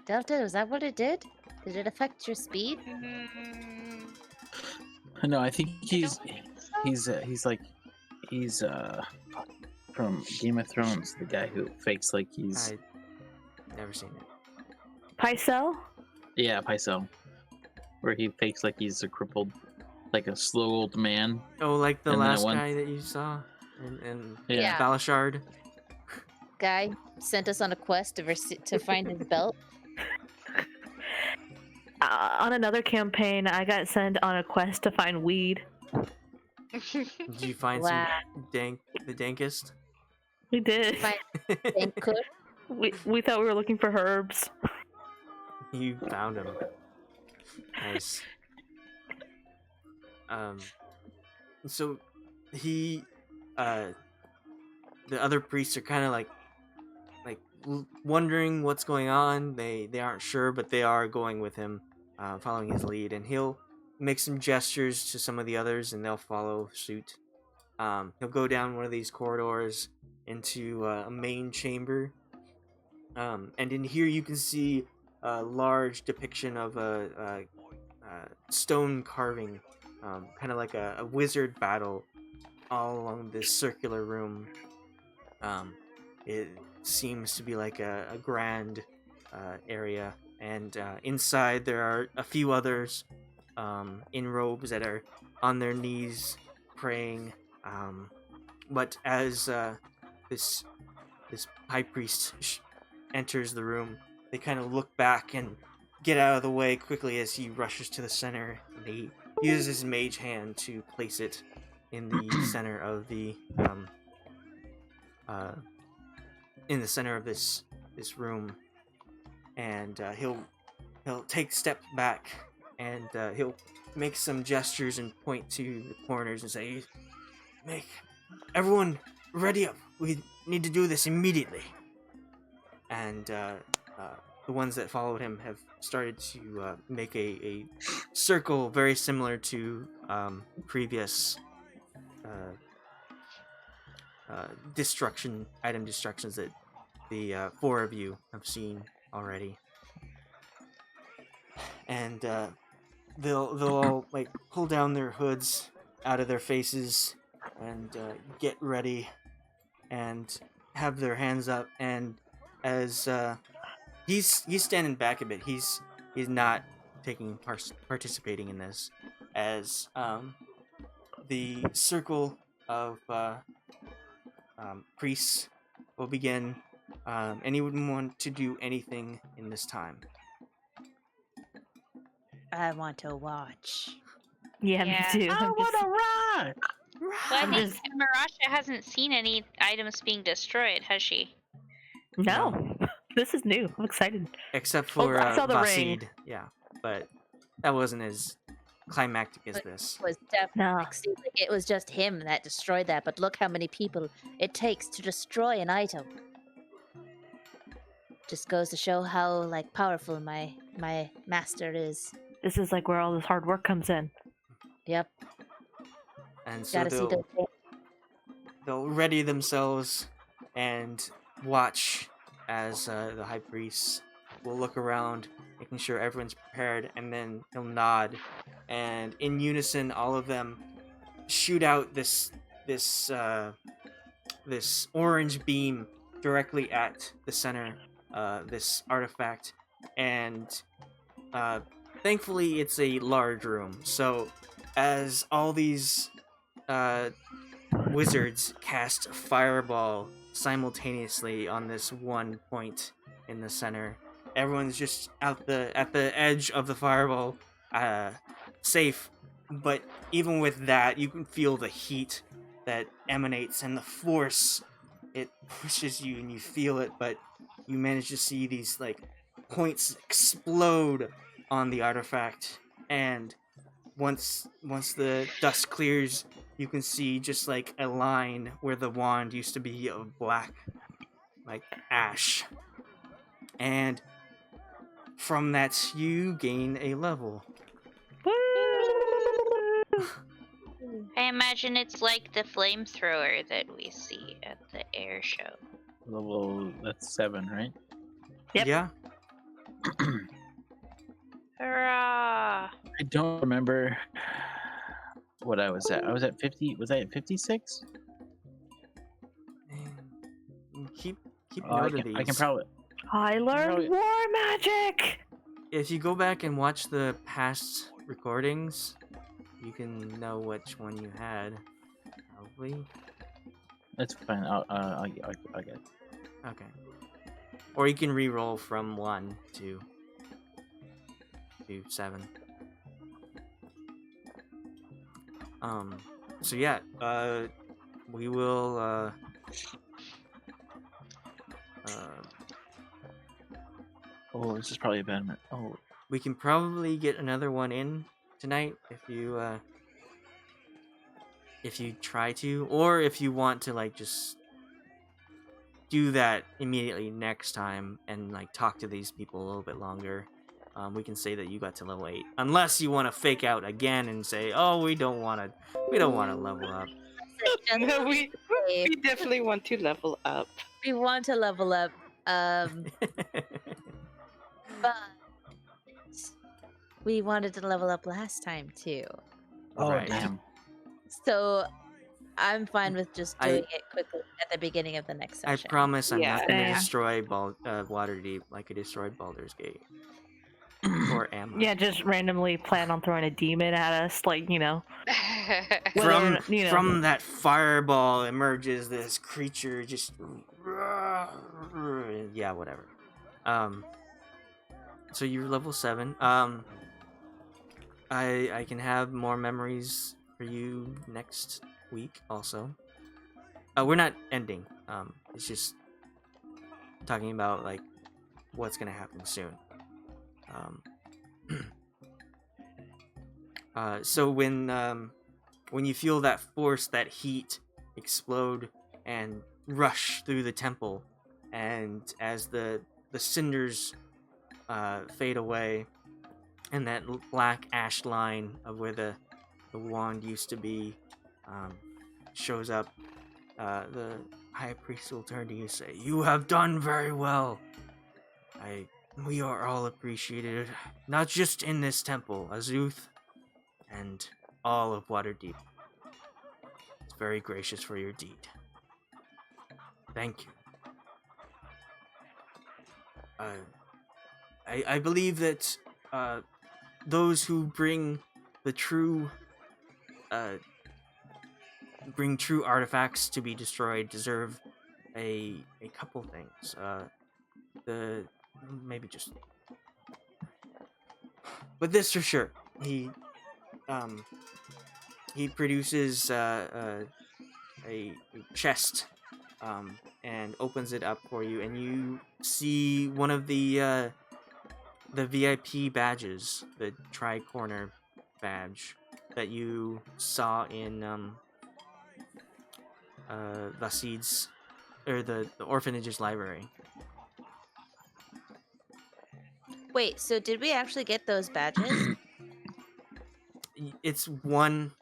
Delta, is that what it did? Did it affect your speed? No, I think he's from Game of Thrones, the guy who fakes like he's. I've never seen it. Pycelle? Yeah, Pycelle. Where he fakes like he's a crippled, like a slow old man. Oh, like the last guy that you saw in Balashard. Guy sent us on a quest to find his belt. On another campaign, I got sent on a quest to find weed. Did you find the dankest? We did. We thought we were looking for herbs. You found him. Nice. So he, the other priests are kind of like wondering what's going on. They aren't sure, but they are going with him, following his lead, and he'll make some gestures to some of the others, and they'll follow suit. He'll go down one of these corridors into a main chamber, and in here you can see a large depiction of a stone carving kind of like a wizard battle all along this circular room. It seems to be like a grand area, and inside there are a few others in robes that are on their knees praying. But as this high priest enters the room, they kind of look back and get out of the way quickly as he rushes to the center. And he uses his mage hand to place it in the center of the this room, and he'll take steps back, and he'll make some gestures and point to the corners and say, "Make everyone ready up. We need to do this immediately." And the ones that followed him have started to make a circle very similar to previous item destructions that the four of you have seen already. And they'll all like pull down their hoods out of their faces and get ready and have their hands up. And as he's standing back a bit, he's not participating in this, as the circle of priests will begin. Anyone want to do anything in this time? I want to watch. Yeah, Yeah. me too. I want to rock. Well, I I'm think just- Mirasha hasn't seen any items being destroyed, has she? No, this is new. I'm excited. Except for I saw the ring. Vasid, yeah, but that wasn't as climactic as But this. It was definitely No. like it was just him that destroyed that. But look how many people it takes to destroy an item. Just goes to show how like powerful my master is. This is like where all this hard work comes in. Yep, And so gotta see those. they'll ready themselves and watch as the high priest will look around, making sure everyone's prepared, and then he'll nod, and in unison, all of them shoot out this orange beam directly at the center, this artifact, and thankfully it's a large room. So as all these wizards cast fireball simultaneously on this one point in the center, everyone's just at the edge of the fireball, safe. But even with that, you can feel the heat that emanates and the force. It pushes you and you feel it, but you manage to see these like points explode on the artifact, and once the dust clears, you can see just like a line where the wand used to be of black, like ash. And from that, you gain a level. I imagine it's like the flamethrower that we see at the air show. Level, that's 7, right? Yep. Yeah. Hurrah! I don't remember what I was at. I was at 50. Was I at 56? And keep Oh, note of these. I can probably. I learned Really? war magic. If you go back and watch the past recordings, you can know which one you had. Probably. That's fine. I'll get it. Okay. Or you can re-roll from 1 to 7. So yeah, we will Oh, this is probably a bad minute. Oh, we can probably get another one in tonight if you try to, or if you want to like just do that immediately next time and like talk to these people a little bit longer. We can say that you got to level 8, unless you want to fake out again and say, "Oh, we don't want to level up." No, we definitely want to level up. We want to level up, but we wanted to level up last time too. Oh Right. damn. So I'm fine with just I- doing it quickly at the beginning of the next I session. promise I'm Yeah. not gonna Yeah. destroy Waterdeep like I destroyed Baldur's Gate. Or am I? Yeah, just randomly plan on throwing a demon at us, like, whether From or- you know. from that fireball emerges this creature just yeah, whatever. So you're level 7. I can have more memories for you next week also. We're not ending. It's just talking about like what's gonna happen soon. So when you feel that force, that heat explode and rush through the temple, and as the cinders fade away, and that black ash line of where the wand used to be shows up, the high priest will turn to you and say, "You have done very well. We are all appreciated, not just in this temple, Azuth, and all of Waterdeep. It's very gracious for your deed. Thank you. I believe that those who bring the true artifacts to be destroyed deserve a couple things. Maybe just, but this for sure. He produces a chest and opens it up for you, and you see one of the VIP badges, the tri-corner badge that you saw in Vasid's, or the orphanage's library. Wait, so did we actually get those badges? It's one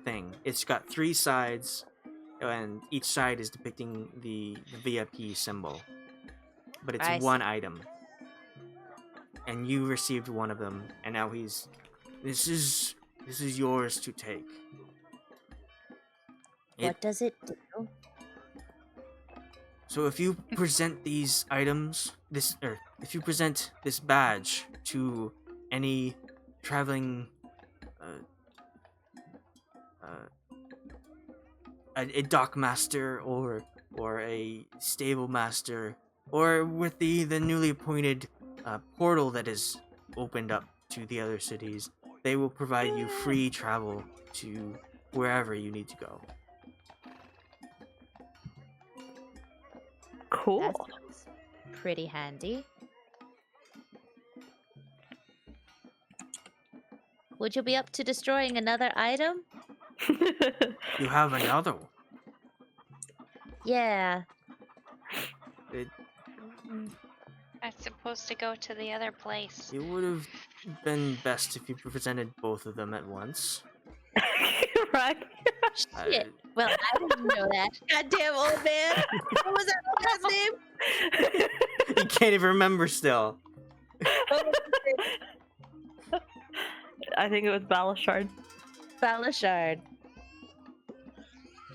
thing. It's got 3 sides, and each side is depicting the VIP symbol. But it's I see. one item. And you received one of them, and now this is yours to take. What does it do? So if you present these items, if you present this badge to any traveling a dock master or a stable master, or with the newly appointed portal that is opened up to the other cities, they will provide you free travel to wherever you need to go. Cool. That sounds pretty handy. Would you be up to destroying another item? You have another one. Yeah. That's supposed to go to the other place. It would have been best if you presented both of them at once. Right? Shit. Well, I didn't know that. Goddamn old man. What was that last name? You can't even remember still. I think it was Balashard. Balashard.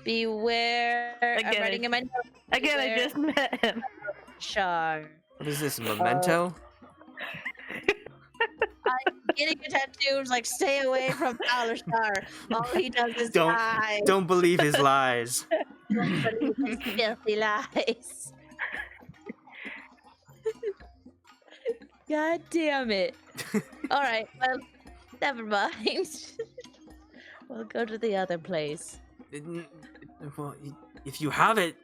Beware. I'm Again, writing in my notes. Again, I Beware. just met him. Shard. What is this, Memento? Getting a tattoo is like, stay away from Balashard. All he does is lie. Don't believe his lies. Don't believe his filthy lies. God damn it. Alright, well, never mind. We'll go to the other place. Well, if you have it,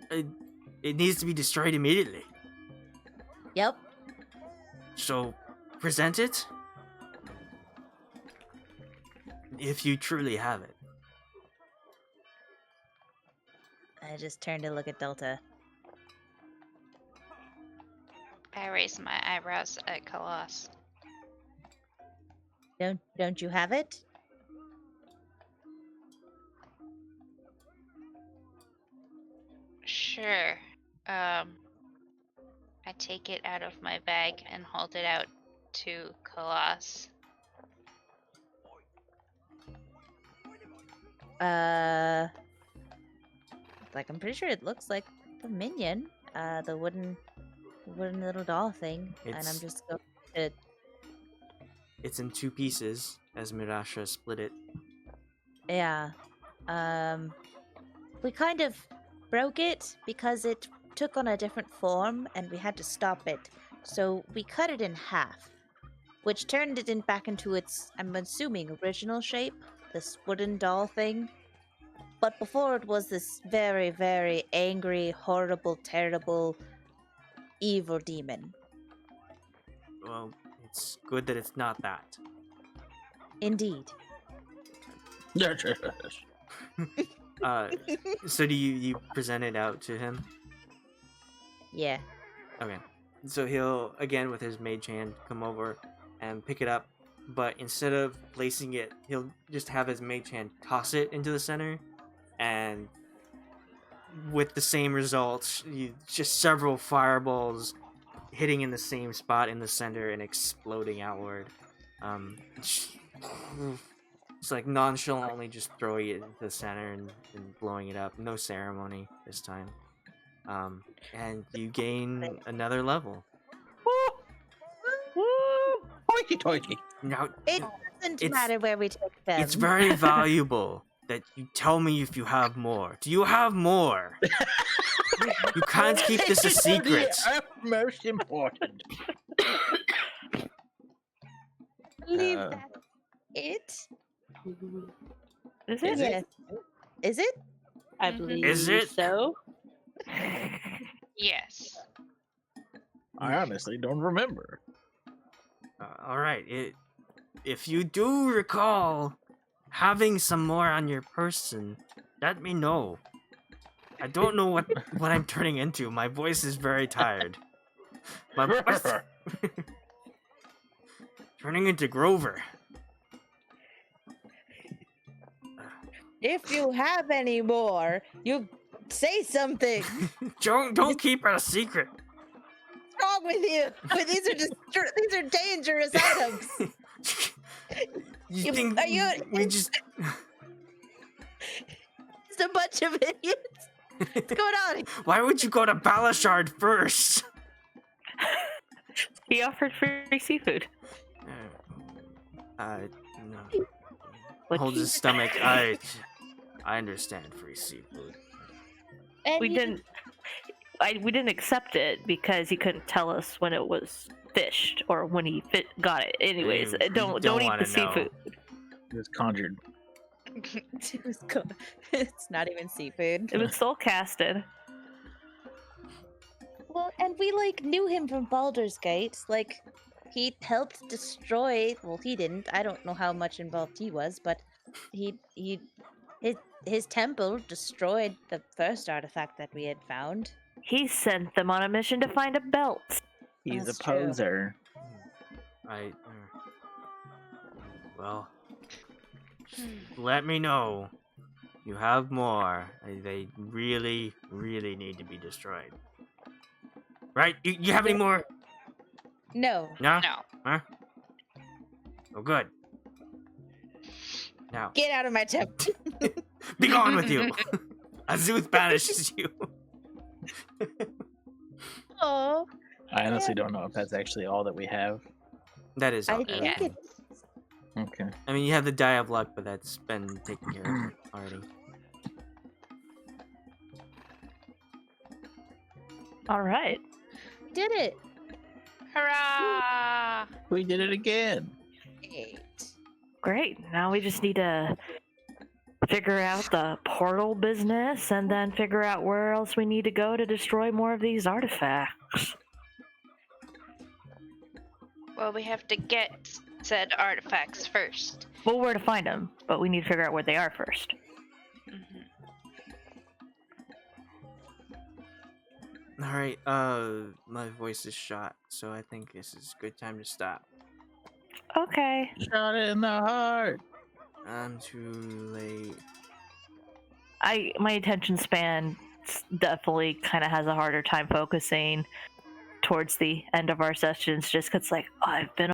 it needs to be destroyed immediately. Yep. So, present it. If you truly have it. I just turned to look at Delta. I raised my eyebrows at Khalas. Don't you have it? Sure. I take it out of my bag and hold it out to Khalas. Like I'm pretty sure it looks like the minion, the wooden little doll thing, and I'm It's- just going to. It's in two pieces, as Mirasha split it. Yeah. We kind of broke it because it took on a different form and we had to stop it. So we cut it in half, which turned it back into its, I'm assuming, original shape, this wooden doll thing. But before it was this very, very angry, horrible, terrible, evil demon. Well, it's good that it's not that. Indeed. So do you present it out to him? Yeah. Okay. So he'll, again, with his mage hand, come over and pick it up, but instead of placing it, he'll just have his mage hand toss it into the center, and with the same results, just several fireballs hitting in the same spot in the center and exploding outward. It's like nonchalantly just throwing it into the center and blowing it up. No ceremony this time. And you gain another level. Hoity toity. Now, It doesn't it's- matter where we take them. it's very valuable that you tell me if you have more. Do you have more? You can't keep this a secret. Most important. Believe Uh, that's it? Is Is it? Yes. Is it? I Mhm. believe Is it? so. Yes. I honestly don't remember. All right. If you do recall having some more on your person, let me know. I don't know what I'm turning into. My voice is very tired. My voice turning into Grover. If you have any more, you say something. Don't keep it a secret. What's wrong with you? But these are dangerous items. You You- think are you- we just It's a bunch of idiots. What's going on? Why would you go to Balashard first? He offered free seafood. No. But Holds his stomach. I understand free seafood. And we he- didn't. We didn't accept it because he couldn't tell us when it was fished or when he got it. Anyways, You don't don't eat wanna the know. seafood. It was conjured. It's not even seafood. It was soul casted. Well, and we knew him from Baldur's Gate. He helped destroy. Well, he didn't. I don't know how much involved he was, but his temple destroyed the first artifact that we had found. He sent them on a mission to find a belt. He's That's a true. poser. Well, let me know. You have more. They really, really need to be destroyed. Right? You have any more? No. No? No. Huh? Oh, good. Now, Get out of my temple. be gone with you. Azuth banishes you. Oh, I honestly don't know if that's actually all that we have. That is I all. think Yeah. it. Okay. I mean, you have the Die of Luck, but that's been taken care of already. All right. Did it. Hurrah! We did it again. Great. Great. Now we just need to figure out the portal business and then figure out where else we need to go to destroy more of these artifacts. Well, we have to get said artifacts first. Well, where to find them, but we need to figure out where they are first. Mhm. All right. My voice is shot, so I think this is a good time to stop. Okay. Shot it in the heart. I'm too late. My attention span definitely kind of has a harder time focusing towards the end of our sessions just because I've been